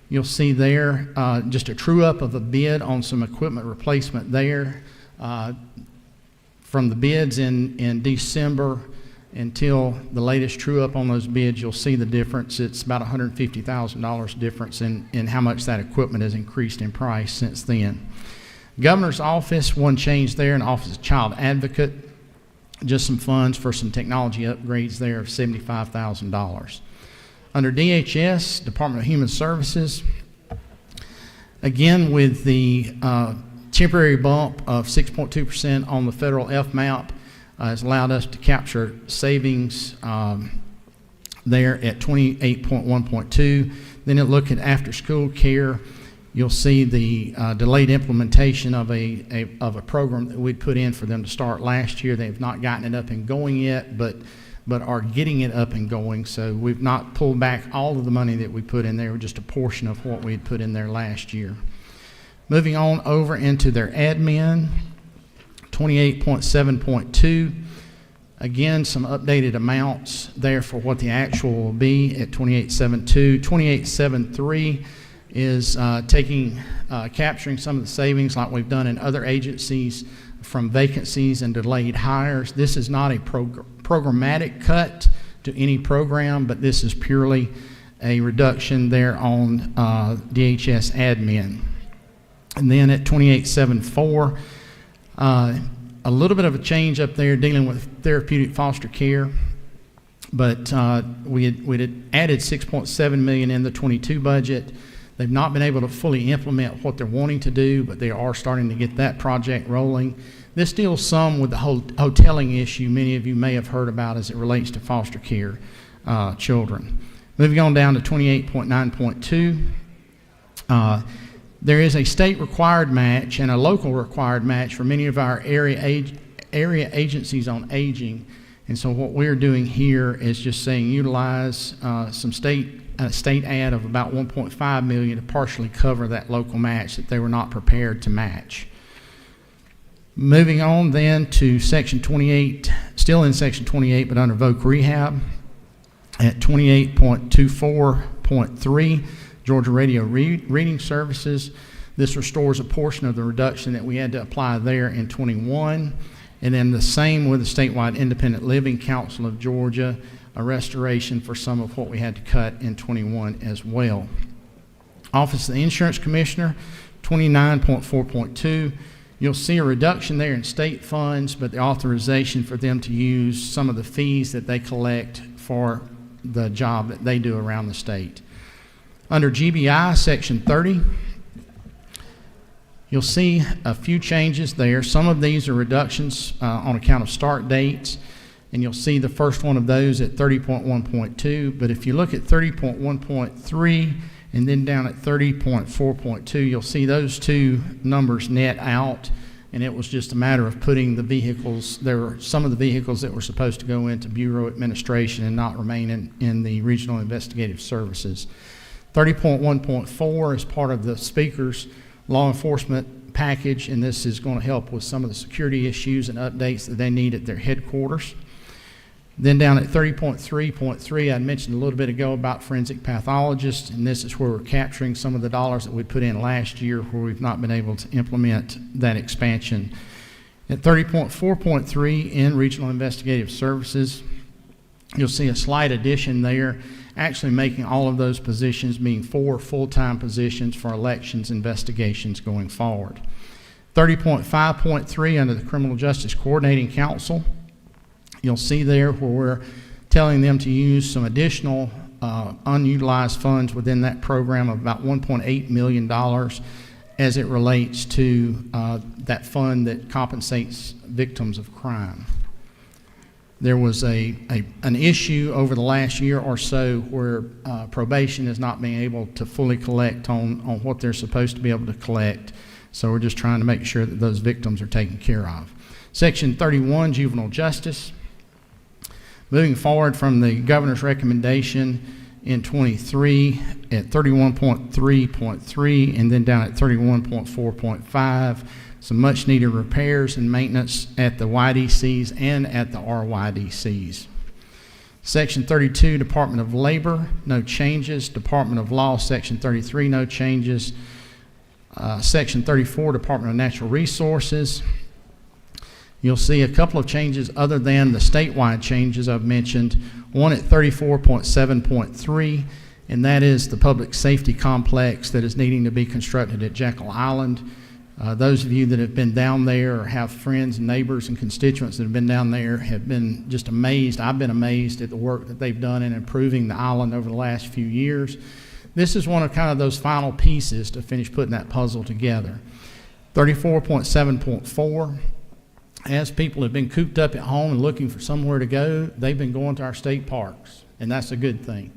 You'll see there just a true up of a bid on some equipment replacement there. From the bids in December until the latest true up on those bids, you'll see the difference. It's about $150,000 difference in how much that equipment has increased in price since then. Governor's office, one change there, an Office of Child Advocate, just some funds for some technology upgrades there of $75,000. Under DHS, Department of Human Services, again with the temporary bump of 6.2% on the federal FMAP has allowed us to capture savings there at 28.1.2. Then look at after school care. You'll see the delayed implementation of a program that we'd put in for them to start last year. They've not gotten it up and going yet, but but are getting it up and going. So we've not pulled back all of the money that we put in there, just a portion of what we had put in there last year. Moving on over into their admin, 28.7.2. Again, some updated amounts there for what the actual will be at 28.72. 28.73 is capturing some of the savings like we've done in other agencies from vacancies and delayed hires. This is not a programmatic cut to any program, but this is purely a reduction there on DHS admin. And then at 28.74, a little bit of a change up there dealing with therapeutic foster care, but we had added $6.7 million in the 22 budget. They've not been able to fully implement what they're wanting to do, but they are starting to get that project rolling. This deals some with the whole hoteling issue many of you may have heard about as it relates to foster care children. Moving on down to 28.9.2. There is a state required match and a local required match for many of our area agencies on aging. And so what we're doing here is just saying utilize some state aid of about $1.5 million to partially cover that local match that they were not prepared to match. Moving on then to Section 28, still in Section 28, but under VOC Rehab at 28.24.3. Georgia Radio Reading Services. This restores a portion of the reduction that we had to apply there in 21. And then the same with the Statewide Independent Living Council of Georgia, a restoration for some of what we had to cut in 21 as well. Office of the Insurance Commissioner, 29.4.2. You'll see a reduction there in state funds, but the authorization for them to use some of the fees that they collect for the job that they do around the state. Under GBI, Section 30, you'll see a few changes there. Some of these are reductions on account of start dates, and you'll see the first one of those at 30.1.2. But if you look at 30.1.3 and then down at 30.4.2, you'll see those two numbers net out, and it was just a matter of putting the vehicles. There were some of the vehicles that were supposed to go into Bureau Administration and not remain in the Regional Investigative Services. 30.1.4 is part of the Speaker's law enforcement package, and this is going to help with some of the security issues and updates that they need at their headquarters. Then down at 30.3.3, I mentioned a little bit ago about forensic pathologists, and this is where we're capturing some of the dollars that we put in last year where we've not been able to implement that expansion. At 30.4.3 in Regional Investigative Services, you'll see a slight addition there, actually making all of those positions being 4 full-time positions for elections investigations going forward. 30.5.3 under the Criminal Justice Coordinating Council, you'll see there where we're telling them to use some additional unutilized funds within that program of about $1.8 million as it relates to that fund that compensates victims of crime. There was an issue over the last year or so where probation is not being able to fully collect on what they're supposed to be able to collect. So we're just trying to make sure that those victims are taken care of. Section 31, Juvenile Justice. Moving forward from the governor's recommendation in 23 at 31.3.3 and then down at 31.4.5. Some much needed repairs and maintenance at the YDCs and at the RYDCs. Section 32, Department of Labor, no changes. Department of Law, Section 33, no changes. Section 34, Department of Natural Resources. You'll see a couple of changes other than the statewide changes I've mentioned. One at 34.7.3, and that is the public safety complex that is needing to be constructed at Jekyll Island. Those of you that have been down there or have friends and neighbors and constituents that have been down there have been just amazed. I've been amazed at the work that they've done in improving the island over the last few years. This is one of kind of those final pieces to finish putting that puzzle together. 34.7.4, as people have been cooped up at home and looking for somewhere to go, they've been going to our state parks, and that's a good thing.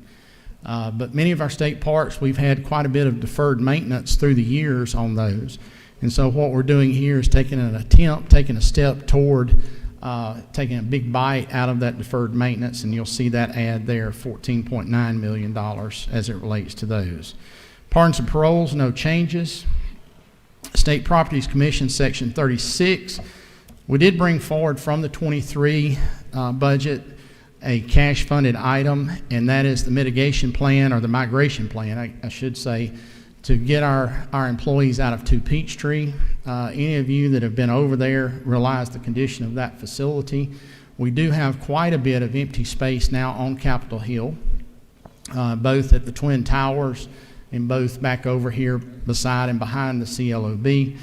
But many of our state parks, we've had quite a bit of deferred maintenance through the years on those. And so what we're doing here is taking a step toward taking a big bite out of that deferred maintenance, and you'll see that add there $14.9 million as it relates to those. Pardons and paroles, no changes. State Properties Commission, Section 36. We did bring forward from the 23 budget a cash-funded item, and that is the mitigation plan, or the migration plan, I should say, to get our employees out of 2 Peachtree. Any of you that have been over there realize the condition of that facility. We do have quite a bit of empty space now on Capitol Hill, both at the Twin Towers and both back over here beside and behind the CLOB.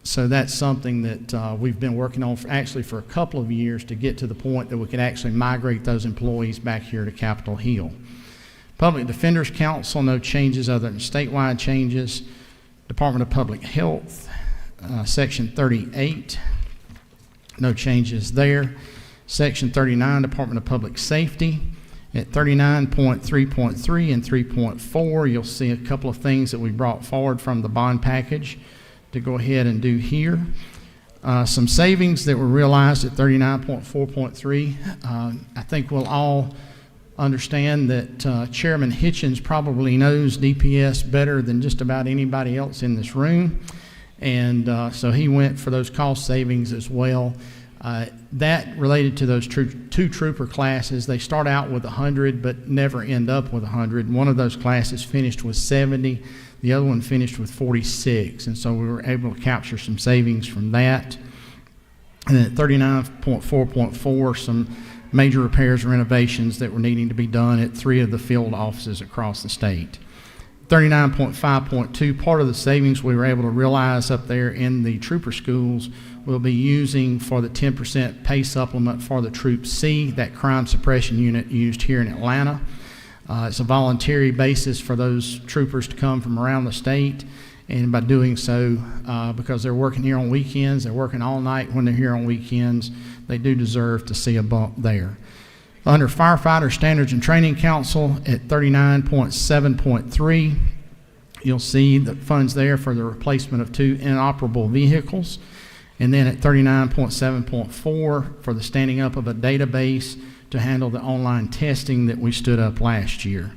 So that's something that we've been working on for a couple of years to get to the point that we could actually migrate those employees back here to Capitol Hill. Public Defenders Council, no changes other than statewide changes. Department of Public Health, Section 38, no changes there. Section 39, Department of Public Safety. At 39.3.3 and 3.4, you'll see a couple of things that we brought forward from the bond package to go ahead and do here. Some savings that were realized at 39.4.3. I think we'll all understand that Chairman Hitchens probably knows DPS better than just about anybody else in this room, and so he went for those cost savings as well. That related to those 2 trooper classes. They start out with 100 but never end up with 100. One of those classes finished with 70. The other one finished with 46, and so we were able to capture some savings from that. And then at 39.4.4, some major repairs and renovations that were needing to be done at 3 of the field offices across the state. 39.5.2, part of the savings we were able to realize up there in the trooper schools we'll be using for the 10% pay supplement for the Troop C, that crime suppression unit used here in Atlanta. It's a voluntary basis for those troopers to come from around the state, and by doing so, because they're working here on weekends, they're working all night when they're here on weekends, they do deserve to see a bump there. Under Firefighter Standards and Training Council at 39.7.3, you'll see the funds there for the replacement of 2 inoperable vehicles. And then at 39.7.4 for the standing up of a database to handle the online testing that we stood up last year.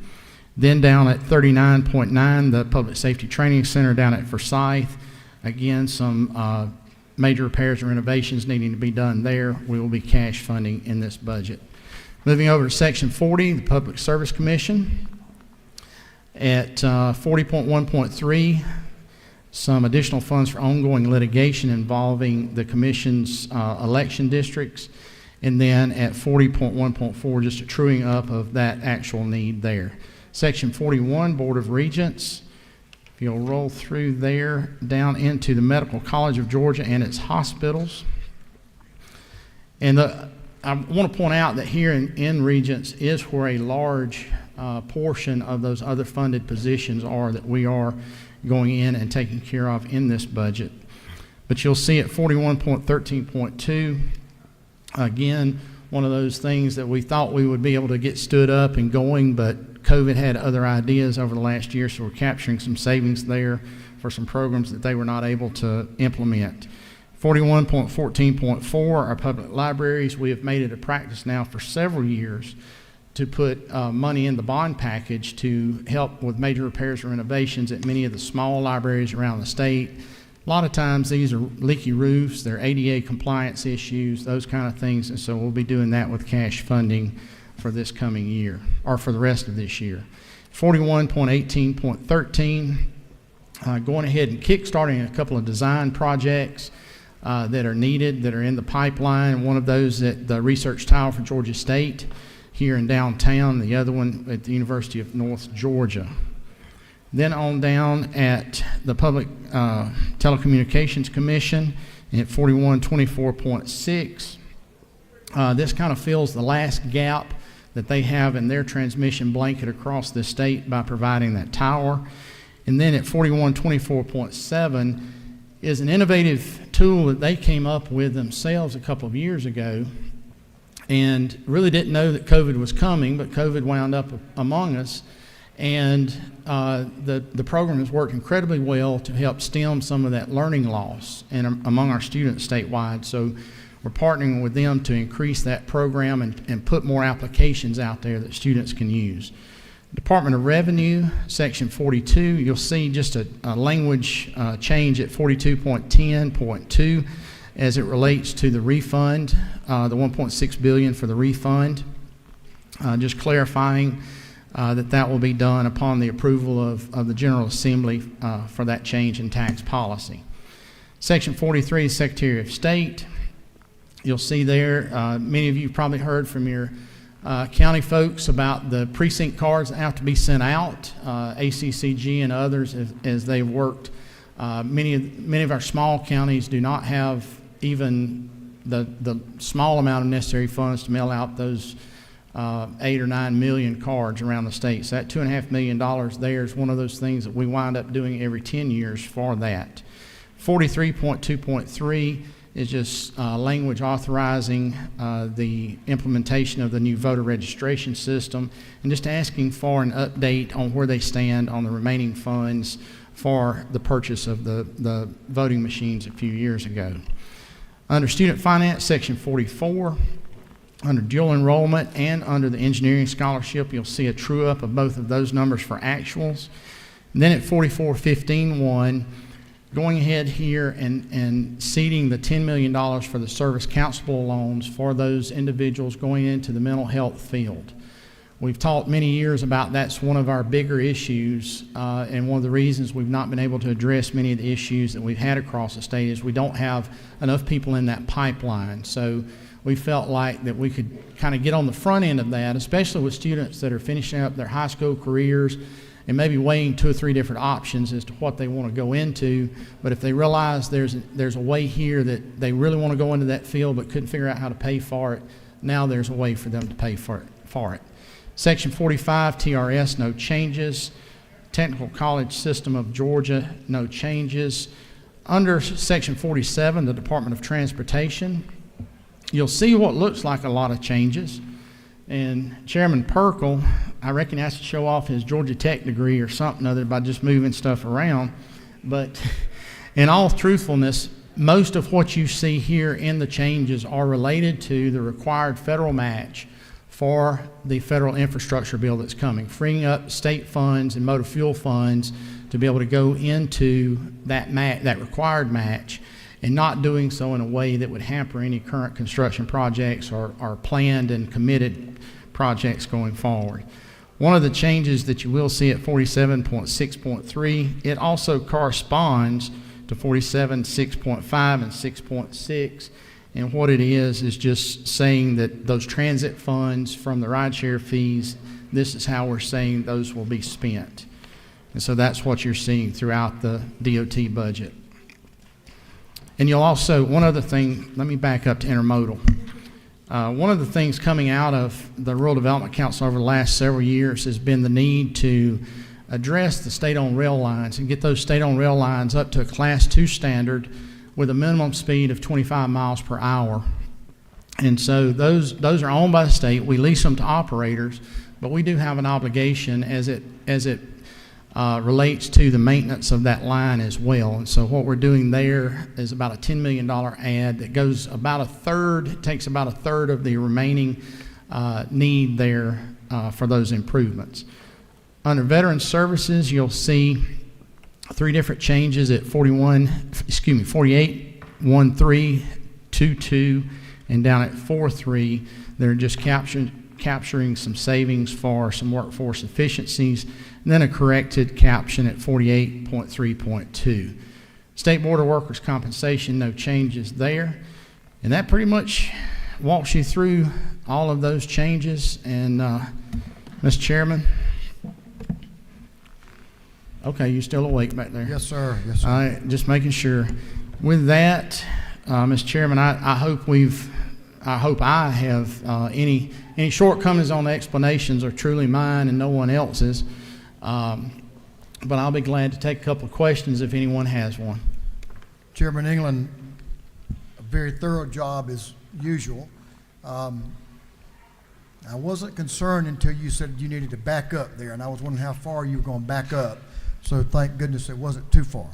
Then down at 39.9, the Public Safety Training Center down at Forsyth. Again, some major repairs and renovations needing to be done there. We will be cash funding in this budget. Moving over to Section 40, the Public Service Commission. At 40.1.3, some additional funds for ongoing litigation involving the Commission's election districts. And then at 40.1.4, just a truing up of that actual need there. Section 41, Board of Regents. If you'll roll through there down into the Medical College of Georgia and its hospitals. And I want to point out that here in Regents is where a large portion of those other funded positions are that we are going in and taking care of in this budget. But you'll see at 41.13.2, again, one of those things that we thought we would be able to get stood up and going, but COVID had other ideas over the last year, so we're capturing some savings there for some programs that they were not able to implement. 41.14.4, our public libraries. We have made it a practice now for several years to put money in the bond package to help with major repairs and renovations at many of the small libraries around the state. A lot of times these are leaky roofs, they're ADA compliance issues, those kind of things, and so we'll be doing that with cash funding for this coming year, or for the rest of this year. 41.18.13, going ahead and kickstarting a couple of design projects that are needed, that are in the pipeline. One of those at the Research Tower for Georgia State here in downtown, the other one at the University of North Georgia. Then on down at the Public Telecommunications Commission at 4124.6. This kind of fills the last gap that they have in their transmission blanket across the state by providing that tower. And then at 4124.7 is an innovative tool that they came up with themselves a couple of years ago, and really didn't know that COVID was coming, but COVID wound up among us. And the program has worked incredibly well to help stem some of that learning loss and among our students statewide. So we're partnering with them to increase that program and put more applications out there that students can use. Department of Revenue, Section 42, you'll see just a language change at 42.10.2 as it relates to the refund, the $1.6 billion for the refund. Just clarifying that will be done upon the approval of the General Assembly for that change in tax policy. Section 43, Secretary of State. You'll see there, many of you probably heard from your county folks about the precinct cards that have to be sent out. ACCG and others, as they've worked, many of our small counties do not have even the small amount of necessary funds to mail out those 8 or 9 million cards around the state. So that $2.5 million there is one of those things that we wind up doing every 10 years for that. 43.2.3 is just language authorizing the implementation of the new voter registration system and just asking for an update on where they stand on the remaining funds for the purchase of the voting machines a few years ago. Under Student Finance, Section 44, under dual enrollment and under the engineering scholarship, you'll see a true up of both of those numbers for actuals. And then at 44.15.1, going ahead here and seeding the $10 million for the service counselable loans for those individuals going into the mental health field. We've talked many years about that's one of our bigger issues, and one of the reasons we've not been able to address many of the issues that we've had across the state is we don't have enough people in that pipeline. So we felt like that we could kind of get on the front end of that, especially with students that are finishing up their high school careers and maybe weighing 2 or 3 different options as to what they want to go into. But if they realize there's a way here that they really want to go into that field but couldn't figure out how to pay for it, now there's a way for them to pay for it. Section 45, TRS, no changes. Technical College System of Georgia, no changes. Under Section 47, the Department of Transportation, you'll see what looks like a lot of changes. And Chairman Perkle, I reckon he has to show off his Georgia Tech degree or something other by just moving stuff around. But in all truthfulness, most of what you see here in the changes are related to the required federal match for the federal infrastructure bill that's coming, freeing up state funds and motor fuel funds to be able to go into that required match, and not doing so in a way that would hamper any current construction projects or planned and committed projects going forward. One of the changes that you will see at 47.6.3, it also corresponds to 47.6.5 and 6.6, and what it is just saying that those transit funds from the rideshare fees, this is how we're saying those will be spent. And so that's what you're seeing throughout the DOT budget. And you'll also, one other thing, let me back up to intermodal. One of the things coming out of the Rural Development Council over the last several years has been the need to address the state-owned rail lines and get those state-owned rail lines up to a Class 2 standard with a minimum speed of 25 miles per hour. And so those are owned by the state. We lease them to operators, but we do have an obligation as it relates to the maintenance of that line as well. And so what we're doing there is about a $10 million ad that goes about a third, it takes about a third of the remaining need there for those improvements. Under Veteran Services, you'll see 3 different changes at 48.13.22 and down at 4.3. They're just capturing some savings for some workforce efficiencies, and then a corrected caption at 48.3.2. State Board of Workers' Compensation, no changes there. And that pretty much walks you through all of those changes. And Mr. Chairman, okay, you still awake back there? Yes, sir. Yes, sir. All right, just making sure. With that, Mr. Chairman, I hope I have any shortcomings on the explanations are truly mine and no one else's. But I'll be glad to take a couple of questions if anyone has one. Chairman England, a very thorough job as usual. I wasn't concerned until you said you needed to back up there, and I was wondering how far you were going to back up. So thank goodness it wasn't too far.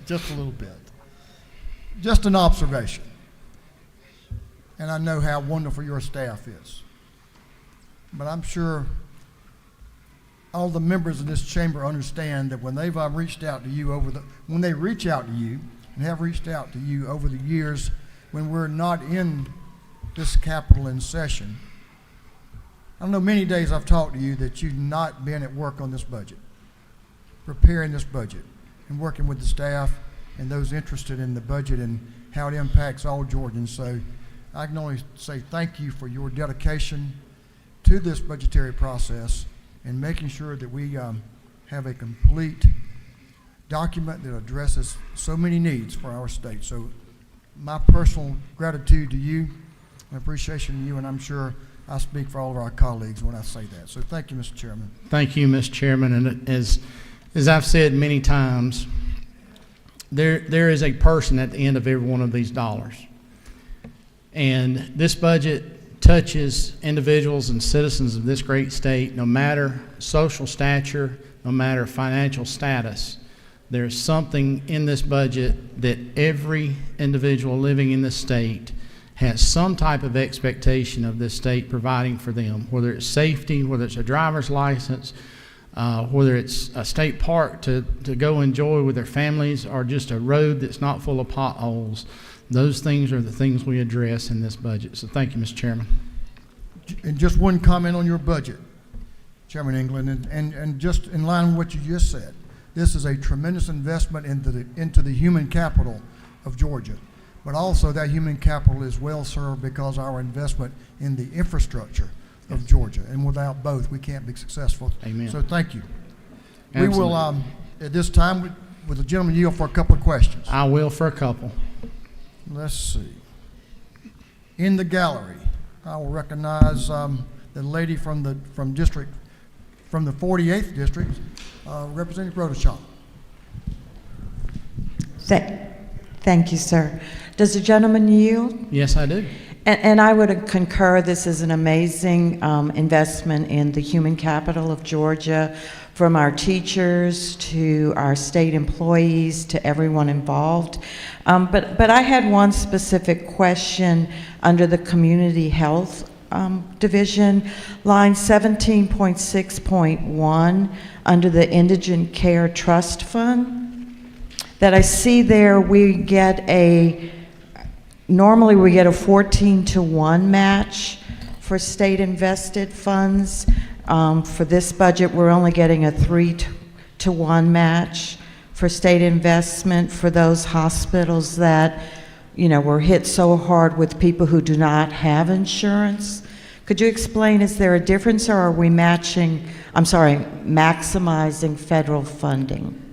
Just a little bit. Just an observation. and I know how wonderful your staff is. But I'm sure all the members of this chamber understand that when they've reached out to you when they reach out to you and have reached out to you over the years when we're not in this Capitol in session, I don't know many days I've talked to you that you've not been at work on this budget, preparing this budget and working with the staff and those interested in the budget and how it impacts all Georgians. So I can only say thank you for your dedication to this budgetary process and making sure that we have a complete document that addresses so many needs for our state. So my personal gratitude to you and appreciation to you, and I'm sure I speak for all of our colleagues when I say that. So thank you, Mr. Chairman. Thank you, Mr. Chairman. And as I've said many times, there is a person at the end of every one of these dollars. And this budget touches individuals and citizens of this great state, no matter social stature, no matter financial status. There's something in this budget that every individual living in this state has some type of expectation of this state providing for them, whether it's safety, whether it's a driver's license, whether it's a state park to go enjoy with their families, or just a road that's not full of potholes. Those things are the things we address in this budget. So thank you, Mr. Chairman. And just one comment on your budget, Chairman England, and just in line with what you just said, this is a tremendous investment into the human capital of Georgia. But also that human capital is well served because our investment in the infrastructure of Georgia. And without both, we can't be successful. Amen. So thank you. Absolutely. We will, at this time, will the gentleman yield for a couple of questions? I will for a couple. Let's see. In the gallery, I will recognize the lady from the 48th district, Representative Rodasham. Thank you, sir. Does the gentleman yield? Yes, I do. And I would concur this is an amazing investment in the human capital of Georgia, from our teachers to our state employees to everyone involved. But I had one specific question under the community health division, line 17.6.1, under the Indigent Care Trust Fund, that I see there normally we get a 14-to-1 match for state invested funds. For this budget, we're only getting a 3-to-1 match for state investment for those hospitals that, were hit so hard with people who do not have insurance. Could you explain, is there a difference, or are we maximizing federal funding?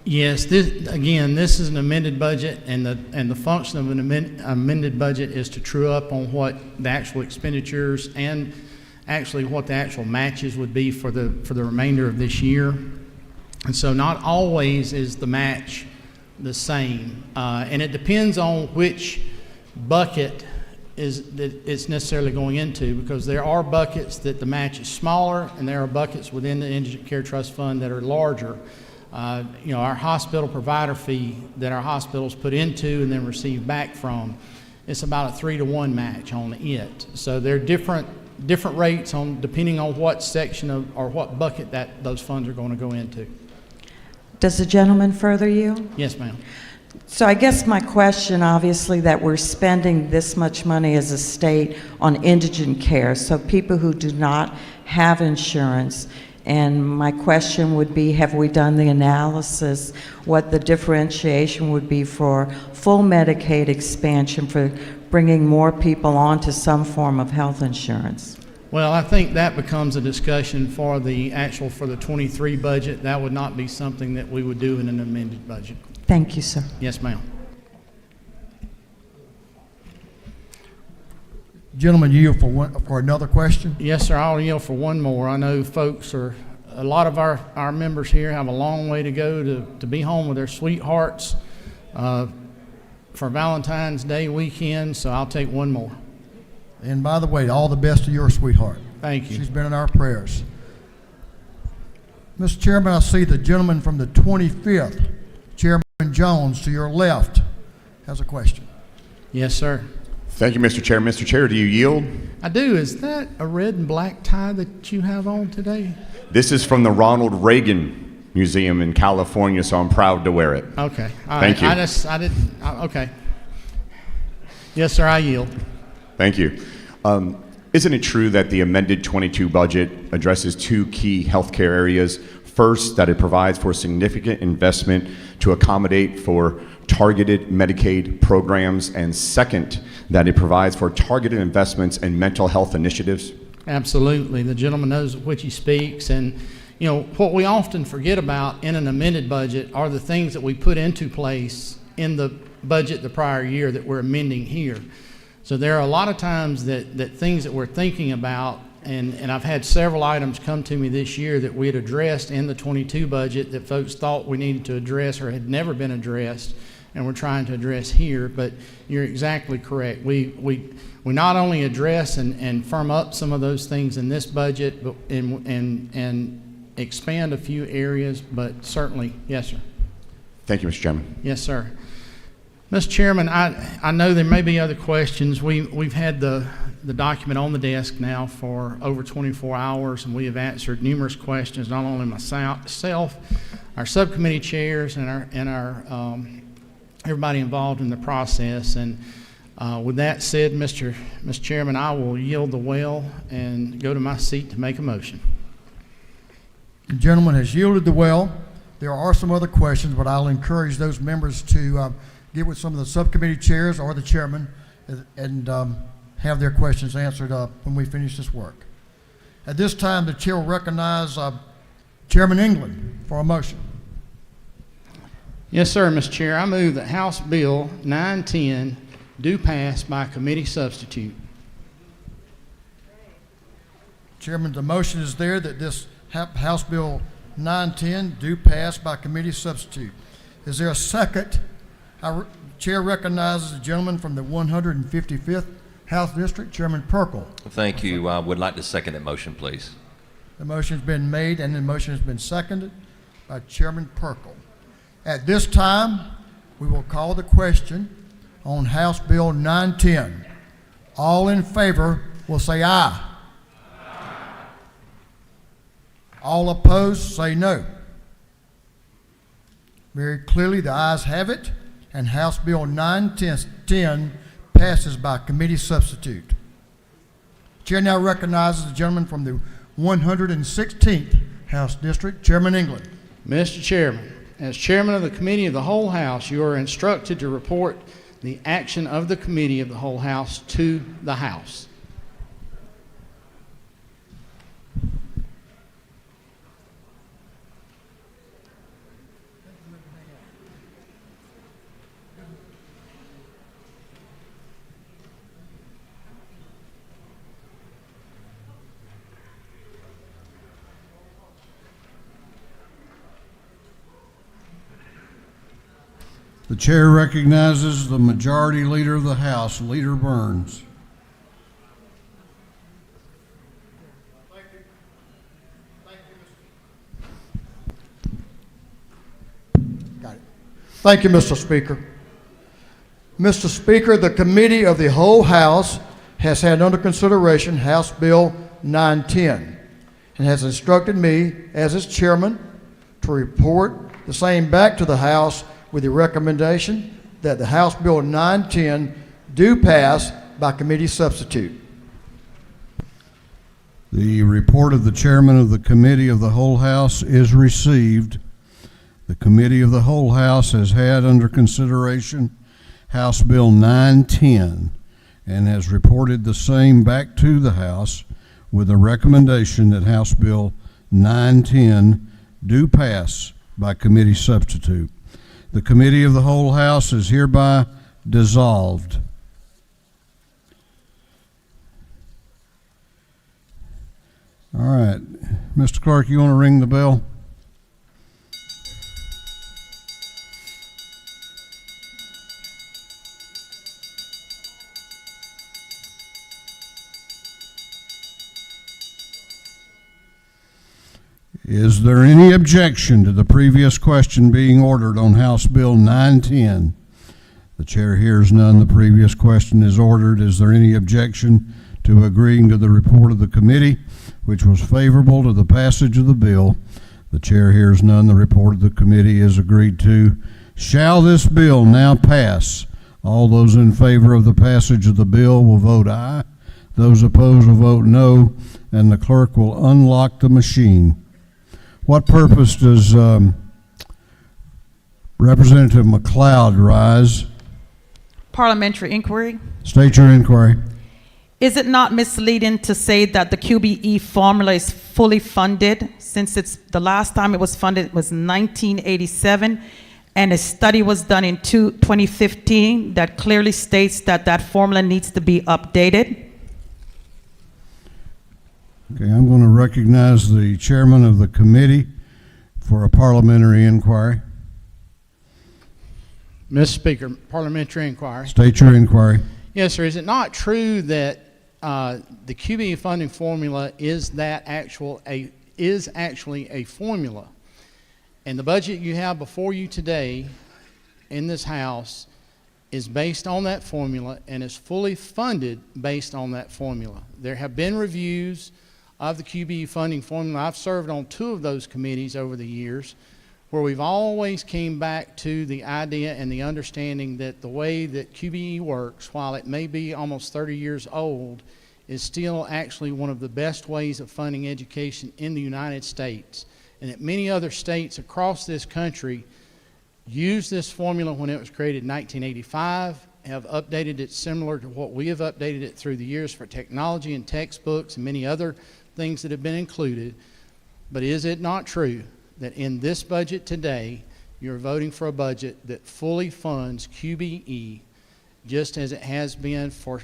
Yes, this is an amended budget, and the function of an amended budget is to true up on what the actual expenditures and actually what the actual matches would be for the remainder of this year. And so not always is the match the same, and it depends on which bucket it's necessarily going into, because there are buckets that the match is smaller, and there are buckets within the Indigent Care Trust Fund that are larger. Our hospital provider fee that our hospitals put into and then receive back from, it's about a 3-to-1 match on it. So there are different rates depending on what section or what bucket that those funds are going to go into. Does the gentleman further yield? Yes, ma'am. So I guess my question, obviously, that we're spending this much money as a state on indigent care, so people who do not have insurance. And my question would be, have we done the analysis, what the differentiation would be for full Medicaid expansion, for bringing more people onto some form of health insurance? Well, I think that becomes a discussion for the 23 budget. That would not be something that we would do in an amended budget. Thank you, sir. Yes, ma'am. Gentlemen, yield for another question? Yes, sir. I'll yield for one more. I know a lot of our members here have a long way to go to be home with their sweethearts for Valentine's Day weekend, so I'll take one more. And by the way, all the best to your sweetheart. Thank you. She's been in our prayers. Mr. Chairman, I see the gentleman from the 25th, Chairman Jones, to your left, has a question. Yes, sir. Thank you, Mr. Chair. Mr. Chair, do you yield? I do. Is that a red and black tie that you have on today? This is from the Ronald Reagan Museum in California, so I'm proud to wear it. Okay. All Thank right. you. Okay. Yes, sir, I yield. Thank you. Isn't it true that the amended 22 budget addresses two key healthcare areas? First, that it provides for significant investment to accommodate for targeted Medicaid programs, and second, that it provides for targeted investments in mental health initiatives? Absolutely. The gentleman knows of which he speaks. And, you know, what we often forget about in an amended budget are the things that we put into place in the budget the prior year that we're amending here. So there are a lot of times that things that we're thinking about, and I've had several items come to me this year that we had addressed in the 22 budget that folks thought we needed to address or had never been addressed, and we're trying to address here. But you're exactly correct. We not only address and firm up some of those things in this budget, but and expand a few areas, but certainly, yes, sir. Thank you, Mr. Chairman. Yes, sir. Mr. Chairman, I know there may be other questions. We've had the document on the desk now for over 24 hours, and we have answered numerous questions, not only myself, our subcommittee chairs, and our everybody involved in the process. And with that said, Mr. Chairman, I will yield the well and go to my seat to make a motion. The gentleman has yielded the well. There are some other questions, but I'll encourage those members to get with some of the subcommittee chairs or the chairman and have their questions answered when we finish this work. At this time, the chair will recognize Chairman England for a motion. Yes, sir, Mr. Chair. I move that House Bill 910 do pass by committee substitute. Chairman, the motion is there that this House Bill 910 do pass by committee substitute. Is there a second? Our chair recognizes the gentleman from the 155th House District, Chairman Perkle. Thank you. I would like to second that motion, please. The motion's been made and the motion has been seconded by Chairman Perkle. At this time, we will call the question on House Bill 910. All in favor will say aye. All opposed say no. Very clearly, the ayes have it, and House Bill 910 passes by committee substitute. Chair now recognizes the gentleman from the 116th House District, Chairman England. Mr. Chairman, as chairman of the Committee of the Whole House, you are instructed to report the action of the Committee of the Whole House to the House. The chair recognizes the Majority Leader of the House, Leader Burns. Got it. Thank you, Mr. Speaker. Mr. Speaker, the Committee of the Whole House has had under consideration House Bill 910 and has instructed me, as its chairman, to report the same back to the House with the recommendation that the House Bill 910 do pass by committee substitute. The report of the chairman of the Committee of the Whole House is received. The Committee of the Whole House has had under consideration House Bill 910 and has reported the same back to the House with the recommendation that House Bill 910 do pass by committee substitute. The Committee of the Whole House is hereby dissolved. All right, Mr. Clerk, you want to ring the bell? Is there any objection to the previous question being ordered on House Bill 910? The chair hears none. The previous question is ordered. Is there any objection to agreeing to the report of the committee, which was favorable to the passage of the bill? The chair hears none. The report of the committee is agreed to. Shall this bill now pass? All those in favor of the passage of the bill will vote aye. Those opposed will vote no, and the clerk will unlock the machine. What purpose does Representative McLeod rise? Parliamentary Inquiry. State your inquiry. Is it not misleading to say that the QBE formula is fully funded, since the last time it was funded was 1987, and a study was done in 2015 that clearly states that that formula needs to be updated? Okay, I'm going to recognize the chairman of the committee for a parliamentary inquiry. Mr. Speaker, Parliamentary Inquiry. State your inquiry. Yes, sir. Is it not true that the QBE funding formula is actually a formula, and the budget you have before you today in this House is based on that formula and is fully funded based on that formula? There have been reviews of the QBE funding formula. I've served on 2 of those committees over the years, where we've always came back to the idea and the understanding that the way that QBE works, while it may be almost 30 years old, is still actually one of the best ways of funding education in the United States, and that many other states across this country used this formula when it was created in 1985, have updated it similar to what we have updated it through the years for technology and textbooks and many other things that have been included. But is it not true that in this budget today, you're voting for a budget that fully funds QBE, just as it has been for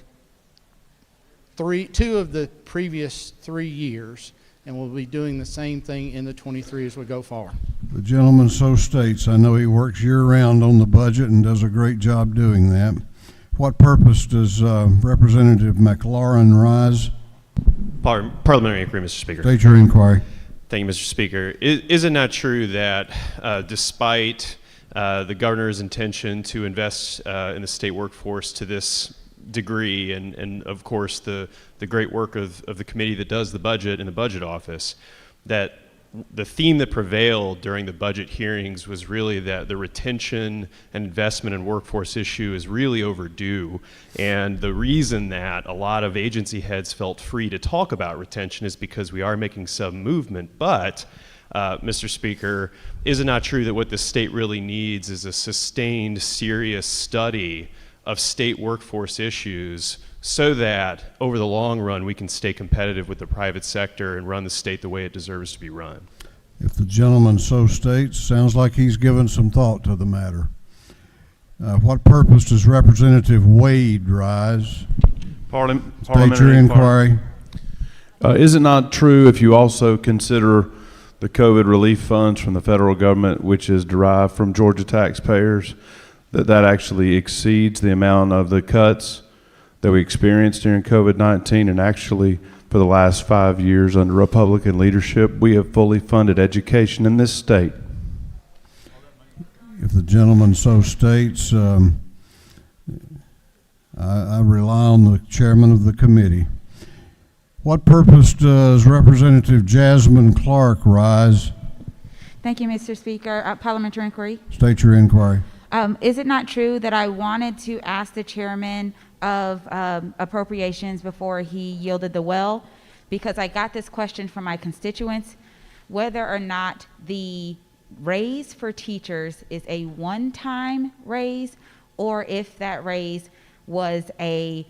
2 of the previous 3 years, and we'll be doing the same thing in the 23 as we go forward? The gentleman so states. I know he works year-round on the budget and does a great job doing that. What purpose does Representative McLaurin rise? Parliamentary Inquiry, Mr. Speaker. State your inquiry. Thank you, Mr. Speaker. Is it not true that despite the governor's intention to invest in the state workforce to this degree, and of course the great work of the committee that does the budget in the budget office, that the theme that prevailed during the budget hearings was really that the retention and investment in workforce issue is really overdue. And the reason that a lot of agency heads felt free to talk about retention is because we are making some movement. But, Mr. Speaker, is it not true that what the state really needs is a sustained, serious study of state workforce issues, so that over the long run we can stay competitive with the private sector and run the state the way it deserves to be run? If the gentleman so states, sounds like he's given some thought to the matter. What purpose does Representative Wade rise? State your inquiry. Is it not true, if you also consider the COVID relief funds from the federal government, which is derived from Georgia taxpayers, that actually exceeds the amount of the cuts that we experienced during COVID-19, and actually for the last 5 years under Republican leadership, we have fully funded education in this state? If the gentleman so states, I rely on the chairman of the committee. What purpose does Representative Jasmine Clark rise? Thank you, Mr. Speaker. Parliamentary Inquiry. State your inquiry. Is it not true that I wanted to ask the chairman of appropriations before he yielded the well, because I got this question from my constituents, whether or not the raise for teachers is a one-time raise, or if that raise was a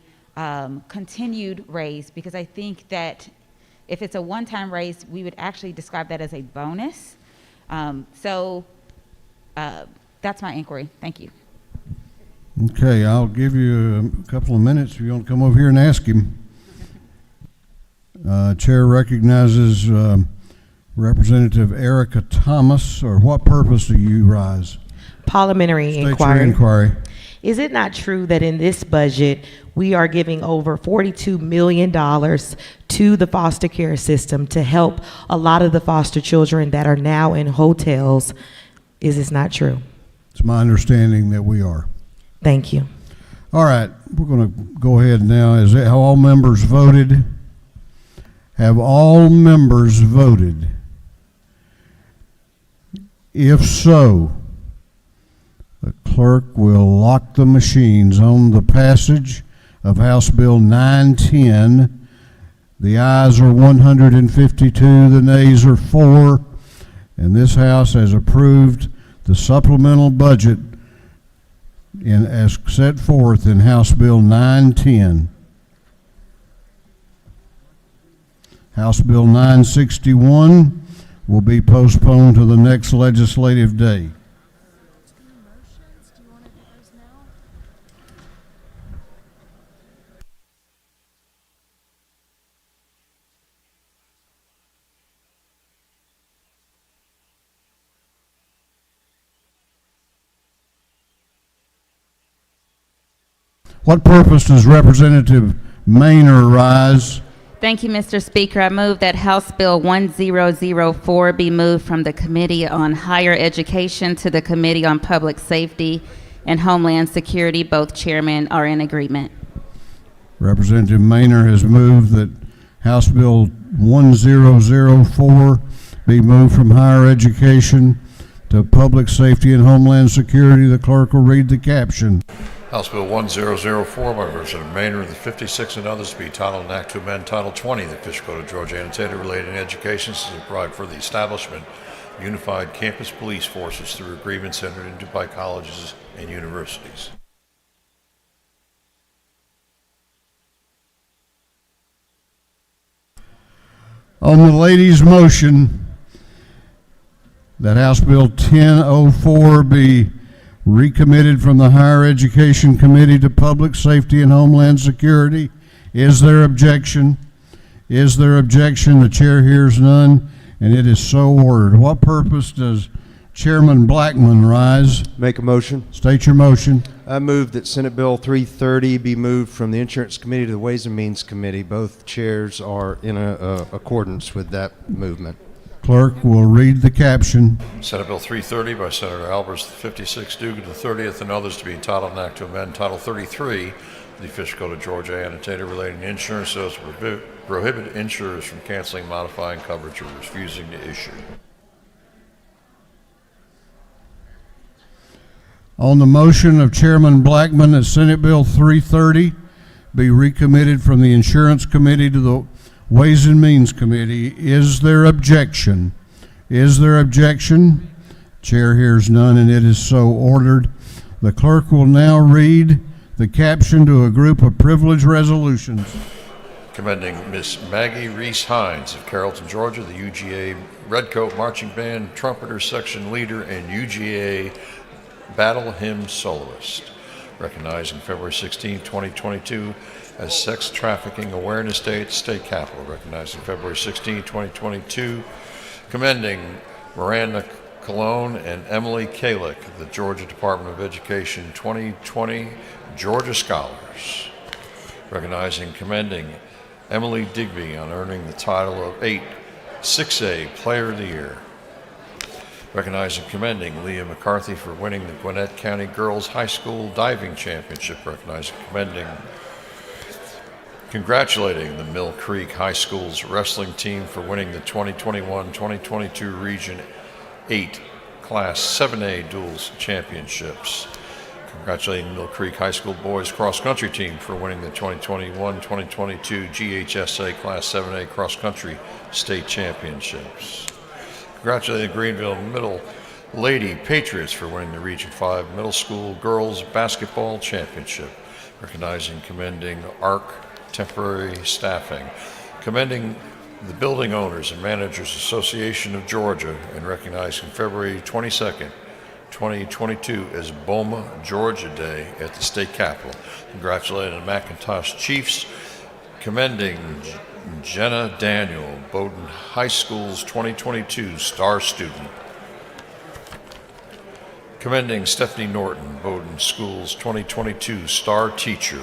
continued raise, because I think that if it's a one-time raise, we would actually describe that as a bonus. That's my inquiry. Thank you. Okay, I'll give you a couple of minutes if you want to come over here and ask him. Chair recognizes Representative Erica Thomas. Or what purpose do you rise? Parliamentary State Inquiry. your inquiry. Is it not true that in this budget we are giving over $42 million to the foster care system to help a lot of the foster children that are now in hotels? Is this not true? It's my understanding that we are. Thank you. All right, we're going to go ahead now. Is that how all members voted? Have all members voted? If so, the clerk will lock the machines on the passage of House Bill 910. The ayes are 152, the nays are 4, and this House has approved the supplemental budget as set forth in House Bill 910. House Bill 961 will be postponed to the next legislative day. What purpose does Representative Maynor rise? Thank you, Mr. Speaker. I move that House Bill 1004 be moved from the Committee on Higher Education to the Committee on Public Safety and Homeland Security. Both chairmen are in agreement. Representative Maynor has moved that House Bill 1004 be moved from Higher Education to Public Safety and Homeland Security. The clerk will read the caption. House Bill 1004 by Representative Maynor of the 56 and others to be titled an act to amend Title 20 of the Official Code of Georgia annotated related to education to provide for the establishment of unified campus police forces through agreements entered into by colleges and universities. On the lady's motion that House Bill 1004 be recommitted from the Higher Education Committee to Public Safety and Homeland Security. Is there objection? Is there objection? The chair hears none, and it is so ordered. What purpose does Chairman Blackman rise? Make a motion. State your motion. I move that Senate Bill 330 be moved from the Insurance Committee to the Ways and Means Committee. Both chairs are in accordance with that movement. Clerk will read the caption. Senate Bill 330 by Senator Albers, the 56th, Dugan, the 30th, and others to be entitled an act to amend Title 33 of the Official Code of Georgia annotated relating to insurance so as to prohibit insurers from canceling, modifying coverage, or refusing to issue. On the motion of Chairman Blackman that Senate Bill 330 be recommitted from the Insurance Committee to the Ways and Means Committee, is there objection? Is there objection? Chair hears none, and it is so ordered. The clerk will now read the caption to a group of privileged resolutions. Commending Miss Maggie Reese Hines of Carrollton, Georgia, the UGA Redcoat Marching Band Trumpeter Section Leader and UGA Battle Hymn Soloist. Recognizing February 16, 2022 as Sex Trafficking Awareness Day at the State Capitol. Recognizing February 16, 2022. Commending Miranda Colon and Emily Kalick, the Georgia Department of Education 2020 Georgia Scholars. Recognizing, commending Emily Digby on earning the title of 6A Player of the Year. Recognizing, commending Leah McCarthy for winning the Gwinnett County Girls High School Diving Championship. Recognizing, commending, congratulating the Mill Creek High School's wrestling team for winning the 2021-2022 Region 8 Class 7A Duals Championships. Congratulating Mill Creek High School Boys Cross Country Team for winning the 2021-2022 GHSA Class 7A Cross Country State Championships. Congratulating Greenville Middle Lady Patriots for winning the Region 5 Middle School Girls Basketball Championship. Recognizing, commending ARC Temporary Staffing. Commending the Building Owners and Managers Association of Georgia and recognizing February 22nd, 2022 as BOMA Georgia Day at the State Capitol. Congratulating the McIntosh Chiefs. Commending Jenna Daniel, Bowdoin High School's 2022 Star Student. Commending Stephanie Norton, Bowdoin School's 2022 Star Teacher.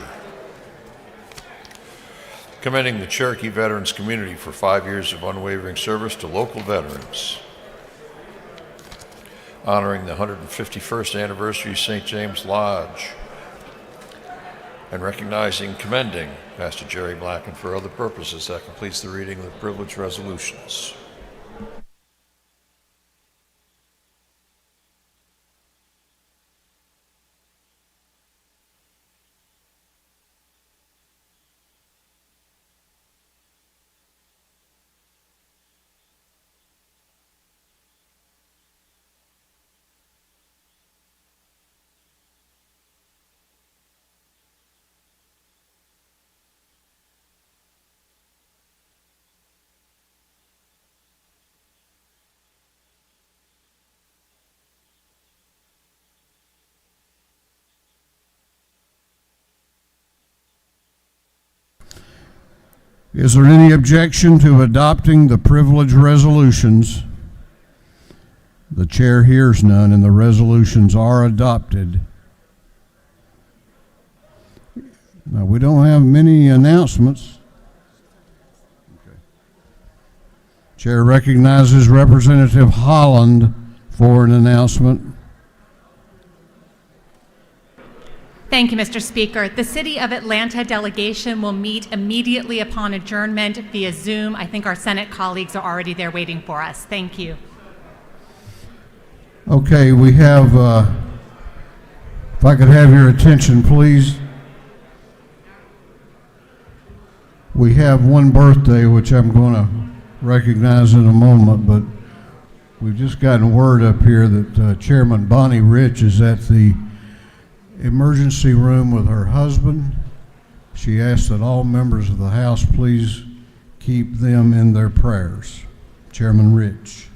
Commending the Cherokee Veterans Community for 5 years of unwavering service to local veterans. Honoring the 151st anniversary of St. James Lodge and recognizing, commending Pastor Jerry Black, and for other purposes. That completes the reading of the privileged resolutions. Is there any objection to adopting the privilege resolutions? The chair hears none, and the resolutions are adopted. Now, we don't have many announcements. Chair recognizes Representative Holland for an announcement. Thank you, Mr. Speaker. The City of Atlanta delegation will meet immediately upon adjournment via Zoom. I think our Senate colleagues are already there waiting for us. Thank you. Okay, we have, if I could have your attention, please. We have one birthday, which I'm going to recognize in a moment, but we've just gotten word up here that Chairman Bonnie Rich is at the emergency room with her husband. She asks that all members of the House please keep them in their prayers. Chairman Rich.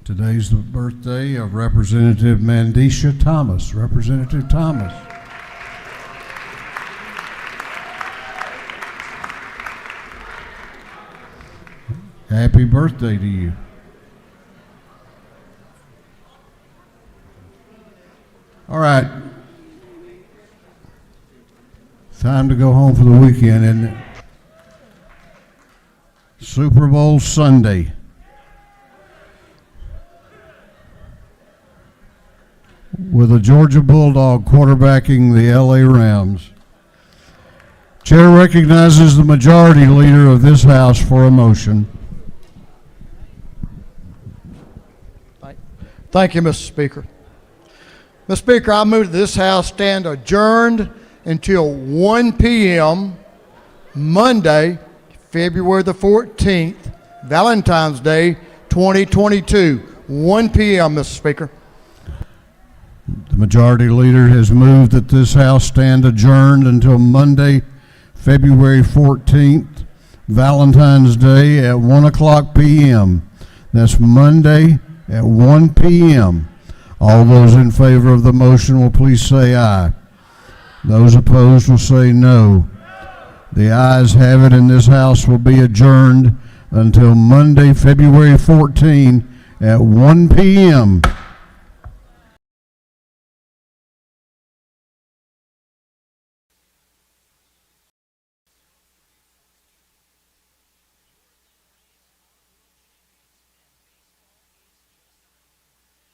Today's the birthday of Representative Mandisha Thomas. Representative Thomas. Happy birthday to you. All right. Time to go home for the weekend, isn't it? Super Bowl Sunday. With a Georgia Bulldog quarterbacking the LA Rams. Chair recognizes the majority leader of this House for a motion. Thank you, Mr. Speaker. Mr. Speaker, I move that this House stand adjourned until 1 p.m. Monday, February the 14th, Valentine's Day, 2022, 1 p.m., Mr. Speaker. The majority leader has moved that this House stand adjourned until Monday, February 14th, Valentine's Day at 1 o'clock p.m. That's Monday at 1 p.m. All those in favor of the motion will please say aye. Those opposed will say no. The ayes have it, and this House will be adjourned until Monday, February 14 at 1 p.m.